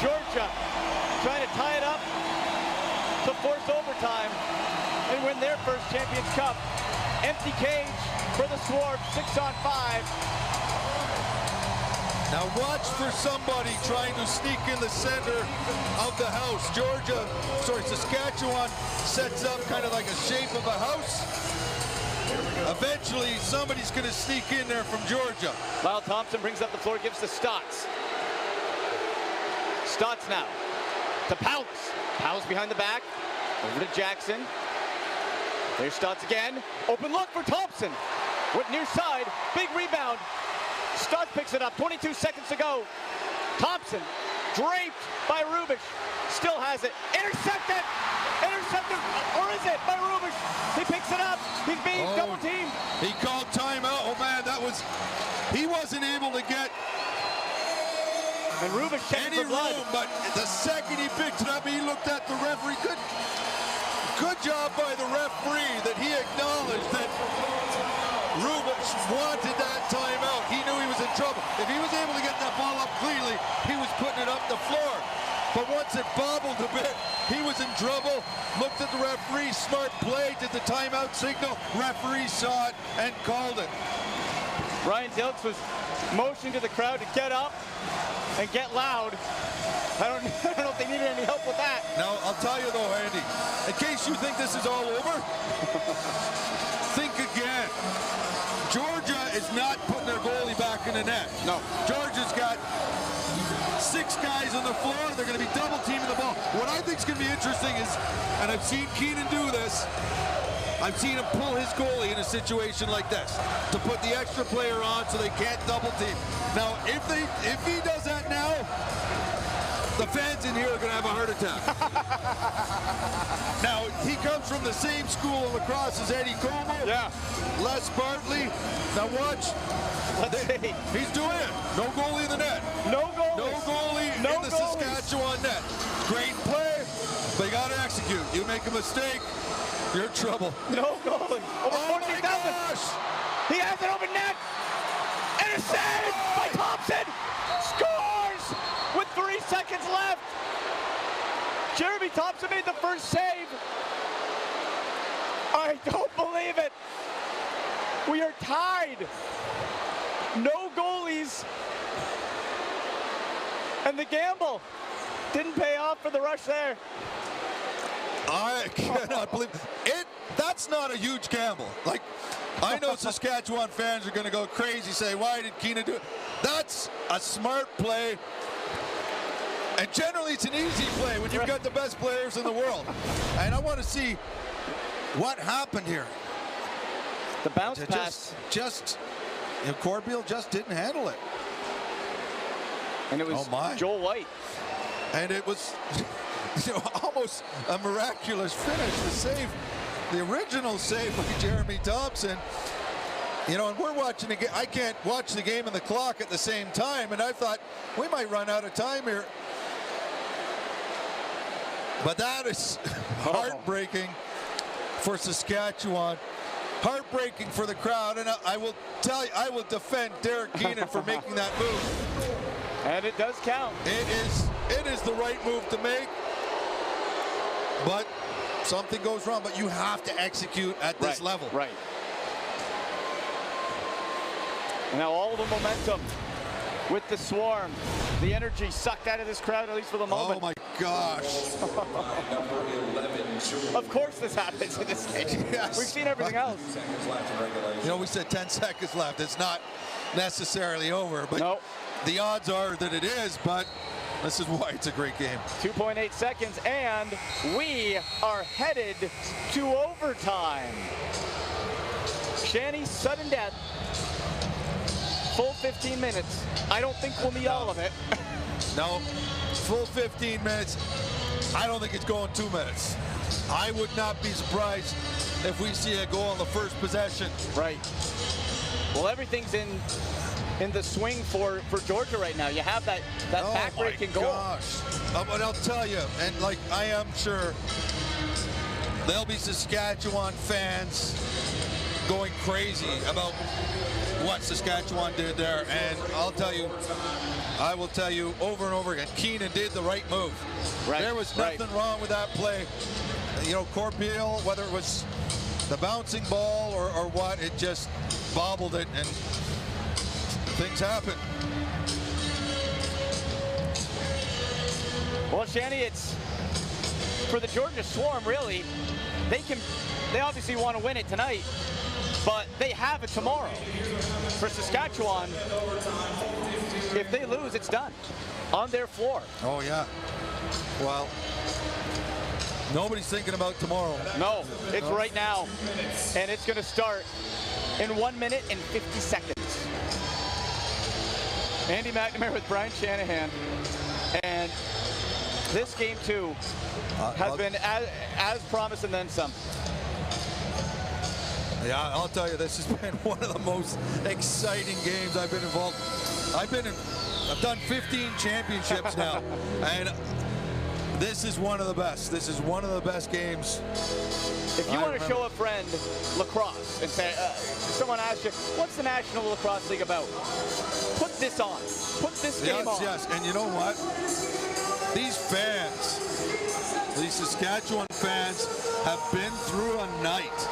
Georgia trying to tie it up to force overtime and win their first Champions Cup. Empty cage for the Swarm, 6-on-5. Now watch for somebody trying to sneak in the center of the house. Saskatchewan sets up kind of like a shape of a house. Eventually, somebody's going to sneak in there from Georgia. Lyle Thompson brings up the floor, gives to Stotts. Stotts now to Powles. Powles behind the back, over to Jackson. There's Stotts again. Open look for Thompson. Went near side, big rebound. Stotts picks it up, 22 seconds to go. Thompson, draped by Rubish, still has it. Intercepted! Intercepted, or is it by Rubish? He picks it up, he's being double teamed. He called timeout. Oh man, he wasn't able to get and Rubish any room, but the second he picked it up, he looked at the referee. Good job by the referee that he acknowledged that Rubish wanted that timeout. He knew he was in trouble. If he was able to get that ball up cleanly, he was putting it up the floor. But once it bobbled a bit, he was in trouble. Looked at the referee, smart play, did the timeout signal. Referee saw it and called it. Ryan Dilks was motioning to the crowd to get up and get loud. I don't know if they needed any help with that. Now, I'll tell you though, Andy, in case you think this is all over, think again. Georgia is not putting their goalie back in the net. No. Georgia's got 6 guys on the floor. They're going to be double teaming the ball. What I think is going to be interesting is, and I've seen Keenan do this, I've seen him pull his goalie in a situation like this to put the extra player on so they can't double team. Now, if he does that now, the fans in here are going to have a heart attack. Now, he comes from the same school of lacrosse as Eddie Como. Yeah. Les Bartley. Now watch. Let's see. He's doing it. No goalie in the net. No goalie. No goalie in the Saskatchewan net. Great play. They got to execute. You make a mistake, you're in trouble. No goalie. Oh my gosh! He has it over net. And a save by Thompson. Scores with 3 seconds left. Jeremy Thompson made the first save. I don't believe it. We are tied. No goalies. And the gamble didn't pay off for the Rush there. I cannot believe it. That's not a huge gamble. Like, I know Saskatchewan fans are going to go crazy, say, why did Keenan do it? That's a smart play. And generally, it's an easy play when you've got the best players in the world. And I want to see what happened here. The bounce pass. Corbeil just didn't handle it. And it was Joel White. And it was almost a miraculous finish. The save, the original save by Jeremy Thompson. And we're watching the game. I can't watch the game and the clock at the same time. And I thought, we might run out of time here. But that is heartbreaking for Saskatchewan. Heartbreaking for the crowd. And I will tell you, I will defend Derek Keenan for making that move. And it does count. It is the right move to make. But something goes wrong. But you have to execute at this level. Right. And now all the momentum with the Swarm. The energy sucked out of this crowd, at least for the moment. Oh my gosh. Of course this happens in this game. Yes. We've seen everything else. We said 10 seconds left. It's not necessarily over, but the odds are that it is, but this is why it's a great game. 2.8 seconds, and we are headed to overtime. Shanny, sudden death. Full 15 minutes. I don't think we'll need all of it. No, full 15 minutes. I don't think it's going 2 minutes. I would not be surprised if we see a goal on the first possession. Right. Well, everything's in the swing for Georgia right now. You have that back-breaking goal. Gosh. But I'll tell you, and I am sure there'll be Saskatchewan fans going crazy about what Saskatchewan did there. And I will tell you over and over again, Keenan did the right move. Right, there was nothing wrong with that play. You know, Corbeil, whether it was the bouncing ball or what, it just bobbled it, and things happen. Well, Shanny, it's for the Georgia Swarm, really. They obviously want to win it tonight, but they have it tomorrow. For Saskatchewan, if they lose, it's done on their floor. Oh, yeah. Well, nobody's thinking about tomorrow. No, it's right now, and it's going to start in 1 minute and 50 seconds. Andy McNamara with Brian Shanahan, and this game, too, has been as promised and then some. Yeah, I'll tell you, this has been one of the most exciting games I've been involved. I've done 15 championships now, and this is one of the best. This is one of the best games. If you want to show a friend lacrosse and say, someone asks you, what's the National Lacrosse League about? Put this on. Put this game on. Yes, and you know what? These fans, these Saskatchewan fans, have been through a night.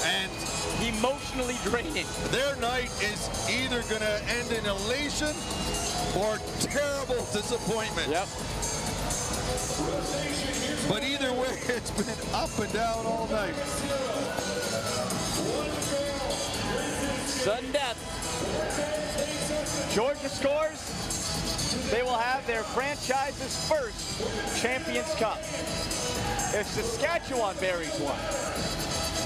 And emotionally draining. Their night is either going to end in elation or terrible disappointment. Yep. But either way, it's been up and down all night. Sudden death. Georgia scores. They will have their franchise's first Champions Cup. If Saskatchewan buries one,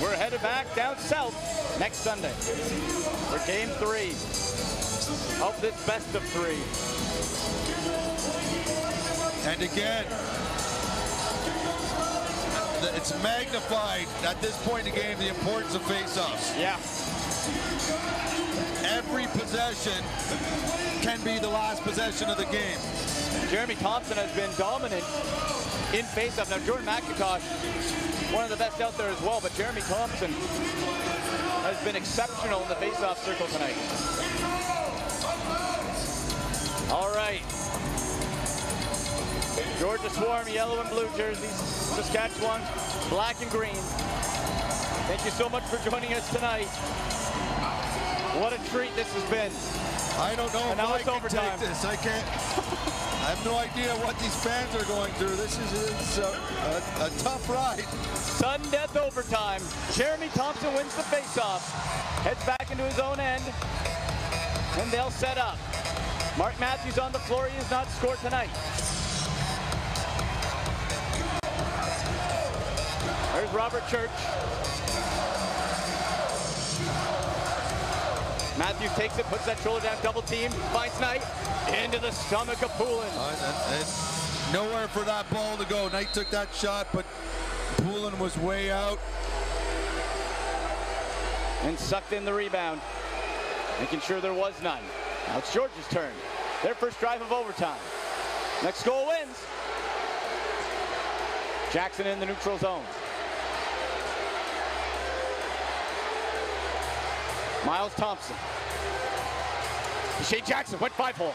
we're headed back down south next Sunday for Game 3 of this best of 3. And again, it's magnified at this point in the game, the importance of face-offs. Yeah. Every possession can be the last possession of the game. Jeremy Thompson has been dominant in face-off. Now, Jordan McIntosh, one of the best out there as well, but Jeremy Thompson has been exceptional in the face-off circle tonight. All right. Georgia Swarm, yellow and blue jerseys. Saskatchewan, black and green. Thank you so much for joining us tonight. What a treat this has been. I don't know if I can take this. I can't. I have no idea what these fans are going through. This is a tough ride. Sudden death overtime. Jeremy Thompson wins the faceoff. Heads back into his own end. And they'll set up. Mark Matthews on the floor. He has not scored tonight. There's Robert Church. Matthews takes it, puts that shoulder down, double team, finds Knight, into the stomach of Poulin. And nowhere for that ball to go. Knight took that shot, but Poulin was way out. And sucked in the rebound, making sure there was none. Now it's Georgia's turn. Their first drive of overtime. Next goal wins. Jackson in the neutral zone. Miles Thompson. Shea Jackson went 5-hole.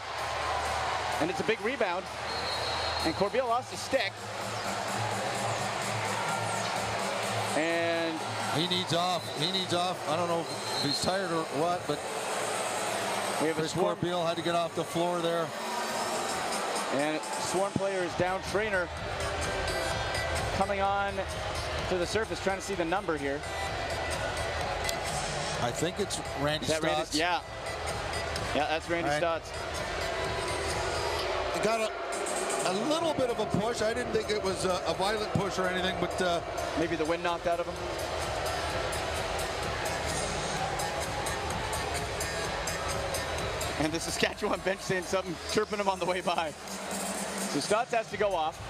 And it's a big rebound. And Corbeil lost his stick. And he needs off. He needs off. I don't know if he's tired or what, but we have Chris Corbeil had to get off the floor there. And Swarm player is down. Trainer coming on to the surface, trying to see the number here. I think it's Randy Stotts. Yeah, that's Randy Stotts. He got a little bit of a push. I didn't think it was a violent push or anything, but maybe the wind knocked out of him. And the Saskatchewan bench saying something, chirping him on the way by. So Stotts has to go off.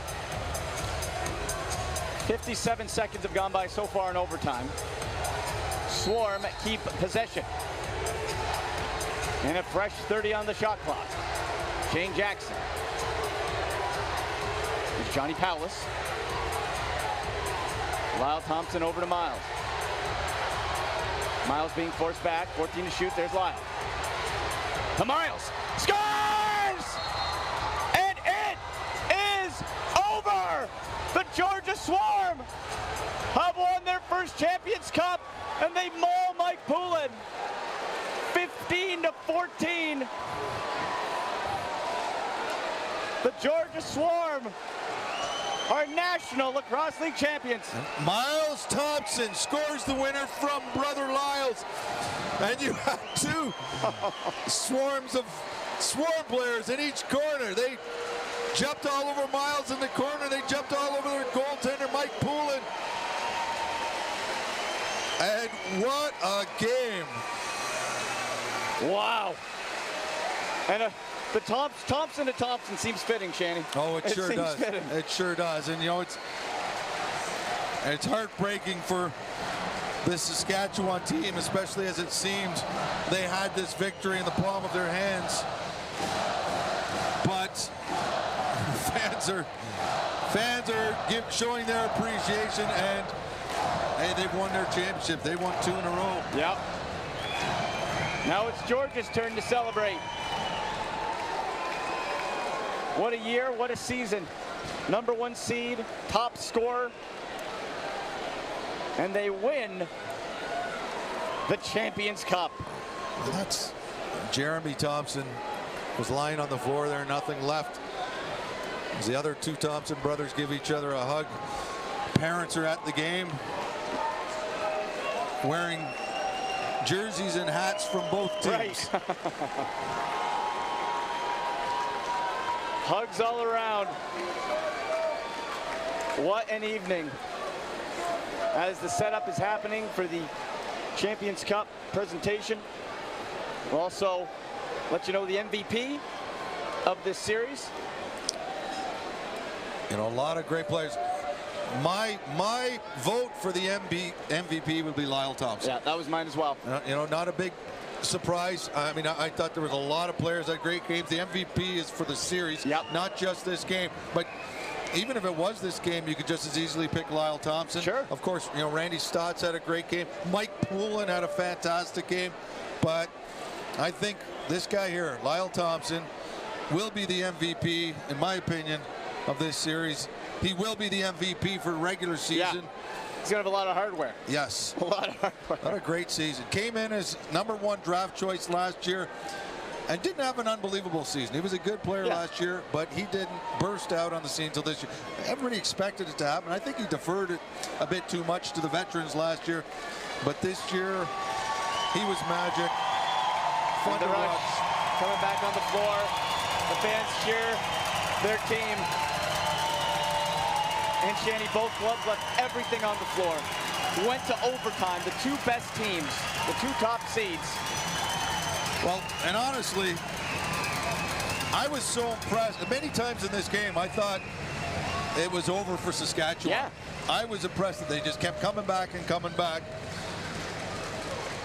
57 seconds have gone by so far in overtime. Swarm keep possession. And a fresh 30 on the shot clock. Shane Jackson. There's Johnny Powlis. Lyle Thompson over to Miles. Miles being forced back, 14 to shoot, there's Lyle. To Miles, scores! And it is over! The Georgia Swarm have won their first Champions Cup, and they maul Mike Poulin 15-14. The Georgia Swarm are National Lacrosse League champions. Miles Thompson scores the winner from Brother Lyles. And you have two Swarm players in each corner. They jumped all over Miles in the corner. They jumped all over their goaltender, Mike Poulin. And what a game. Wow. And the Thompson to Thompson seems fitting, Shanny. Oh, it sure does. Fitting. It sure does. And, you know, it's heartbreaking for this Saskatchewan team, especially as it seemed they had this victory in the palm of their hands. But fans are showing their appreciation, and hey, they've won their championship. They won 2 in a row. Yep. Now it's Georgia's turn to celebrate. What a year, what a season. #1 seed, top scorer, and they win the Champions Cup. That's Jeremy Thompson was lying on the floor there, nothing left. As the other two Thompson brothers give each other a hug. Parents are at the game, wearing jerseys and hats from both teams. Right. Hugs all around. What an evening. As the setup is happening for the Champions Cup presentation, we'll also let you know the MVP of this series. You know, a lot of great players. My vote for the MVP would be Lyle Thompson. Yeah, that was mine as well. You know, not a big surprise. I mean, I thought there was a lot of players that had great games. The MVP is for the series, not just this game. But even if it was this game, you could just as easily pick Lyle Thompson. Sure. Of course, you know, Randy Stotts had a great game. Mike Poulin had a fantastic game. But I think this guy here, Lyle Thompson, will be the MVP, in my opinion, of this series. He will be the MVP for regular season. Yeah. He's going to have a lot of hardware. Yes. A lot of hardware. What a great season. Came in as #1 draft choice last year and didn't have an unbelievable season. He was a good player last year, but he didn't burst out on the scene until this year. Everybody expected it to happen. I think he deferred it a bit too much to the veterans last year. But this year, he was magic. Fun to watch. Coming back on the floor. The fans cheer their team. And Shanny, both clubs left everything on the floor. Went to overtime. The two best teams, the two top seeds. Well, and honestly, I was so impressed. Many times in this game, I thought it was over for Saskatchewan. Yeah. I was impressed that they just kept coming back and coming back.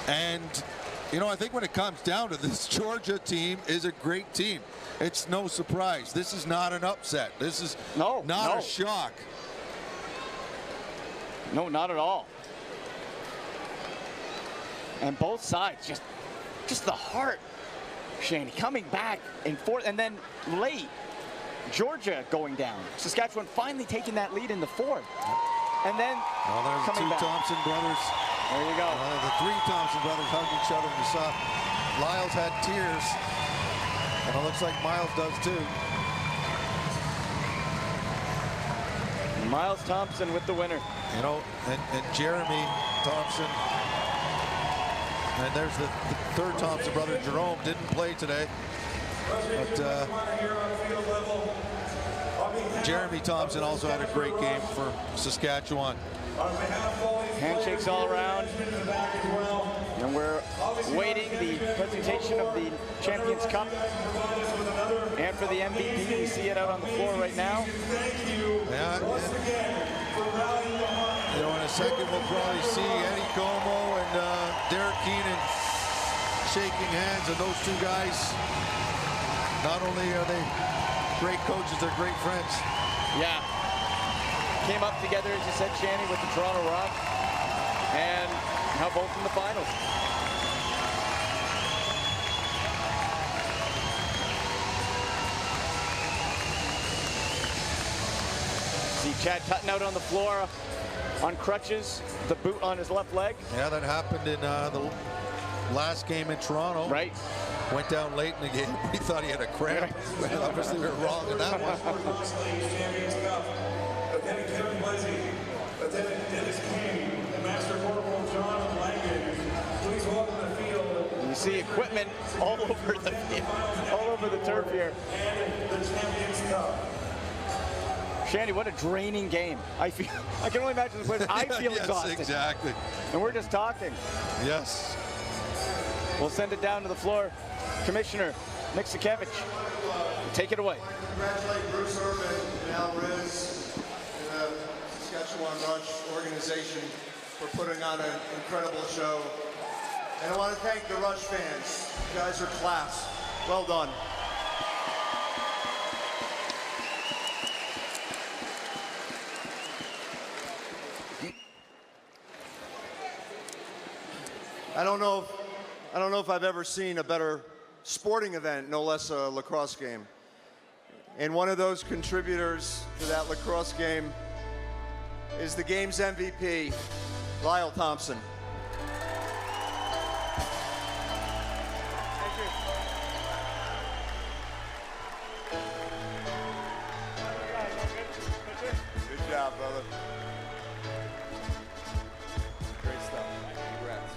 And, you know, I think when it comes down to this Georgia team is a great team. It's no surprise. This is not an upset. This is not a shock. No, not at all. And both sides, just the heart, Shanny, coming back and forth, and then late, Georgia going down. Saskatchewan finally taking that lead in the fourth. And then there's the two Thompson brothers. There you go. The three Thompson brothers hug each other. You saw Lyles had tears, and it looks like Miles does too. Miles Thompson with the winner. You know, and Jeremy Thompson. And there's the third Thompson brother, Jerome, didn't play today. But Jeremy Thompson also had a great game for Saskatchewan. Handshakes all around. And we're waiting the presentation of the Champions Cup. And for the MVP, we see it out on the floor right now. Yeah. You know, in a second, we'll probably see Eddie Como and Derek Keenan shaking hands. And those two guys, not only are they great coaches, they're great friends. Yeah. Came up together, as you said, Shanny, with the Toronto Rock. And Now both in the finals. See Chad Tutton out on the floor on crutches, the boot on his left leg. Yeah, that happened in the last game in Toronto. Right. Went down late in the game. We thought he had a cramp. Obviously, we were wrong in that one. Lieutenant Kevin Blazey, Lieutenant Dennis King, and Master Corporal John Langan. Please welcome the field. You see equipment all over the turf here. And the Champions Cup. Shanny, what a draining game. I can only imagine the players. I feel yes, exhausted. Exactly. And we're just talking. Yes. We'll send it down to the floor. Commissioner Nick Sakevich, take it away. Congratulate Bruce Urban and Al Riz and the Saskatchewan Rush organization for putting on an incredible show. And I want to thank the Rush fans. You guys are class. Well done. I don't know if I've ever seen a better sporting event, no less a lacrosse game. And one of those contributors to that lacrosse game is the game's MVP, Lyle Thompson. Good job, brother. Great stuff. Congrats.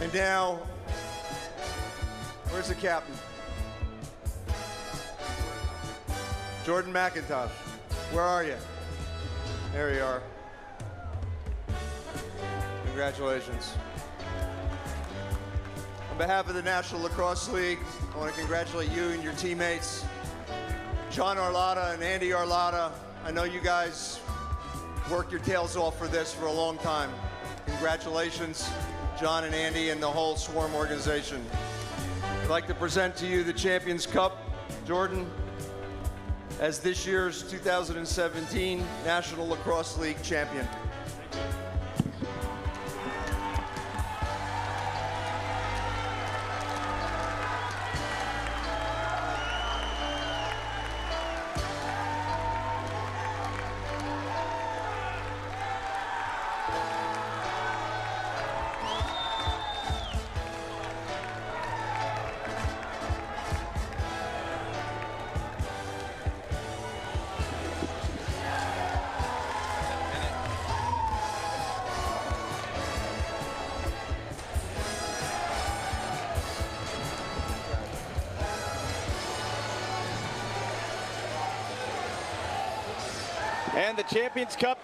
And now, where's the captain? Jordan McIntosh. Where are you? There you are. Congratulations. On behalf of the National Lacrosse League, I want to congratulate you and your teammates, John Arlotta and Andy Arlotta. I know you guys worked your tails off for this for a long time. Congratulations, John and Andy and the whole Swarm organization. I'd like to present to you the Champions Cup, Jordan, as this year's 2017 National Lacrosse League champion. And the Champions Cup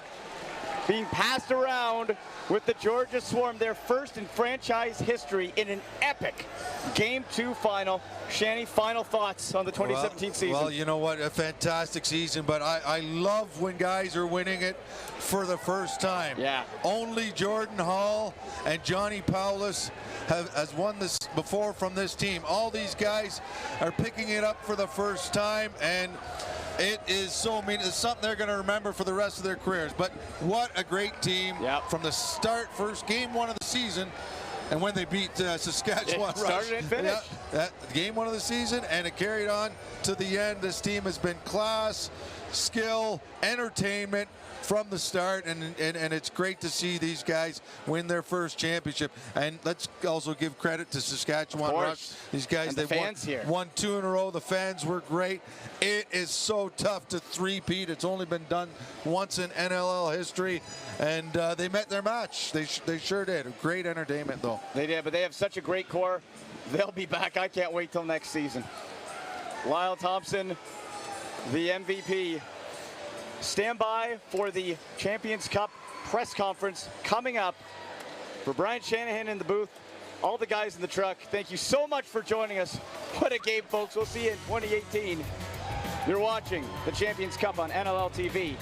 being passed around with the Georgia Swarm, their first in franchise history in an epic Game 2 final. Shanny, final thoughts on the 2017 season? Well, you know what, a fantastic season, but I love when guys are winning it for the first time. Yeah. Only Jordan Hall and Johnny Paulus has won this before from this team. All these guys are picking it up for the first time, and it is so mean. It's something they're going to remember for the rest of their careers. But what a great team from the start, first game 1 of the season, and when they beat Saskatchewan It started Rush. and finished. Yeah, that game 1 of the season, and it carried on to the end. This team has been class, skill, entertainment from the start, and it's great to see these guys win their first championship. And let's also give credit to Saskatchewan Rush. These guys, and they've won 2 in a row. The fans were great. It is so tough to three-peat. It's only been done once in NLL history, and they met their match. They sure did. Great entertainment, though. They did, but they have such a great core. They'll be back. I can't wait till next season. Lyle Thompson, the MVP. Stand by for the Champions Cup press conference coming up. For Brian Shanahan in the booth, all the guys in the truck, thank you so much for joining us. What a game, folks. We'll see you in 2018. You're watching the Champions Cup on NLL TV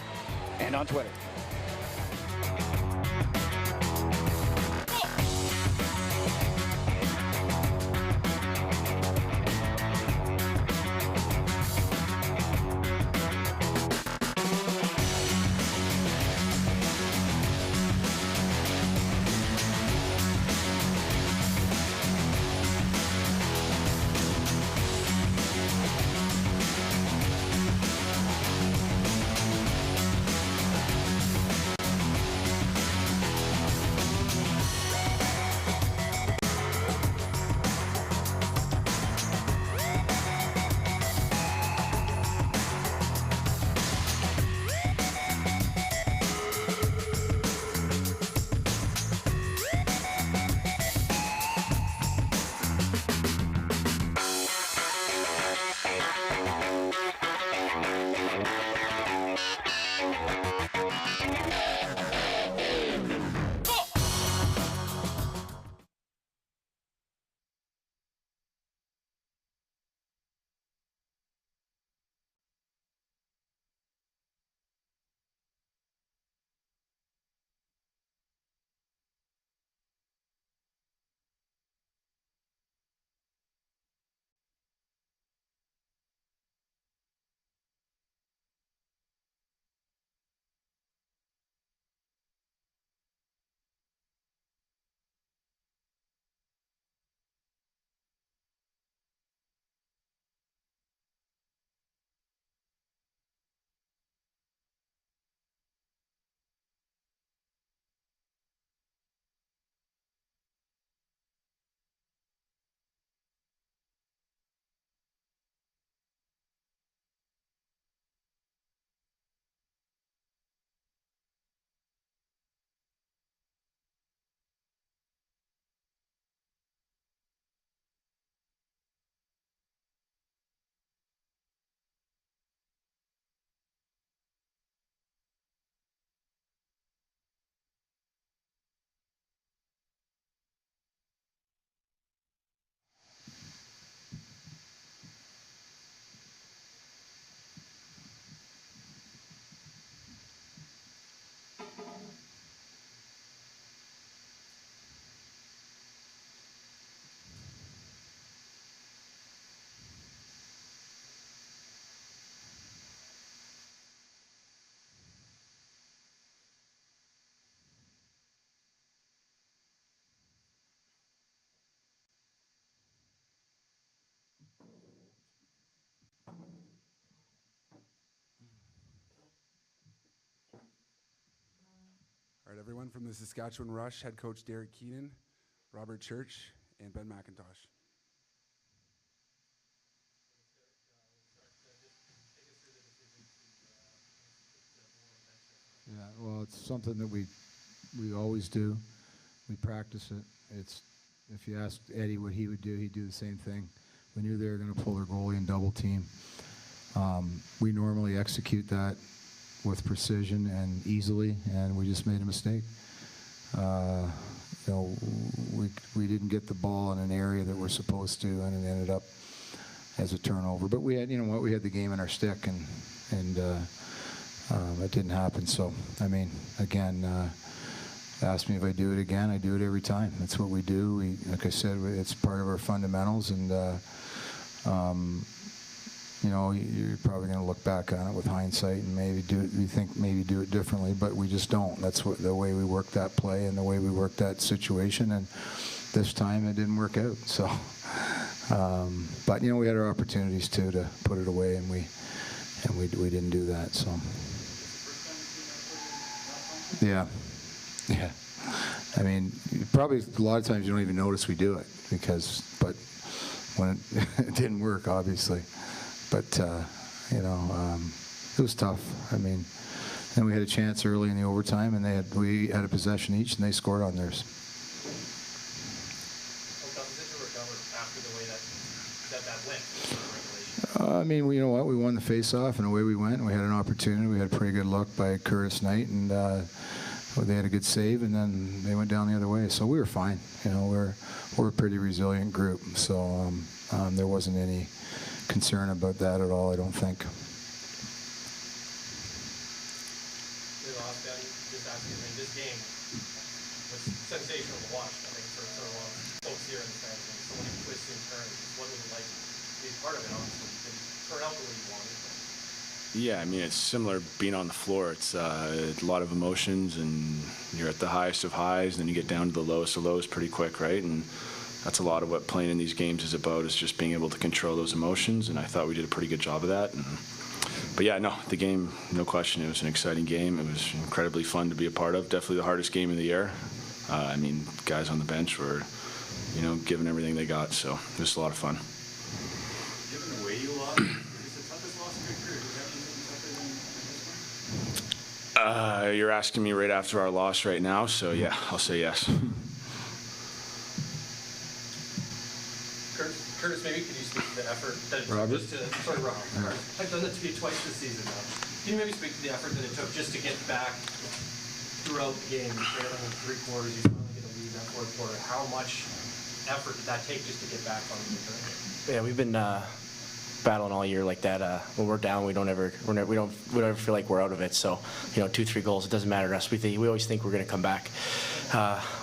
and on Twitter. everyone from the Saskatchewan Rush, head coach Derek Keenan, Robert Church, and Ben McIntosh. Yeah, well, it's something that we always do. We practice it. It's, if you asked Eddie what he would do, he'd do the same thing. We knew they were going to pull their goalie and double team. We normally execute that with precision and easily, and we just made a mistake. You know, we didn't get the ball in an area that we're supposed to, and it ended up as a turnover. But we had, you know what, we had the game in our stick, and it didn't happen. So, I mean, again, ask me if I do it again. I do it every time. That's what we do. We, like I said, it's part of our fundamentals, and you know, you're probably going to look back on it with hindsight and maybe do it. You think maybe do it differently, but we just don't. That's what the way we work that play and the way we work that situation. And this time it didn't work out. So, but you know, we had our opportunities too to put it away, and we didn't do that. So, yeah. I mean, probably a lot of times you don't even notice we do it but when it didn't work, obviously. But, you know, it was tough. I mean, and we had a chance early in the overtime, and we had a possession each, and they scored on theirs. I mean, you know what? We won the face-off, and away we went. And we had an opportunity. We had a pretty good look by Curtis Knight, and they had a good save, and then they went down the other way. So we were fine. You know, we're a pretty resilient group. So there wasn't any concern about that at all, I don't think. Just asking, I mean, this game was sensational to watch. I think for a lot of folks here in the stands, so many twists and turns. What was it like to be part of it? Obviously, it didn't turn out the way you wanted. Yeah, I mean, it's similar being on the floor. It's a lot of emotions, and you're at the highest of highs, and then you get down to the lowest of lows pretty quick, right? And that's a lot of what playing in these games is about, is just being able to control those emotions, and I thought we did a pretty good job of that. But yeah, no, the game, no question, it was an exciting game. It was incredibly fun to be a part of. Definitely the hardest game of the year. I mean, guys on the bench were, you know, giving everything they got, so it was a lot of fun. Given the way you lost, is this the toughest loss of your career? Does that mean something tougher than this one? You're asking me right after our loss right now, so yeah, I'll say yes. Curtis, maybe could you speak to the effort that it took Robert? just to, sorry, Rob. I've done that to you twice this season now. Can you maybe speak to the effort that it took just to get back throughout the game? You're trailing in 3 quarters, you finally get a lead in that 4th quarter. How much effort did that take just to get back on the return? Yeah, we've been battling all year like that. When we're down, we don't ever feel like we're out of it. So, you know, 2-3 goals, it doesn't matter to us. We always think we're going to come back.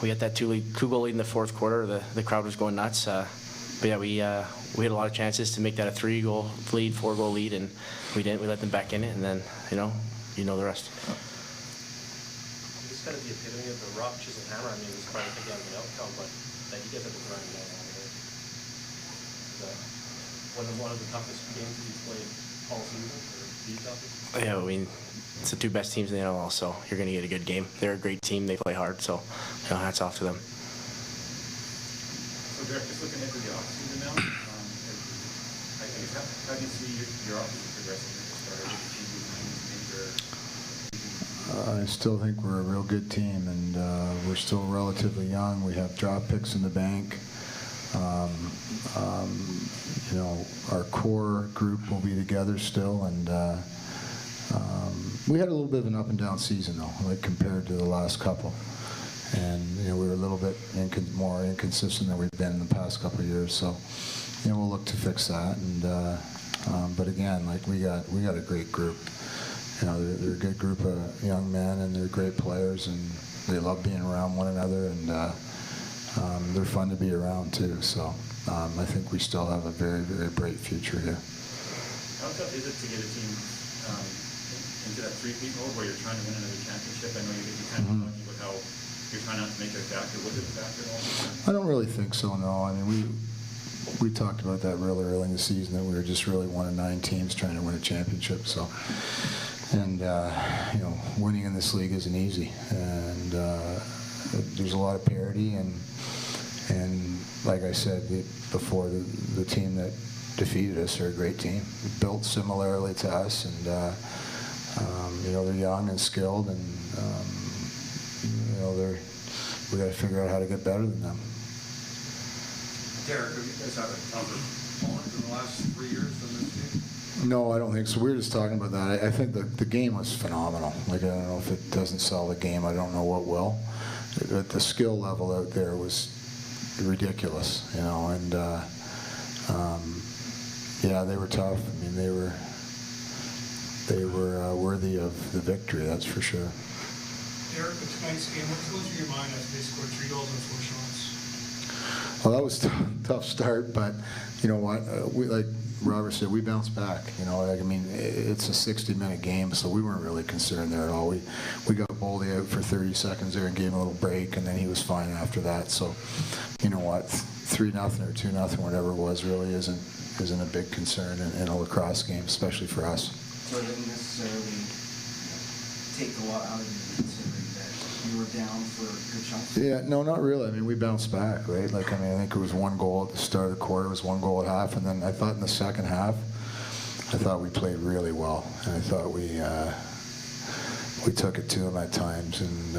We had that 2-goal lead in the 4th quarter. The crowd was going nuts. But yeah, we had a lot of chances to make that a 3-goal lead, 4-goal lead, and we didn't. We let them back in it, and then you know the rest. This is kind of the epitome of the rough chisel hammer. I mean, it was quite a big outcome, but that you guys have to grind it out on it. One of the toughest games that you've played all season, or the toughest? Yeah, I mean, it's the 2 best teams in the NLL, so you're going to get a good game. They're a great team. They play hard, so you know, hats off to them. So, Derek, just looking into the offseason now, I guess how do you see your offseason progressing at the start? I still think we're a real good team, and we're still relatively young. We have draft picks in the bank. You know, our core group will be together still, and we had a little bit of an up and down season though, like compared to the last couple. And you know, we were a little bit more inconsistent than we've been in the past couple of years. So, you know, we'll look to fix that. And but again, like we got a great group. You know, they're a good group of young men, and they're great players, and they love being around one another, and they're fun to be around too. So I think we still have a very, very bright future here. How tough is it to get a team into that 3-peat mode where you're trying to win another championship? I know you kind of talking about how you're trying not to make it a factor. Was it a factor at all? I don't really think so, no. I mean, we talked about that really early in the season, that we were just really one of 9 teams trying to win a championship. So, And winning in this league isn't easy, and there's a lot of parity, and like I said before, the team that defeated us are a great team, built similarly to us, and they're young and skilled, and we got to figure out how to get better than them. Derek, have you guys had a tougher opponent in the last 3 years than this team? No, I don't think so. We were just talking about that. I think the game was phenomenal. Like, I don't know if it doesn't sell the game, I don't know what will. The skill level out there was ridiculous, and yeah, they were tough. I mean, they were worthy of the victory, that's for sure. Derek, with tonight's game, what's going through your mind after they scored 3 goals and 4 shots? Well, that was a tough start, but you know what? We, like Robert said, we bounced back. I mean, it's a 60-minute game, so we weren't really concerned there at all. We got Boldy out for 30 seconds there and gave him a little break, and then he was fine after that. So, you know what? 3-0 or 2-0, whatever it was, really isn't a big concern in a lacrosse game, especially for us. So it didn't necessarily take a lot out of you, considering that you were down for good chunks? Yeah, no, not really. I mean, we bounced back, right? Like, I mean, I think it was 1 goal at the start of the quarter, it was 1 goal at half, and then I thought in the second half, I thought we played really well, and I thought we took it to them at times, and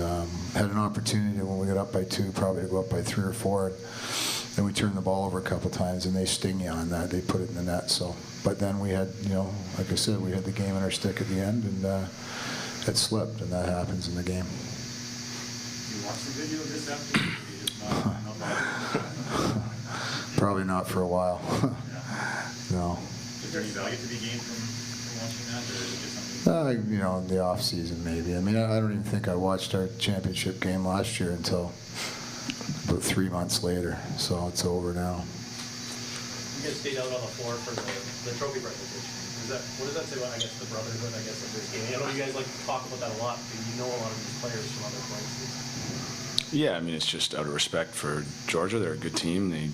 had an opportunity when we got up by 2, probably to go up by 3 or 4. Then we turned the ball over a couple of times, and they sting you on that. They put it in the net. So, but then we had, like I said, we had the game in our stick at the end, and it slipped, and that happens in the game. Do you watch the video of this after? Or you just not Probably not for a while. No. Is there any value to be gained from watching that, or is it just something? In the off season maybe. I mean, I don't even think I watched our championship game last year until about 3 months later, so it's over now. You guys stayed out on the floor for the trophy presentation. What does that say about, I guess, the brotherhood, I guess, of this game? I know you guys like to talk about that a lot, but you know a lot of these players from other places. Yeah, I mean, it's just out of respect for Georgia. They're a good team. They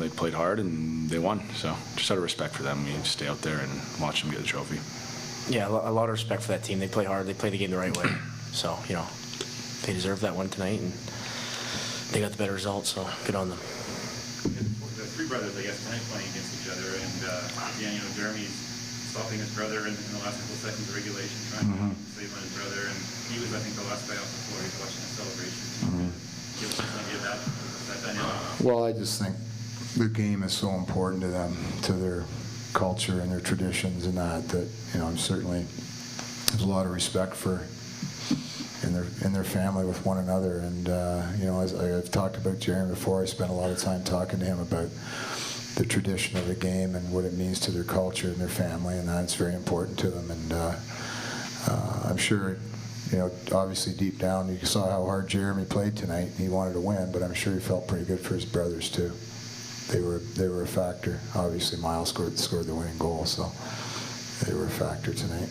played hard and they won. So just out of respect for them, we stay out there and watch them get the trophy. Yeah, a lot of respect for that team. They play hard. They play the game the right way. So, they deserve that one tonight, and they got the better result, so good on them. The 3 brothers, I guess, tonight playing against each other, and again, Jeremy's stopping his brother in the last couple of seconds of regulation, trying to save on his brother, and he was, I think, the last guy off the floor. He was watching the celebration. Give us an idea of that dynamic. Well, I just think the game is so important to them, to their culture and their traditions, and that certainly there's a lot of respect for in their family with one another. And as I've talked about Jeremy before, I spent a lot of time talking to him about the tradition of the game and what it means to their culture and their family, and that's very important to them. And I'm sure, obviously deep down you saw how hard Jeremy played tonight. He wanted to win, but I'm sure he felt pretty good for his brothers too. They were a factor. Obviously Miles scored the winning goal, so they were a factor tonight.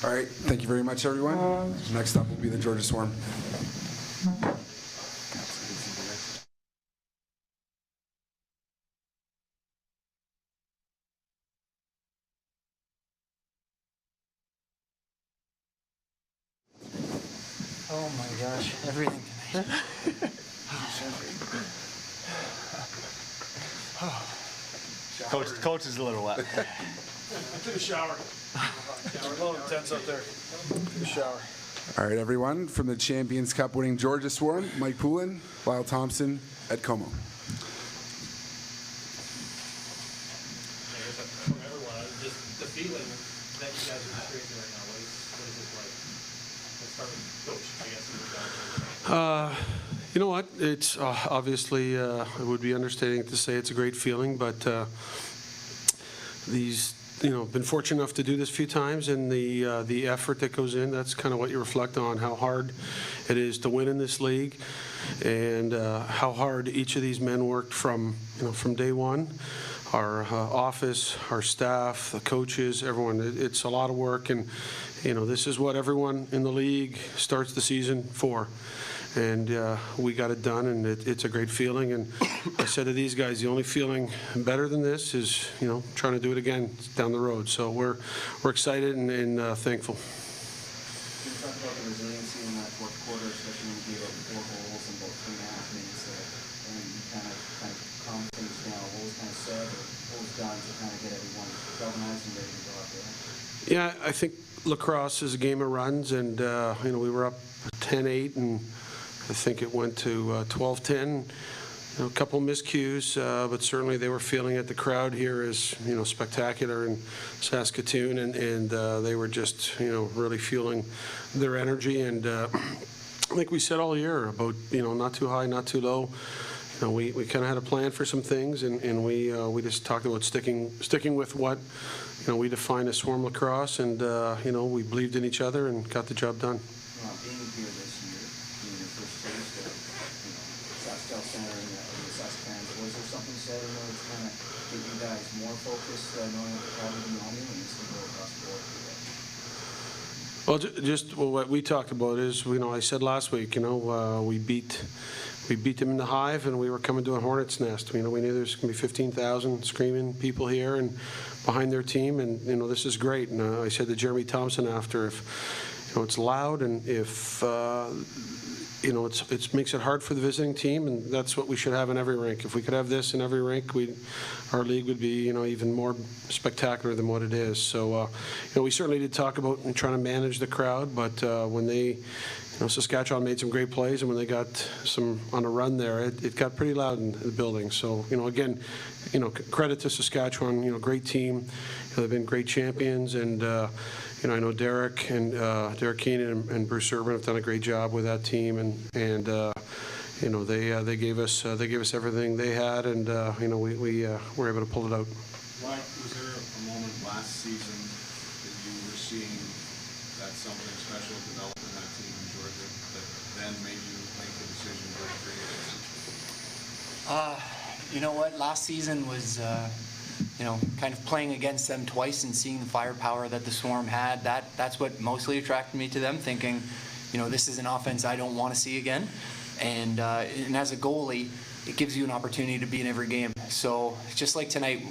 All right, thank you very much, everyone. Next up will be the Georgia Swarm. Oh my gosh, everything tonight. Coach is a little wet. I took a shower. We're a little intense up there. Took a shower. All right, everyone, from the Champions Cup winning Georgia Swarm, Mike Poulin, Lyle Thompson, Ed Como. From everyone, just the feeling that you guys are experiencing right now, what is this like? Let's start with Coach, I guess. You know what? It's obviously, it would be understating to say it's a great feeling, but been fortunate enough to do this a few times, and the effort that goes in, that's kind of what you reflect on, how hard it is to win in this league, and how hard each of these men worked from day one. Our office, our staff, the coaches, everyone, it's a lot of work, and this is what everyone in the league starts the season for. and we got it done, and it's a great feeling. And I said to these guys, the only feeling better than this is, trying to do it again down the road. So we're excited and thankful. Can you talk about the resiliency in that fourth quarter, especially when you gave up 4 goals in about 3.5 minutes, and you kind of calmed things down? What was kind of said, or what was done to kind of get everyone galvanized and ready to go out there? Yeah, I think lacrosse is a game of runs, and we were up 10-8, and I think it went to 12-10. A couple miscues, but certainly they were feeling it. The crowd here is, spectacular in Saskatoon, and they were just, really feeling their energy. And like we said all year about, not too high, not too low. We kind of had a plan for some things, and we just talked about sticking with what, we define as Swarm lacrosse, and we believed in each other and got the job done. Being here this year, being your first taste of, Saskatchewan Center and the Saskatchewan, was there something said in order to kind of get you guys more focused, knowing what the crowd would be on you, and you still go across the board for that? Well, what we talked about is, I said last week, we beat them in the Hive, and we were coming to a hornet's nest. We knew there's going to be 15,000 screaming people here and behind their team, and this is great. And I said to Jeremy Thompson after, if it's loud, and if it makes it hard for the visiting team, and that's what we should have in every rink. If we could have this in every rink, our league would be even more spectacular than what it is. So we certainly did talk about trying to manage the crowd, but when they Saskatchewan made some great plays, and when they got some on a run there, it got pretty loud in the building. So, again, credit to Saskatchewan, great team. They've been great champions, and, I know Derek Keenan and Bruce Urban have done a great job with that team, and they gave us everything they had, and, we were able to pull it out. Mike, was there a moment last season that you were seeing that something special develop in that team in Georgia that then made you make the decision to create it? You know what? Last season was, kind of playing against them twice and seeing the firepower that the Swarm had. That's what mostly attracted me to them, thinking, this is an offense I don't want to see again. And as a goalie, it gives you an opportunity to be in every game. So just like tonight,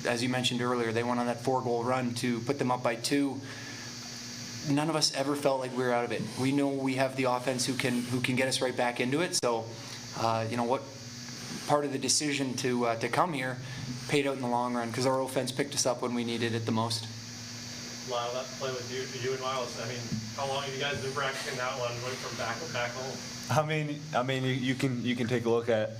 as you mentioned earlier, they went on that 4-goal run to put them up by 2. None of us ever felt like we were out of it. We know we have the offense who can get us right back into it. So, what part of the decision to come here paid out in the long run, because our offense picked us up when we needed it the most. Lyle, that play with you and Miles, how long have you guys been practicing that one, went from back home? You can take a look at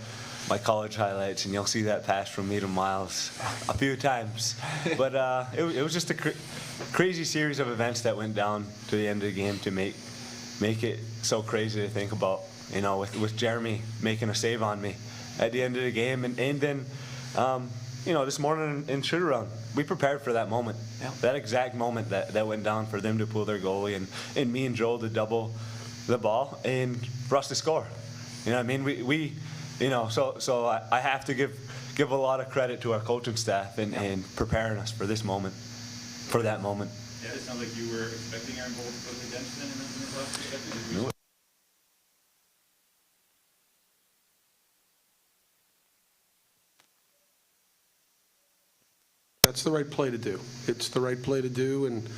my college highlights, and you'll see that pass from me to Miles a few times. But it was just a crazy series of events that went down to the end of the game to make it so crazy to think about. With Jeremy making a save on me at the end of the game, and then this morning in shoot-around, we prepared for that moment, that exact moment that went down for them to pull their goalie and me and Joel to double the ball and for us to score. We so I have to give a lot of credit to our coaching staff and preparing us for this moment, for that moment. Yeah, it sounds like you were expecting our goal to put the dent in this last perspective. That's the right play to do. It's the right play to do, and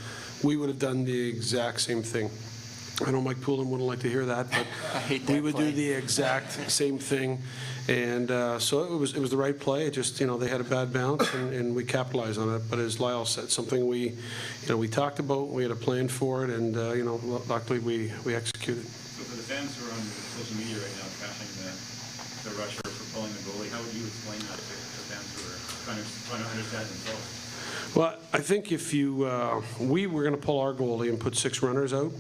we would have done the exact same thing. I know Mike Poulin wouldn't like to hear that, but we would do the exact same thing. And so it was the right play. It just, they had a bad bounce, and we capitalized on it. But as Lyle said, something we talked about, we had a plan for it, and, luckily we executed. So for the fans who are on social media right now trashing the rusher for pulling the goalie, how would you explain that to fans who are trying to understand themselves? Well, I think if we were going to pull our goalie and put 6 runners out,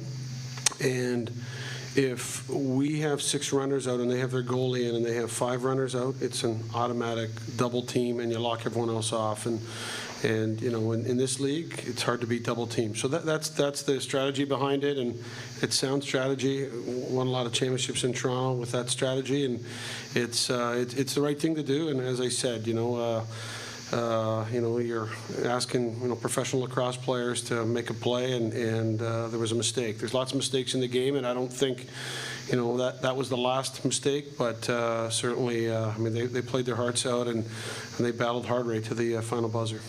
and if we have 6 runners out and they have their goalie in and they have 5 runners out, it's an automatic double team, and you lock everyone else off. And in this league, it's hard to beat double teams. So that's the strategy behind it, and it's sound strategy. Won a lot of championships in Toronto with that strategy, and it's the right thing to do. And as I said, you're asking professional lacrosse players to make a play, and there was a mistake. There's lots of mistakes in the game, and I don't think that was the last mistake, but certainly, I mean, they played their hearts out and they battled hard right to the final buzzer.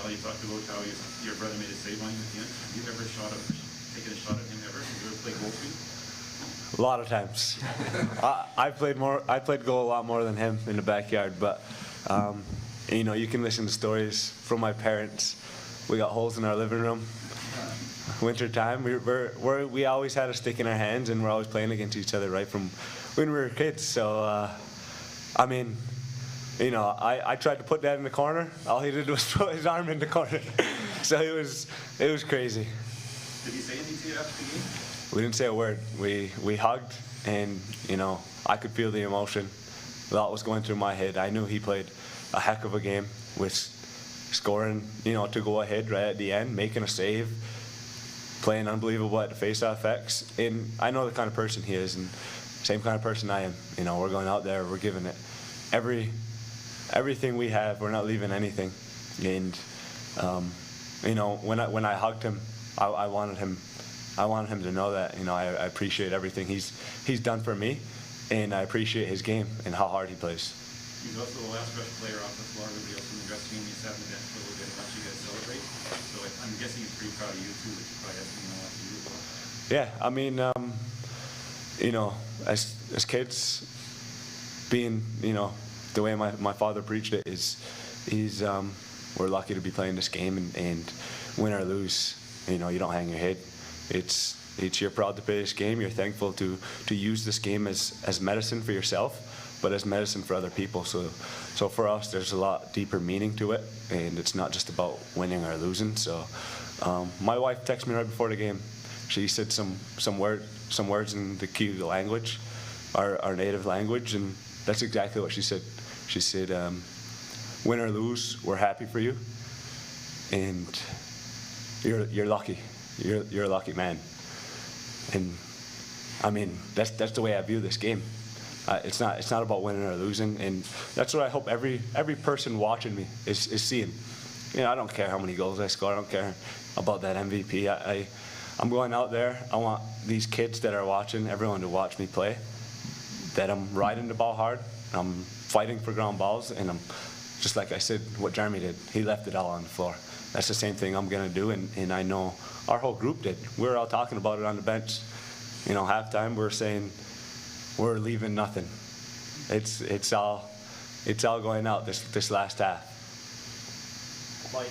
Well, you talked about how your brother made a save on you at the end. Have you ever taken a shot at him ever? Have you ever played goal for you? A lot of times. I played goal a lot more than him in the backyard, but you can listen to stories from my parents. We got holes in our living room. Winter time, we always had a stick in our hands, and we're always playing against each other right from when we were kids. So, I mean, I tried to put Dad in the corner. All he did was put his arm in the corner. So it was crazy. Did he say anything to you after the game? We didn't say a word. We hugged, and I could feel the emotion. A lot was going through my head. I knew he played a heck of a game with scoring, to go ahead right at the end, making a save, playing unbelievable at the face-off X. And I know the kind of person he is, and same kind of person I am. We're going out there, we're giving it everything we have. We're not leaving anything. And when I hugged him, I wanted him to know that I appreciate everything he's done for me, and I appreciate his game and how hard he plays. He's also the last rush player off the floor. Everybody else in the dressing room, he's having the bench for a little bit and let you guys celebrate. So I'm guessing he's pretty proud of you too, that you probably have something like you as well. Yeah, I mean, as kids, being the way my father preached it is we're lucky to be playing this game, and win or lose, you don't hang your head. It's you're proud to play this game. You're thankful to use this game as medicine for yourself, but as medicine for other people. So for us, there's a lot deeper meaning to it, and it's not just about winning or losing. So my wife texted me right before the game. She said some words in the Kyu language, our native language, and that's exactly what she said. She said, win or lose, we're happy for you, and you're lucky. You're a lucky man. And I mean, that's the way I view this game. It's not about winning or losing, and that's what I hope every person watching me is seeing. I don't care how many goals I score. I don't care about that MVP. I'm going out there. I want these kids that are watching, everyone to watch me play, that I'm riding the ball hard, I'm fighting for ground balls, and I'm just like I said, what Jeremy did. He left it all on the floor. That's the same thing I'm going to do, and I know our whole group did. We were all talking about it on the bench. Halftime, we're saying we're leaving nothing. It's all going out this last half. Mike,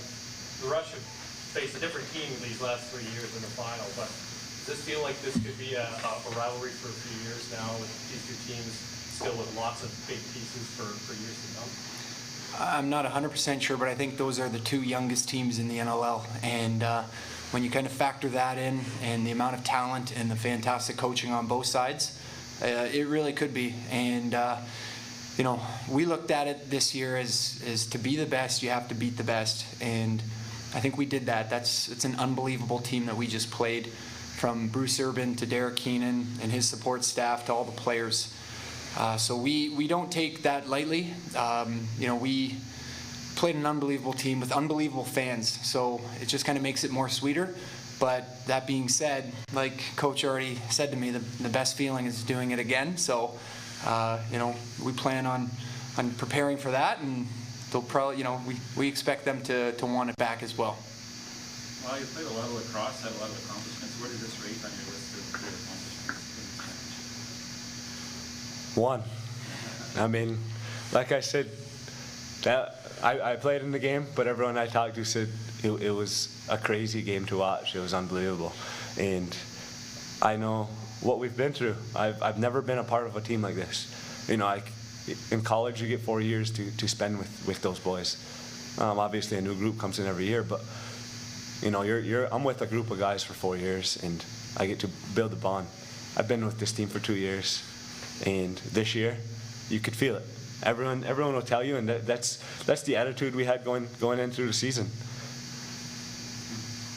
the Rush have faced a different team these last 3 years in the final, but does this feel like this could be a rivalry for a few years now, with these two teams still with lots of big pieces for years to come? I'm not 100% sure, but I think those are the two youngest teams in the NLL. And when you kind of factor that in, and the amount of talent and the fantastic coaching on both sides, it really could be. And we looked at it this year as to be the best, you have to beat the best. And I think we did that. It's an unbelievable team that we just played, from Bruce Urban to Derek Keenan and his support staff to all the players. So we don't take that lightly. We played an unbelievable team with unbelievable fans, so it just kind of makes it more sweeter. But that being said, like Coach already said to me, the best feeling is doing it again. So we plan on preparing for that, and they'll probably, we expect them to want it back as well. Well, you played a lot of lacrosse, had a lot of accomplishments. Where did this rate on your list of great accomplishments? One. I mean, like I said, I played in the game, but everyone I talked to said it was a crazy game to watch. It was unbelievable. And I know what we've been through. I've never been a part of a team like this. In college, you get 4 years to spend with those boys. Obviously, a new group comes in every year, but I'm with a group of guys for 4 years, and I get to build a bond. I've been with this team for 2 years, and this year, you could feel it. Everyone will tell you, and that's the attitude we had going in through the season.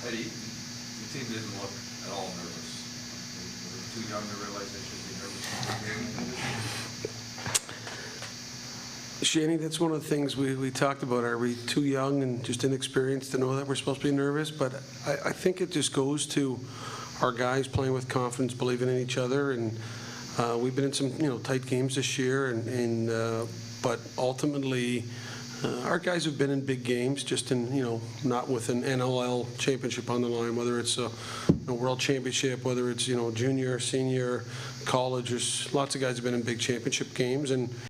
Eddie, the team didn't look at all nervous. They were too young to realize they should be nervous. Shani, that's one of the things we talked about. Are we too young and just inexperienced to know that we're supposed to be nervous? But I think it just goes to our guys playing with confidence, believing in each other, and We've been in some, tight games this year, but ultimately, our guys have been in big games, just in, not with an NLL championship on the line, whether it's a world championship, whether it's, junior, senior, college. There's lots of guys have been in big championship games, and